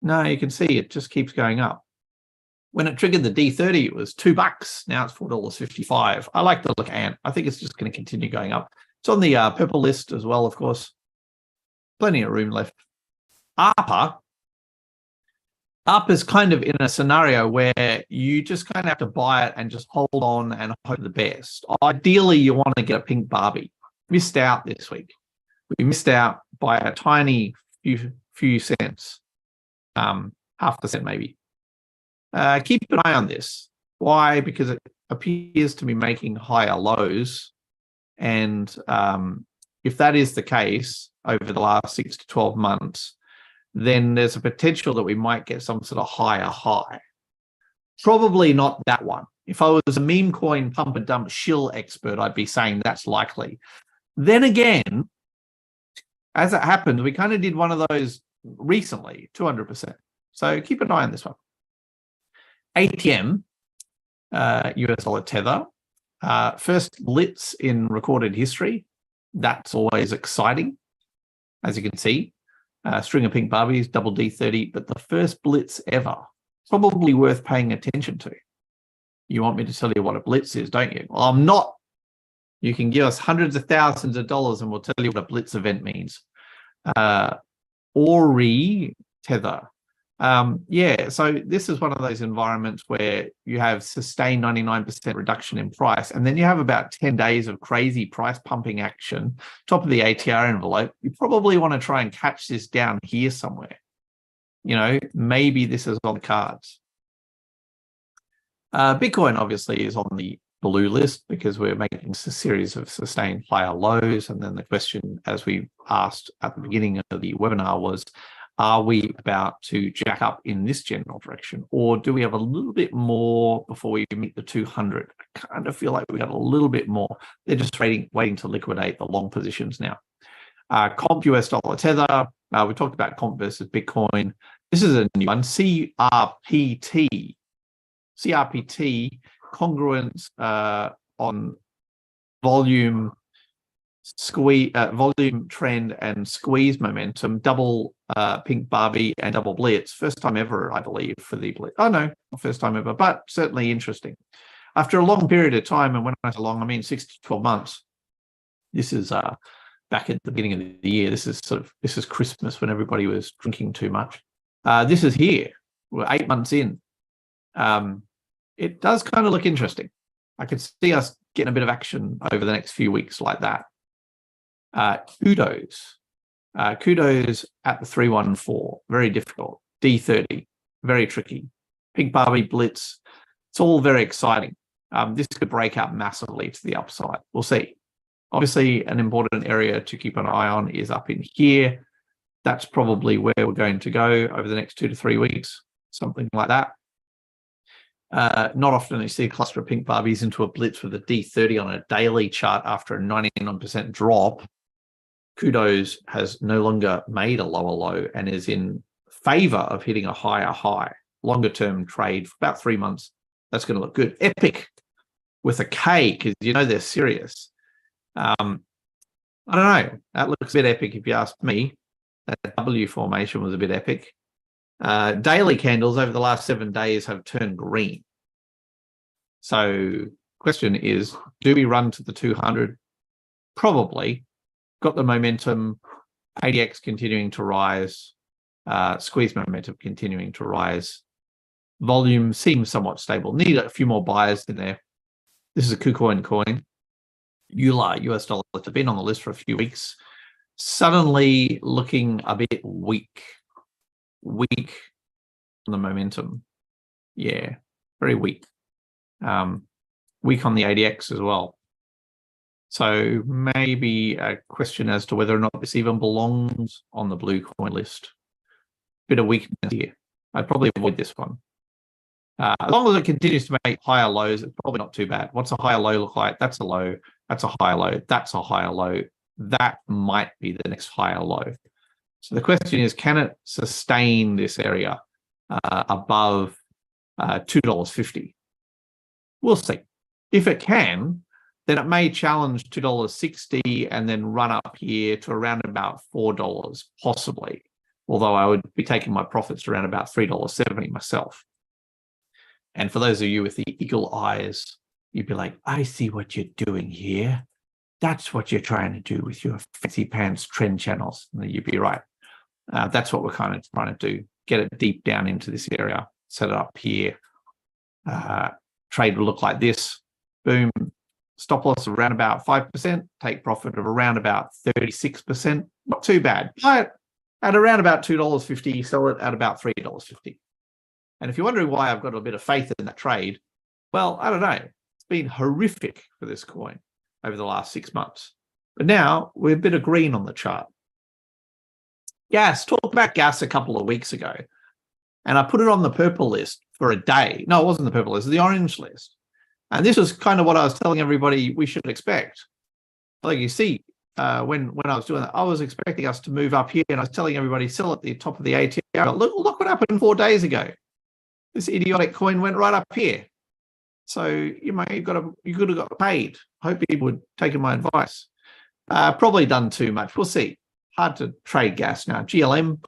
you can see it just keeps going up. When it triggered the D30, it was $2. Now it's $4.55. I like the look at Ant. I think it's just going to continue going up. It's on the purple list as well, of course. Plenty of room left. ARPA's kind of in a scenario where you just kind of have to buy it and just hold on and hope the best. Ideally, you want to get a pink Barbie. Missed out this week. We missed out by a tiny few cents, half a cent maybe. Keep an eye on this. Why? Because it appears to be making higher lows. And if that is the case over the last 6 to 12 months, then there's a potential that we might get some sort of higher high. Probably not that one. If I was a meme coin pump and dump shill expert, I'd be saying that's likely. Then again, as it happens, we kind of did one of those recently, 200%. So keep an eye on this one. ATM, US dollar Tether, first blitz in recorded history. That's always exciting, as you can see. String of pink Barbies, double D30, but the first blitz ever. Probably worth paying attention to. You want me to tell you what a blitz is, don't you? Well, I'm not. You can give us hundreds of thousands of dollars and we'll tell you what a blitz event means. Ori Tether. Yeah, so this is one of those environments where you have sustained 99% reduction in price, and then you have about 10 days of crazy price pumping action, top of the ATR envelope. You probably want to try and catch this down here somewhere. You know, maybe this is on the cards. Bitcoin obviously is on the blue list because we're making a series of sustained higher lows. And then the question, as we asked at the beginning of the webinar, was, are we about to jack up in this general direction, or do we have a little bit more before we meet the 200? I kind of feel like we got a little bit more. They're just waiting to liquidate the long positions now. Comp US dollar Tether. We talked about comp versus Bitcoin. This is a new one. CRPT. CRPT, congruence on volume volume trend and squeeze momentum, double pink Barbie and double blitz. First time ever, I believe, for the blitz. Oh no, not first time ever, but certainly interesting. After a long period of time, and when I say long, I mean 6 to 12 months. This is back at the beginning of the year. This is Christmas when everybody was drinking too much. This is here. We're 8 months in. It does kind of look interesting. I could see us getting a bit of action over the next few weeks like that. Kudos at the 314, very difficult. D30, very tricky. Pink Barbie blitz, it's all very exciting. This could break out massively to the upside. We'll see. Obviously, an important area to keep an eye on is up in here. That's probably where we're going to go over the next 2 to 3 weeks, something like that. Not often you see a cluster of pink Barbies into a blitz with a D30 on a daily chart after a 99% drop. Kudos has no longer made a lower low and is in favor of hitting a higher high. Longer term trade for about 3 months. That's going to look good. Epic with a K, because you know they're serious. I don't know. That looks a bit epic if you ask me. That W formation was a bit epic. Daily candles over the last 7 days have turned green. So question is, do we run to the 200? Probably. Got the momentum, ADX continuing to rise, squeeze momentum continuing to rise. Volume seems somewhat stable. Need a few more buyers in there. This is a KuCoin coin. EULA, US dollar, it's been on the list for a few weeks. Suddenly looking a bit weak. Weak on the momentum. Yeah, very weak. Weak on the ADX as well. So maybe a question as to whether or not this even belongs on the blue coin list. Bit of weakness here. I'd probably avoid this one. As long as it continues to make higher lows, it's probably not too bad. What's a higher low look like? That's a low. That's a higher low. That's a higher low. That might be the next higher low. So the question is, can it sustain this area above $2.50? We'll see. If it can, then it may challenge $2.60 and then run up here to around about $4, possibly. Although I would be taking my profits around about $3.70 myself. And for those of you with the eagle eyes, you'd be like, I see what you're doing here. That's what you're trying to do with your fancy pants trend channels. And you'd be right. That's what we're kind of trying to do. Get it deep down into this area, set it up here. Trade will look like this. Boom. Stop loss of around about 5%. Take profit of around about 36%. Not too bad. But at around about $2.50, sell it at about $3.50. And if you're wondering why I've got a bit of faith in that trade, well, I don't know. It's been horrific for this coin over the last 6 months. But now we're a bit of green on the chart. Gas, talked about gas a couple of weeks ago. And I put it on the purple list for a day. No, it wasn't the purple list, it was the orange list. And this was kind of what I was telling everybody we should expect. Like you see, when I was doing that, I was expecting us to move up here, and I was telling everybody sell at the top of the ATR. Look what happened 4 days ago. This idiotic coin went right up here. So you could have got paid. Hope people would take my advice. Probably done too much. We'll see. Hard to trade gas now. GLM,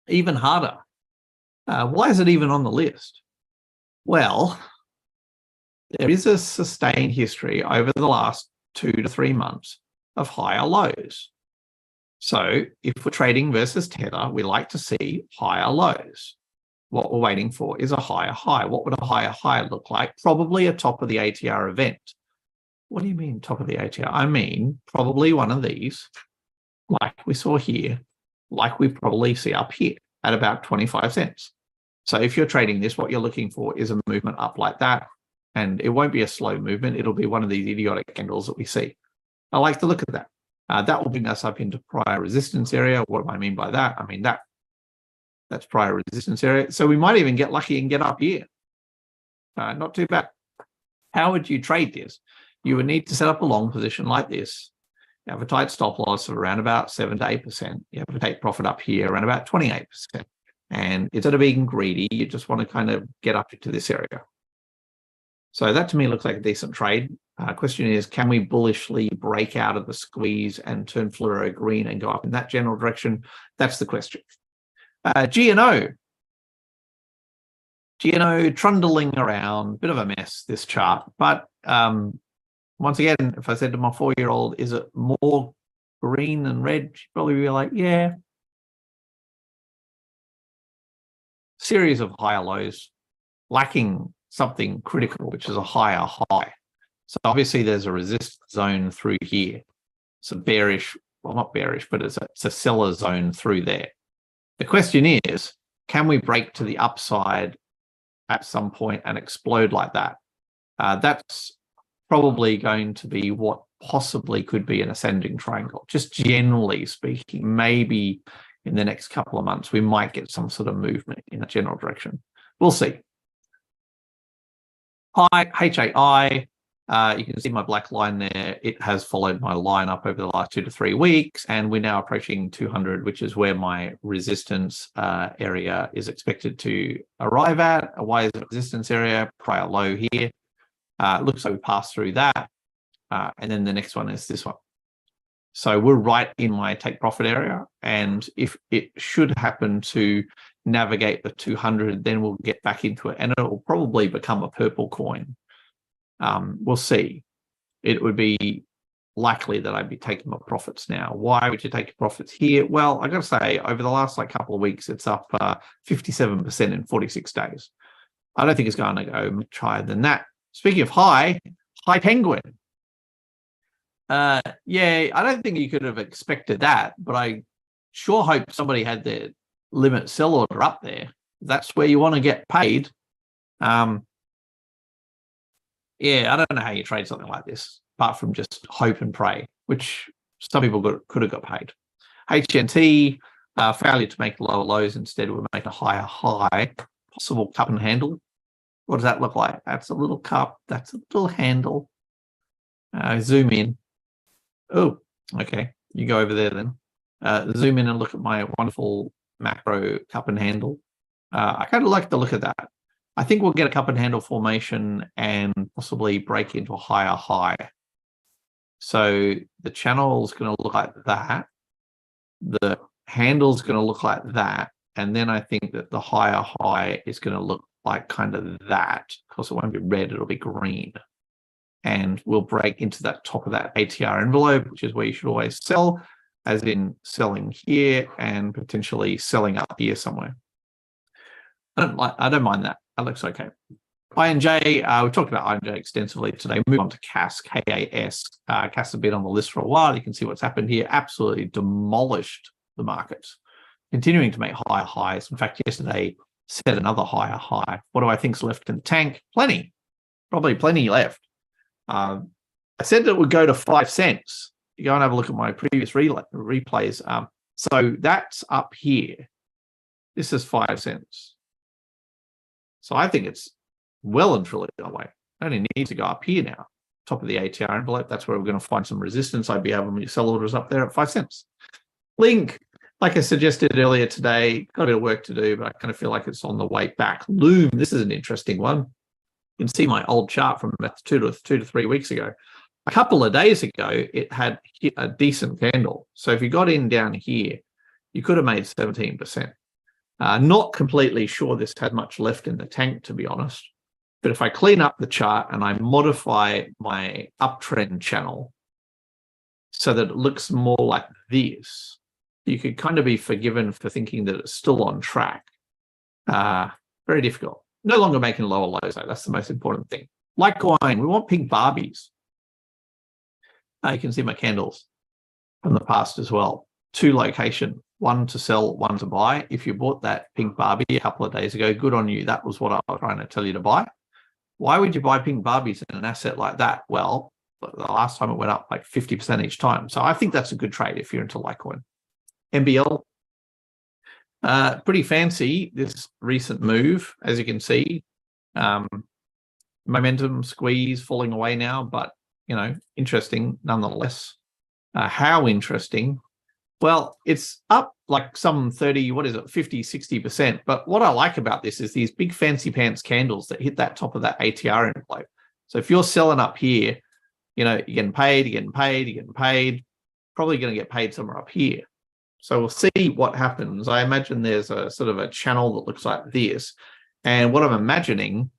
even harder. Why is it even on the list? Well, there is a sustained history over the last 2 to 3 months of higher lows. So if we're trading versus Tether, we like to see higher lows. What we're waiting for is a higher high. What would a higher high look like? Probably a top of the ATR event. What do you mean top of the ATR? I mean, probably one of these, like we saw here, like we probably see up here at about 25 cents. So if you're trading this, what you're looking for is a movement up like that. And it won't be a slow movement. It'll be one of these idiotic candles that we see. I like to look at that. That will bring us up into prior resistance area. What do I mean by that? I mean, that's prior resistance area. So we might even get lucky and get up here. Not too bad. How would you trade this? You would need to set up a long position like this. You have a tight stop loss of around about 7 to 8%. You have to take profit up here around about 28%. And instead of being greedy, you just want to kind of get up into this area. So that to me looks like a decent trade. Question is, can we bullishly break out of the squeeze and turn fluoro green and go up in that general direction? That's the question. GNO trundling around, bit of a mess, this chart. But once again, if I said to my 4-year-old, is it more green than red? She'd probably be like, yeah. Series of higher lows, lacking something critical, which is a higher high. So obviously there's a resistance zone through here. It's a bearish, well, not bearish, but it's a seller zone through there. The question is, can we break to the upside at some point and explode like that? That's probably going to be what possibly could be an ascending triangle. Just generally speaking, maybe in the next couple of months, we might get some sort of movement in a general direction. We'll see. HAI, you can see my black line there. It has followed my line up over the last 2 to 3 weeks, and we're now approaching 200, which is where my resistance area is expected to arrive at. Why is it resistance area? Prior low here. Looks like we passed through that. And then the next one is this one. So we're right in my take profit area. And if it should happen to navigate the 200, then we'll get back into it. And it will probably become a purple coin. We'll see. It would be likely that I'd be taking my profits now. Why would you take your profits here? Well, I got to say, over the last couple of weeks, it's up 57% in 46 days. I don't think it's going to go much higher than that. Speaking of high penguin. Yeah, I don't think you could have expected that, but I sure hope somebody had their limit sell order up there. That's where you want to get paid. Yeah, I don't know how you trade something like this, apart from just hope and pray, which some people could have got paid. HNT, failure to make lower lows. Instead, we're making a higher high, possible cup and handle. What does that look like? That's a little cup. That's a little handle. Zoom in. Oh, okay. You go over there then. Zoom in and look at my wonderful macro cup and handle. I kind of like the look of that. I think we'll get a cup and handle formation and possibly break into a higher high. So the channel is going to look like that. The handle is going to look like that. And then I think that the higher high is going to look like kind of that. Of course, it won't be red, it'll be green. And we'll break into that top of that ATR envelope, which is where you should always sell, as in selling here and potentially selling up here somewhere. I don't mind that. That looks okay. INJ, we talked about INJ extensively today. Move on to CAS, KAS. CAS has been on the list for a while. You can see what's happened here. Absolutely demolished the markets, continuing to make higher highs. In fact, yesterday set another higher high. What do I think's left in the tank? Plenty, probably plenty left. I said that it would go to 5 cents. You go and have a look at my previous replays. So that's up here. This is 5 cents. So I think it's well and truly that way. It only needs to go up here now, top of the ATR envelope. That's where we're going to find some resistance. I'd be having your sell orders up there at 5 cents. Link, like I suggested earlier today, got a bit of work to do, but I kind of feel like it's on the way back. Loom, this is an interesting one. You can see my old chart from 2 to 3 weeks ago. A couple of days ago, it had hit a decent candle. So if you got in down here, you could have made 17%. Not completely sure this had much left in the tank, to be honest. But if I clean up the chart and I modify my uptrend channel so that it looks more like this, you could kind of be forgiven for thinking that it's still on track. Very difficult. No longer making lower lows, though. That's the most important thing. Litecoin, we want pink Barbies. You can see my candles from the past as well. 2 location, 1 to sell, 1 to buy. If you bought that pink Barbie a couple of days ago, good on you. That was what I was trying to tell you to buy. Why would you buy pink Barbies in an asset like that? Well, the last time it went up like 50% each time. So I think that's a good trade if you're into Litecoin. MBL, pretty fancy, this recent move, as you can see. Momentum squeeze falling away now, but, you know, interesting nonetheless. How interesting? Well, it's up like some 30, 50, 60%. But what I like about this is these big fancy pants candles that hit that top of that ATR envelope. So if you're selling up here, you know, you're getting paid, you're getting paid, you're getting paid, probably going to get paid somewhere up here. So we'll see what happens. I imagine there's a sort of a channel that looks like this. And what I'm imagining,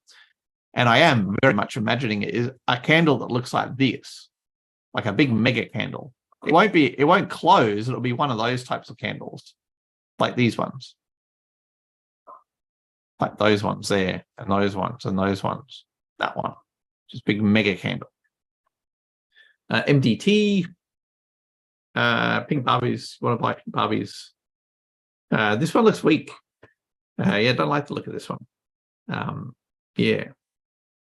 and I am very much imagining it, is a candle that looks like this, like a big mega candle. It won't close. It'll be one of those types of candles, like these ones, like those ones there, and those ones, and those ones. That one, just big mega candle. MDT, pink Barbies. Want to buy pink Barbies? This one looks weak. Yeah, don't like the look of this one. Yeah,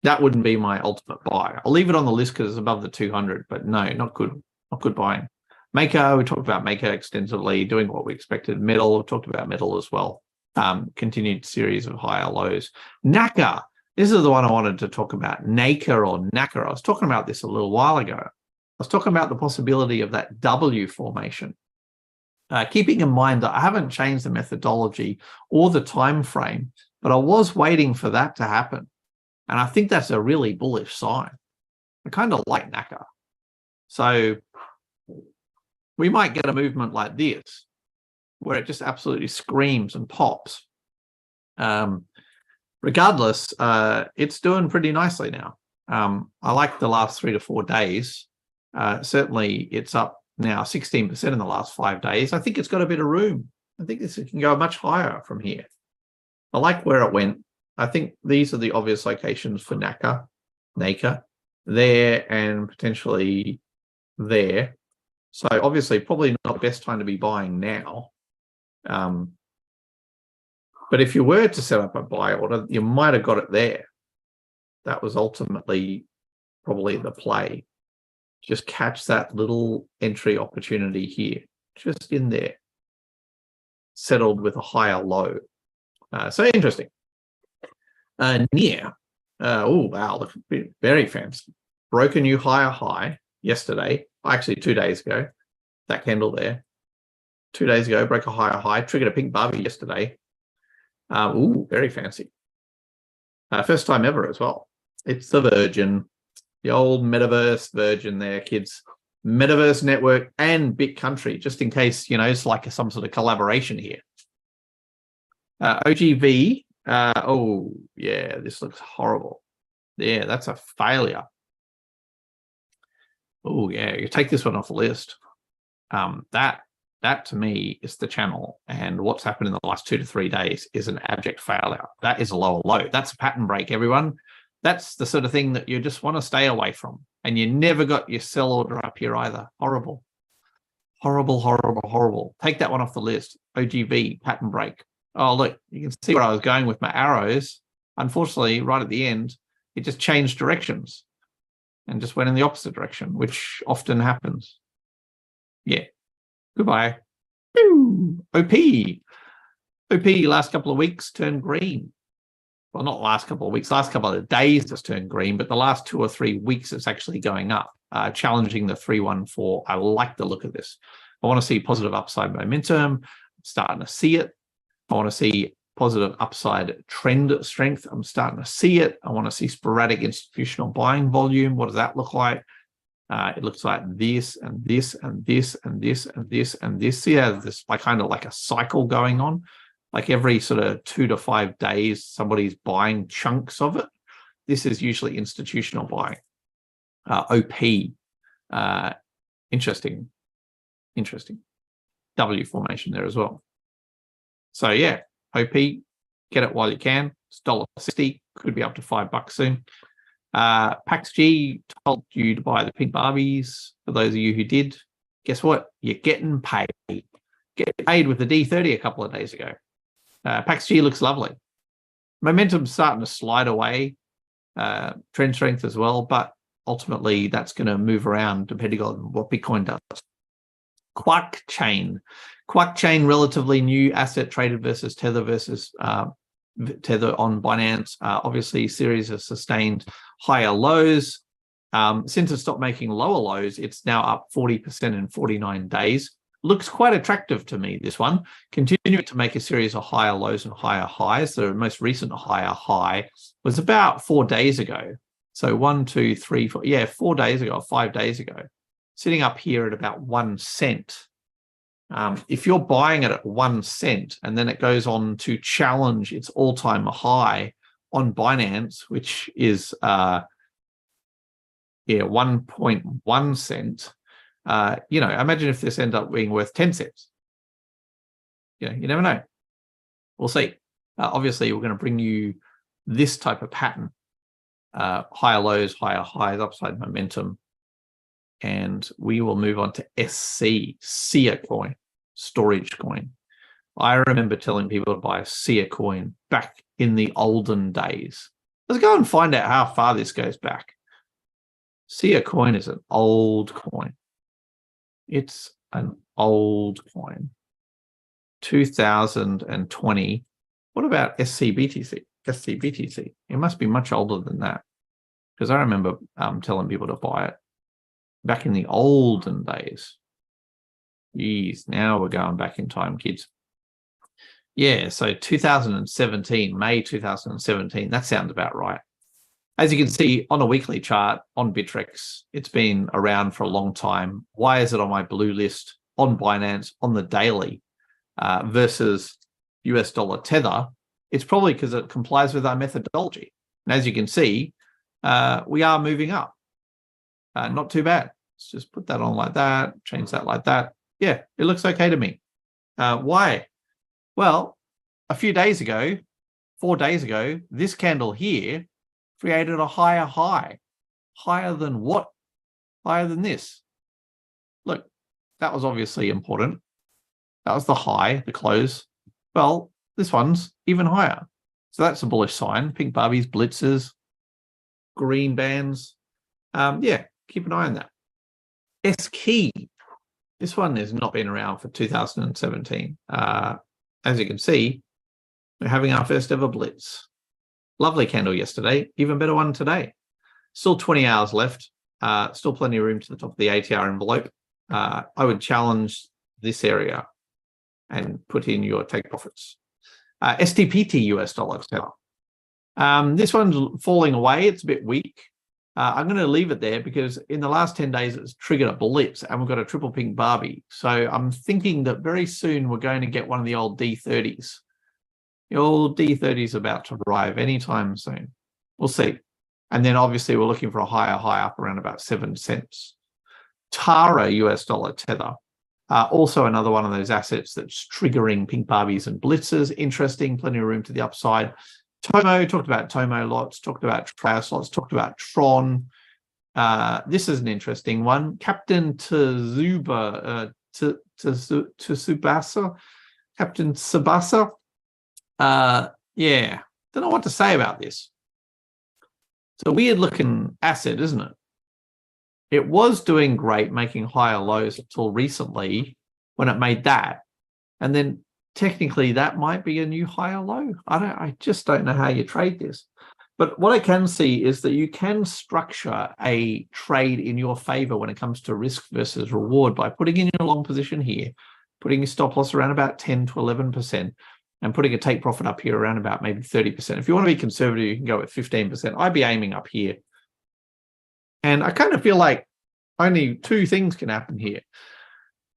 that wouldn't be my ultimate buy. I'll leave it on the list because it's above the 200, but no, not good. Not good buying. Maker, we talked about Maker extensively, doing what we expected. Metal, we talked about metal as well. Continued series of higher lows. NACA, this is the one I wanted to talk about. NACA or NACA. I was talking about this a little while ago. I was talking about the possibility of that W formation. Keeping in mind that I haven't changed the methodology or the time frame, but I was waiting for that to happen. And I think that's a really bullish sign. I kind of like NACA. So we might get a movement like this, where it just absolutely screams and pops. Regardless, it's doing pretty nicely now. I like the last 3 to 4 days. Certainly, it's up now 16% in the last 5 days. I think it's got a bit of room. I think this can go much higher from here. I like where it went. I think these are the obvious locations for NACA, there, and potentially there. So obviously probably not the best time to be buying now. But if you were to set up a buy order, you might have got it there. That was ultimately probably the play. Just catch that little entry opportunity here, just in there, settled with a higher low. So interesting. NIR, Oh, wow. Look, very fancy. Broke a new higher high yesterday. Actually, 2 days ago. That candle there. 2 days ago, broke a higher high. Triggered a pink Barbie yesterday. Very fancy. First time ever as well. It's the Virgin. The old metaverse Virgin there, kids. Metaverse Network and BitCountry, just in case, it's like some sort of collaboration here. OGV. Oh, yeah, this looks horrible. Yeah, that's a failure. Oh, yeah, you take this one off the list. That to me is the channel, and what's happened in the last 2 to 3 days is an abject failure. That is a lower low. That's a pattern break, everyone. That's the sort of thing that you just want to stay away from, and you never got your sell order up here either. Horrible, horrible, horrible, horrible. Take that one off the list. OGV pattern break. Oh, look, you can see where I was going with my arrows. Unfortunately, right at the end, it just changed directions and just went in the opposite direction, which often happens. Yeah. Goodbye. Ooh, OP. OP last couple of weeks turned green. Well, not last couple of weeks, last couple of days just turned green, but the last 2 or 3 weeks it's actually going up, challenging the 314. I like the look of this. I want to see positive upside momentum. I'm starting to see it. I want to see positive upside trend strength. I'm starting to see it. I want to see sporadic institutional buying volume. What does that look like? It looks like this and this and this and this and this and this. Yeah, this kind of like a cycle going on. Like every sort of 2 to 5 days, somebody's buying chunks of it. This is usually institutional buying. OP, interesting. W formation there as well. So yeah, OP, get it while you can. It's $1.60, could be up to $5 soon. PaxG told you to buy the pink Barbies. For those of you who did, guess what? You're getting paid. Get paid with the D30 a couple of days ago. PaxG looks lovely. Momentum's starting to slide away. Trend strength as well, but ultimately that's going to move around depending on what Bitcoin does. Quark Chain, relatively new asset traded versus Tether Tether on Binance. Obviously, series of sustained higher lows. Since it stopped making lower lows, it's now up 40% in 49 days. Looks quite attractive to me, this one. Continuing to make a series of higher lows and higher highs. The most recent higher high was about 4 days ago. So 1, 2, 3, 4, 4 days ago, 5 days ago. Sitting up here at about 1 cent. If you're buying it at 1 cent and then it goes on to challenge its all-time high on Binance, which is 1.1 cent, imagine if this ended up being worth 10 cents. You never know. We'll see. Obviously, we're going to bring you this type of pattern. Higher lows, higher highs, upside momentum. And we will move on to SIA coin, storage coin. I remember telling people to buy a SIA coin back in the olden days. Let's go and find out how far this goes back. SIA coin is an old coin. It's an old coin. 2020. What about SCBTC? SCBTC. It must be much older than that, because I remember telling people to buy it back in the olden days. Jeez, now we're going back in time, kids. Yeah, so 2017, May 2017, that sounds about right. As you can see on a weekly chart on Bittrex, it's been around for a long time. Why is it on my blue list on Binance on the daily versus US dollar Tether? It's probably because it complies with our methodology. And as you can see, we are moving up. Not too bad. Let's just put that on like that, change that like that. Yeah, it looks okay to me. Why? Well, a few days ago, 4 days ago, this candle here created a higher high. Higher than what? Higher than this. Look, that was obviously important. That was the high, the close. Well, this one's even higher. So that's a bullish sign. Pink Barbies, blitzes, green bands. Yeah, keep an eye on that. S-Key. This one has not been around for 2017. As you can see, we're having our first ever blitz. Lovely candle yesterday, even better one today. Still 20 hours left. Still plenty of room to the top of the ATR envelope. I would challenge this area and put in your take profits. STPT US dollar tether. This one's falling away. It's a bit weak. I'm going to leave it there because in the last 10 days, it's triggered a blitz and we've got a triple pink Barbie. So I'm thinking that very soon we're going to get one of the old D30s. The old D30 is about to arrive anytime soon. We'll see. And then obviously we're looking for a higher high up around about 7 cents. Tara US dollar tether. Also another one of those assets that's triggering pink Barbies and blitzes. Interesting, plenty of room to the upside. Tomo, talked about Tomo lots, talked about Traos lots, talked about Tron. This is an interesting one. Captain Tsubasa, Captain Tsubasa. Yeah, don't know what to say about this. It's a weird looking asset, isn't it? It was doing great, making higher lows until recently when it made that. And then technically that might be a new higher low. I just don't know how you trade this. But what I can see is that you can structure a trade in your favor when it comes to risk versus reward by putting in your long position here, putting your stop loss around about 10 to 11%, and putting a take profit up here around about maybe 30%. If you want to be conservative, you can go at 15%. I'd be aiming up here. And I kind of feel like only two things can happen here.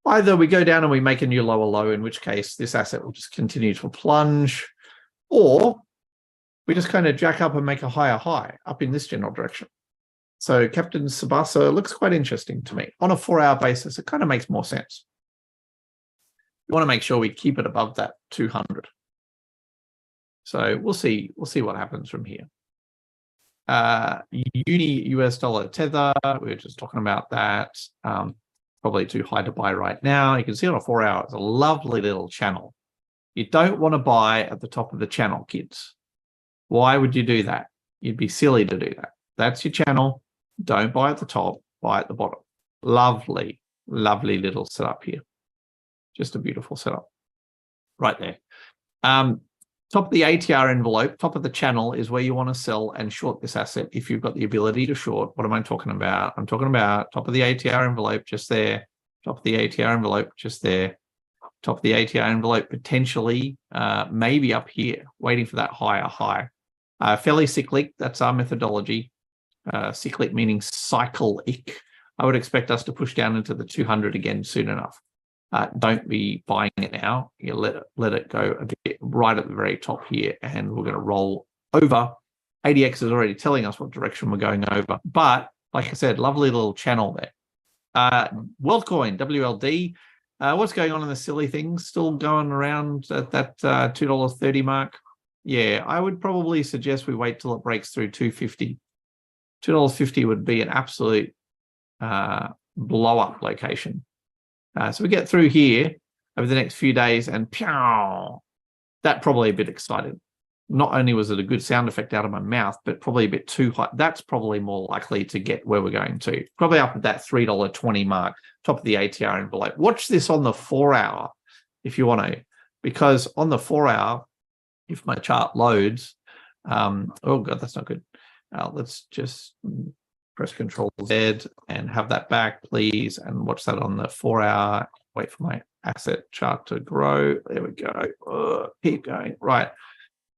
Either we go down and we make a new lower low, in which case this asset will just continue to plunge, or we just kind of jack up and make a higher high up in this general direction. So Captain Tsubasa looks quite interesting to me. On a 4-hour basis, it kind of makes more sense. We want to make sure we keep it above that 200. So we'll see what happens from here. Uni US dollar tether, we were just talking about that. Probably too high to buy right now. You can see on a 4-hour, it's a lovely little channel. You don't want to buy at the top of the channel, kids. Why would you do that? You'd be silly to do that. That's your channel. Don't buy at the top, buy at the bottom. Lovely, lovely little setup here. Just a beautiful setup right there. Top of the ATR envelope, top of the channel is where you want to sell and short this asset if you've got the ability to short. What am I talking about? I'm talking about top of the ATR envelope just there, top of the ATR envelope just there, top of the ATR envelope potentially maybe up here, waiting for that higher high. Fairly cyclic, that's our methodology. Cyclic meaning cyclic. I would expect us to push down into the 200 again soon enough. Don't be buying it now. You let it go a bit right at the very top here, and we're going to roll over. ADX is already telling us what direction we're going over, but like I said, lovely little channel there. WorldCoin, WLD. What's going on in the silly things? Still going around at that $2.30 mark. Yeah, I would probably suggest we wait till it breaks through 250. $2.50 would be an absolute blow up location. So we get through here over the next few days and pow, that probably a bit excited. Not only was it a good sound effect out of my mouth, but probably a bit too high. That's probably more likely to get where we're going to. Probably up at that $3.20 mark, top of the ATR envelope. Watch this on the 4-hour if you want to, because on the 4-hour, if my chart loads, oh God, that's not good. Let's just press Control Z and have that back, please, and watch that on the 4-hour. Wait for my asset chart to grow. There we go. Keep going. Right.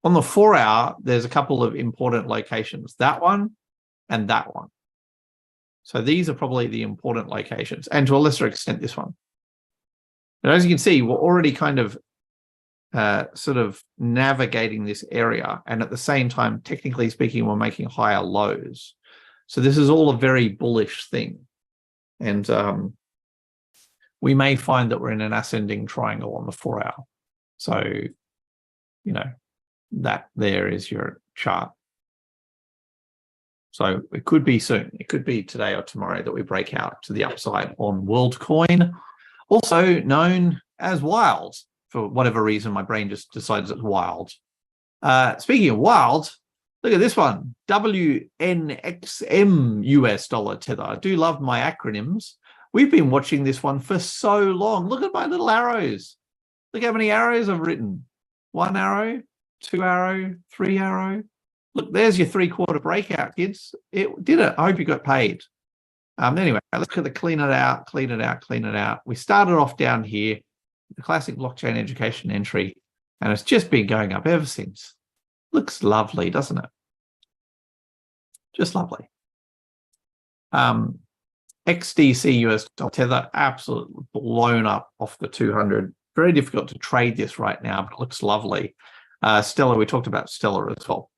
On the 4-hour, there's a couple of important locations, that one and that one. So these are probably the important locations, and to a lesser extent, this one. But as you can see, we're already kind of sort of navigating this area, and at the same time, technically speaking, we're making higher lows. So this is all a very bullish thing. And we may find that we're in an ascending triangle on the 4-hour. So, you know, that there is your chart. So it could be soon. It could be today or tomorrow that we break out to the upside on WorldCoin, also known as Wild. For whatever reason, my brain just decides it's Wild. Speaking of Wild, look at this one, WNXM US dollar tether. I do love my acronyms. We've been watching this one for so long. Look at my little arrows. Look how many arrows I've written. 1 arrow, 2 arrow, 3 arrow. Look, there's your 3/4 breakout, kids. It did it. I hope you got paid. Anyway, let's go to clean it out, clean it out, clean it out. We started off down here, the classic blockchain education entry, and it's just been going up ever since. Looks lovely, doesn't it? Just lovely. XDC US dollar tether, absolutely blown up off the 200. Very difficult to trade this right now, but it looks lovely. Stellar, we talked about Stellar as well.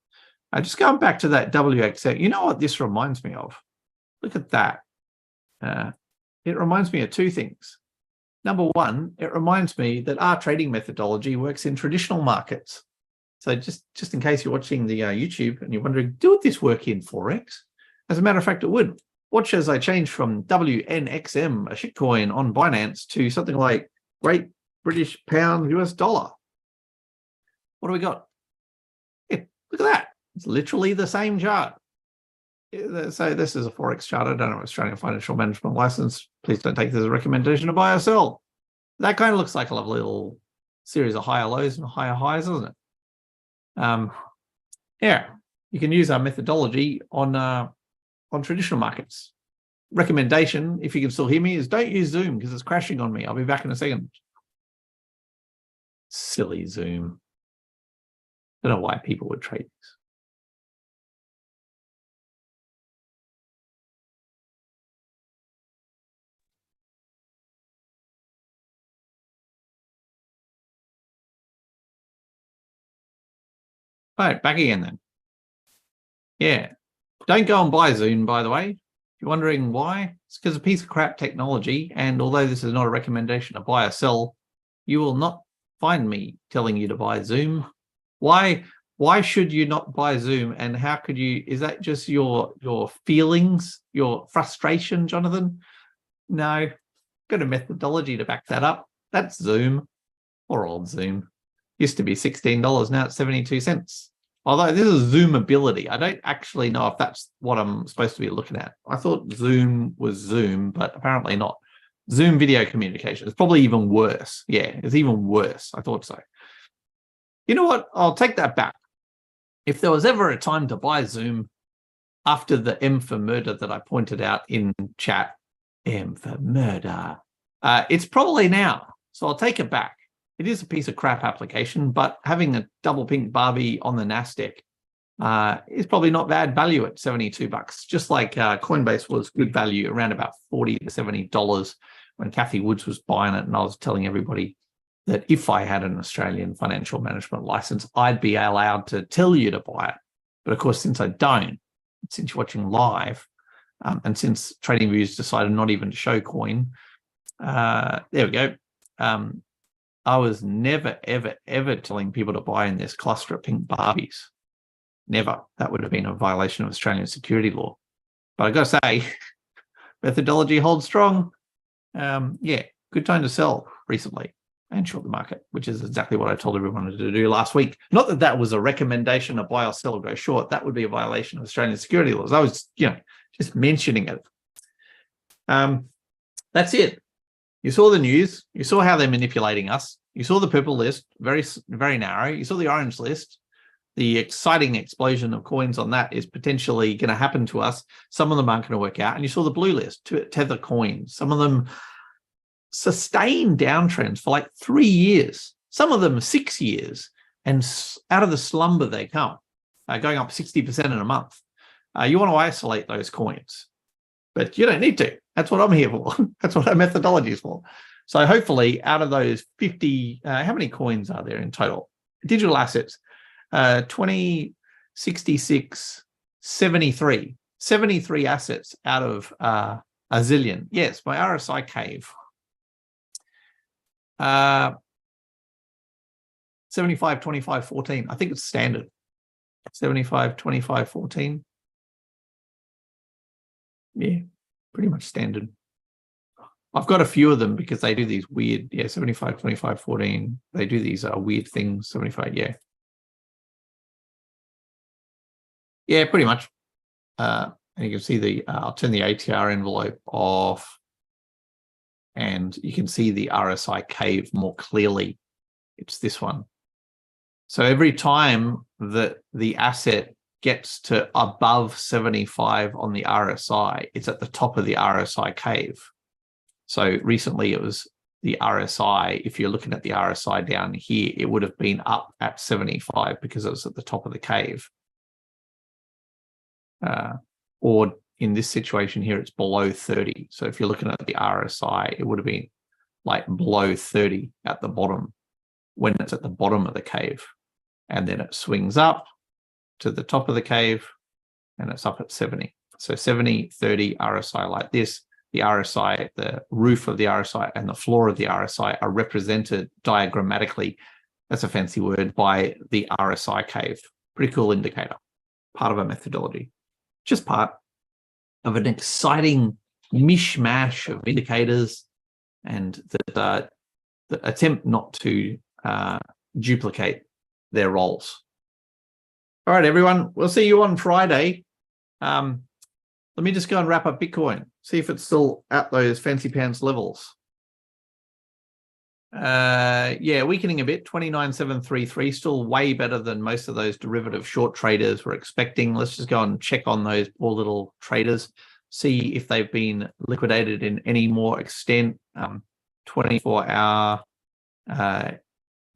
Just going back to that WXL, you know what this reminds me of? Look at that. It reminds me of two things. Number one, it reminds me that our trading methodology works in traditional markets. So just in case you're watching the YouTube and you're wondering, would this work in Forex? As a matter of fact, it would. Watch as I change from WNXM, a shitcoin on Binance, to something like Great British Pound US dollar. What do we got? Yeah, look at that. It's literally the same chart. So this is a Forex chart. I don't know, Australian Financial Management License. Please don't take this as a recommendation to buy or sell. That kind of looks like a lovely little series of higher lows and higher highs, doesn't it? Yeah, you can use our methodology on traditional markets. Recommendation, if you can still hear me, is don't use Zoom because it's crashing on me. I'll be back in a second. Silly Zoom. Don't know why people would trade this. All right, back again then. Yeah. Don't go and buy Zoom, by the way. If you're wondering why, it's because a piece of crap technology. And although this is not a recommendation to buy or sell, you will not find me telling you to buy Zoom. Why should you not buy Zoom? And how could you? Is that just your feelings, your frustration, Jonathan? No, got a methodology to back that up. That's Zoom, or old Zoom. Used to be $16, now it's 72 cents. Although this is Zoomability. I don't actually know if that's what I'm supposed to be looking at. I thought Zoom was Zoom, but apparently not. Zoom video communication. It's probably even worse. Yeah, it's even worse. I thought so. You know what? I'll take that back. If there was ever a time to buy Zoom after the M for murder that I pointed out in chat, M for murder, it's probably now. So I'll take it back. It is a piece of crap application, but having a double pink Barbie on the NASDAQ is probably not bad value at $72. Just like Coinbase was good value around about $40 to $70 when Kathy Woods was buying it. And I was telling everybody that if I had an Australian financial management license, I'd be allowed to tell you to buy it. But of course, since I don't, since you're watching live, and since TradingViews decided not even to show coin, there we go. I was never, ever, ever telling people to buy in this cluster of pink Barbies. Never. That would have been a violation of Australian security law. But I got to say, methodology holds strong. Yeah, good time to sell recently and short the market, which is exactly what I told everyone to do last week. Not that that was a recommendation to buy or sell or go short. That would be a violation of Australian security laws. I was, just mentioning it. That's it. You saw the news. You saw how they're manipulating us. You saw the purple list, very, very narrow. You saw the orange list. The exciting explosion of coins on that is potentially going to happen to us. Some of them aren't going to work out. And you saw the blue list, Tether coins. Some of them sustained downtrends for like 3 years. Some of them 6 years. And out of the slumber they come, going up 60% in a month. You want to isolate those coins. But you don't need to. That's what I'm here for. That's what our methodology is for. So hopefully out of those 50, how many coins are there in total? Digital assets, 20, 66, 73. 73 assets out of a zillion. Yes, my RSI cave. 75, 25, 14. I think it's standard. 75, 25, 14. Yeah, pretty much standard. I've got a few of them because they do these weird, 75, 25, 14. They do these weird things, 75, yeah. Yeah, pretty much. And you can see the, I'll turn the ATR envelope off and you can see the RSI cave more clearly. It's this one. So every time that the asset gets to above 75 on the RSI, it's at the top of the RSI cave. So recently it was the RSI. If you're looking at the RSI down here, it would have been up at 75 because it was at the top of the cave. Or in this situation here, it's below 30. So if you're looking at the RSI, it would have been like below 30 at the bottom when it's at the bottom of the cave. And then it swings up to the top of the cave and it's up at 70. So 70, 30 RSI like this. The RSI, the roof of the RSI and the floor of the RSI are represented diagrammatically, that's a fancy word, by the RSI cave. Pretty cool indicator, part of a methodology. Just part of an exciting mishmash of indicators and that attempt not to duplicate their roles. All right, everyone, we'll see you on Friday. Let me just go and wrap up Bitcoin, see if it's still at those fancy pants levels. Yeah, weakening a bit, 29,733, still way better than most of those derivative short traders were expecting. Let's just go and check on those poor little traders, see if they've been liquidated in any more extent. 24-hour,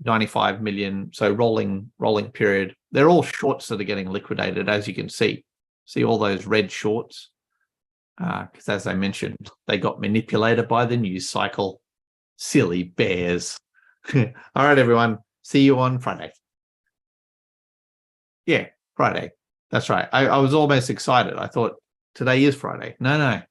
95 million, so rolling period. They're all shorts that are getting liquidated, as you can see. See all those red shorts? Because as I mentioned, they got manipulated by the news cycle. Silly bears. All right, everyone. See you on Friday. Yeah, Friday. That's right. I was almost excited. I thought today is Friday. No.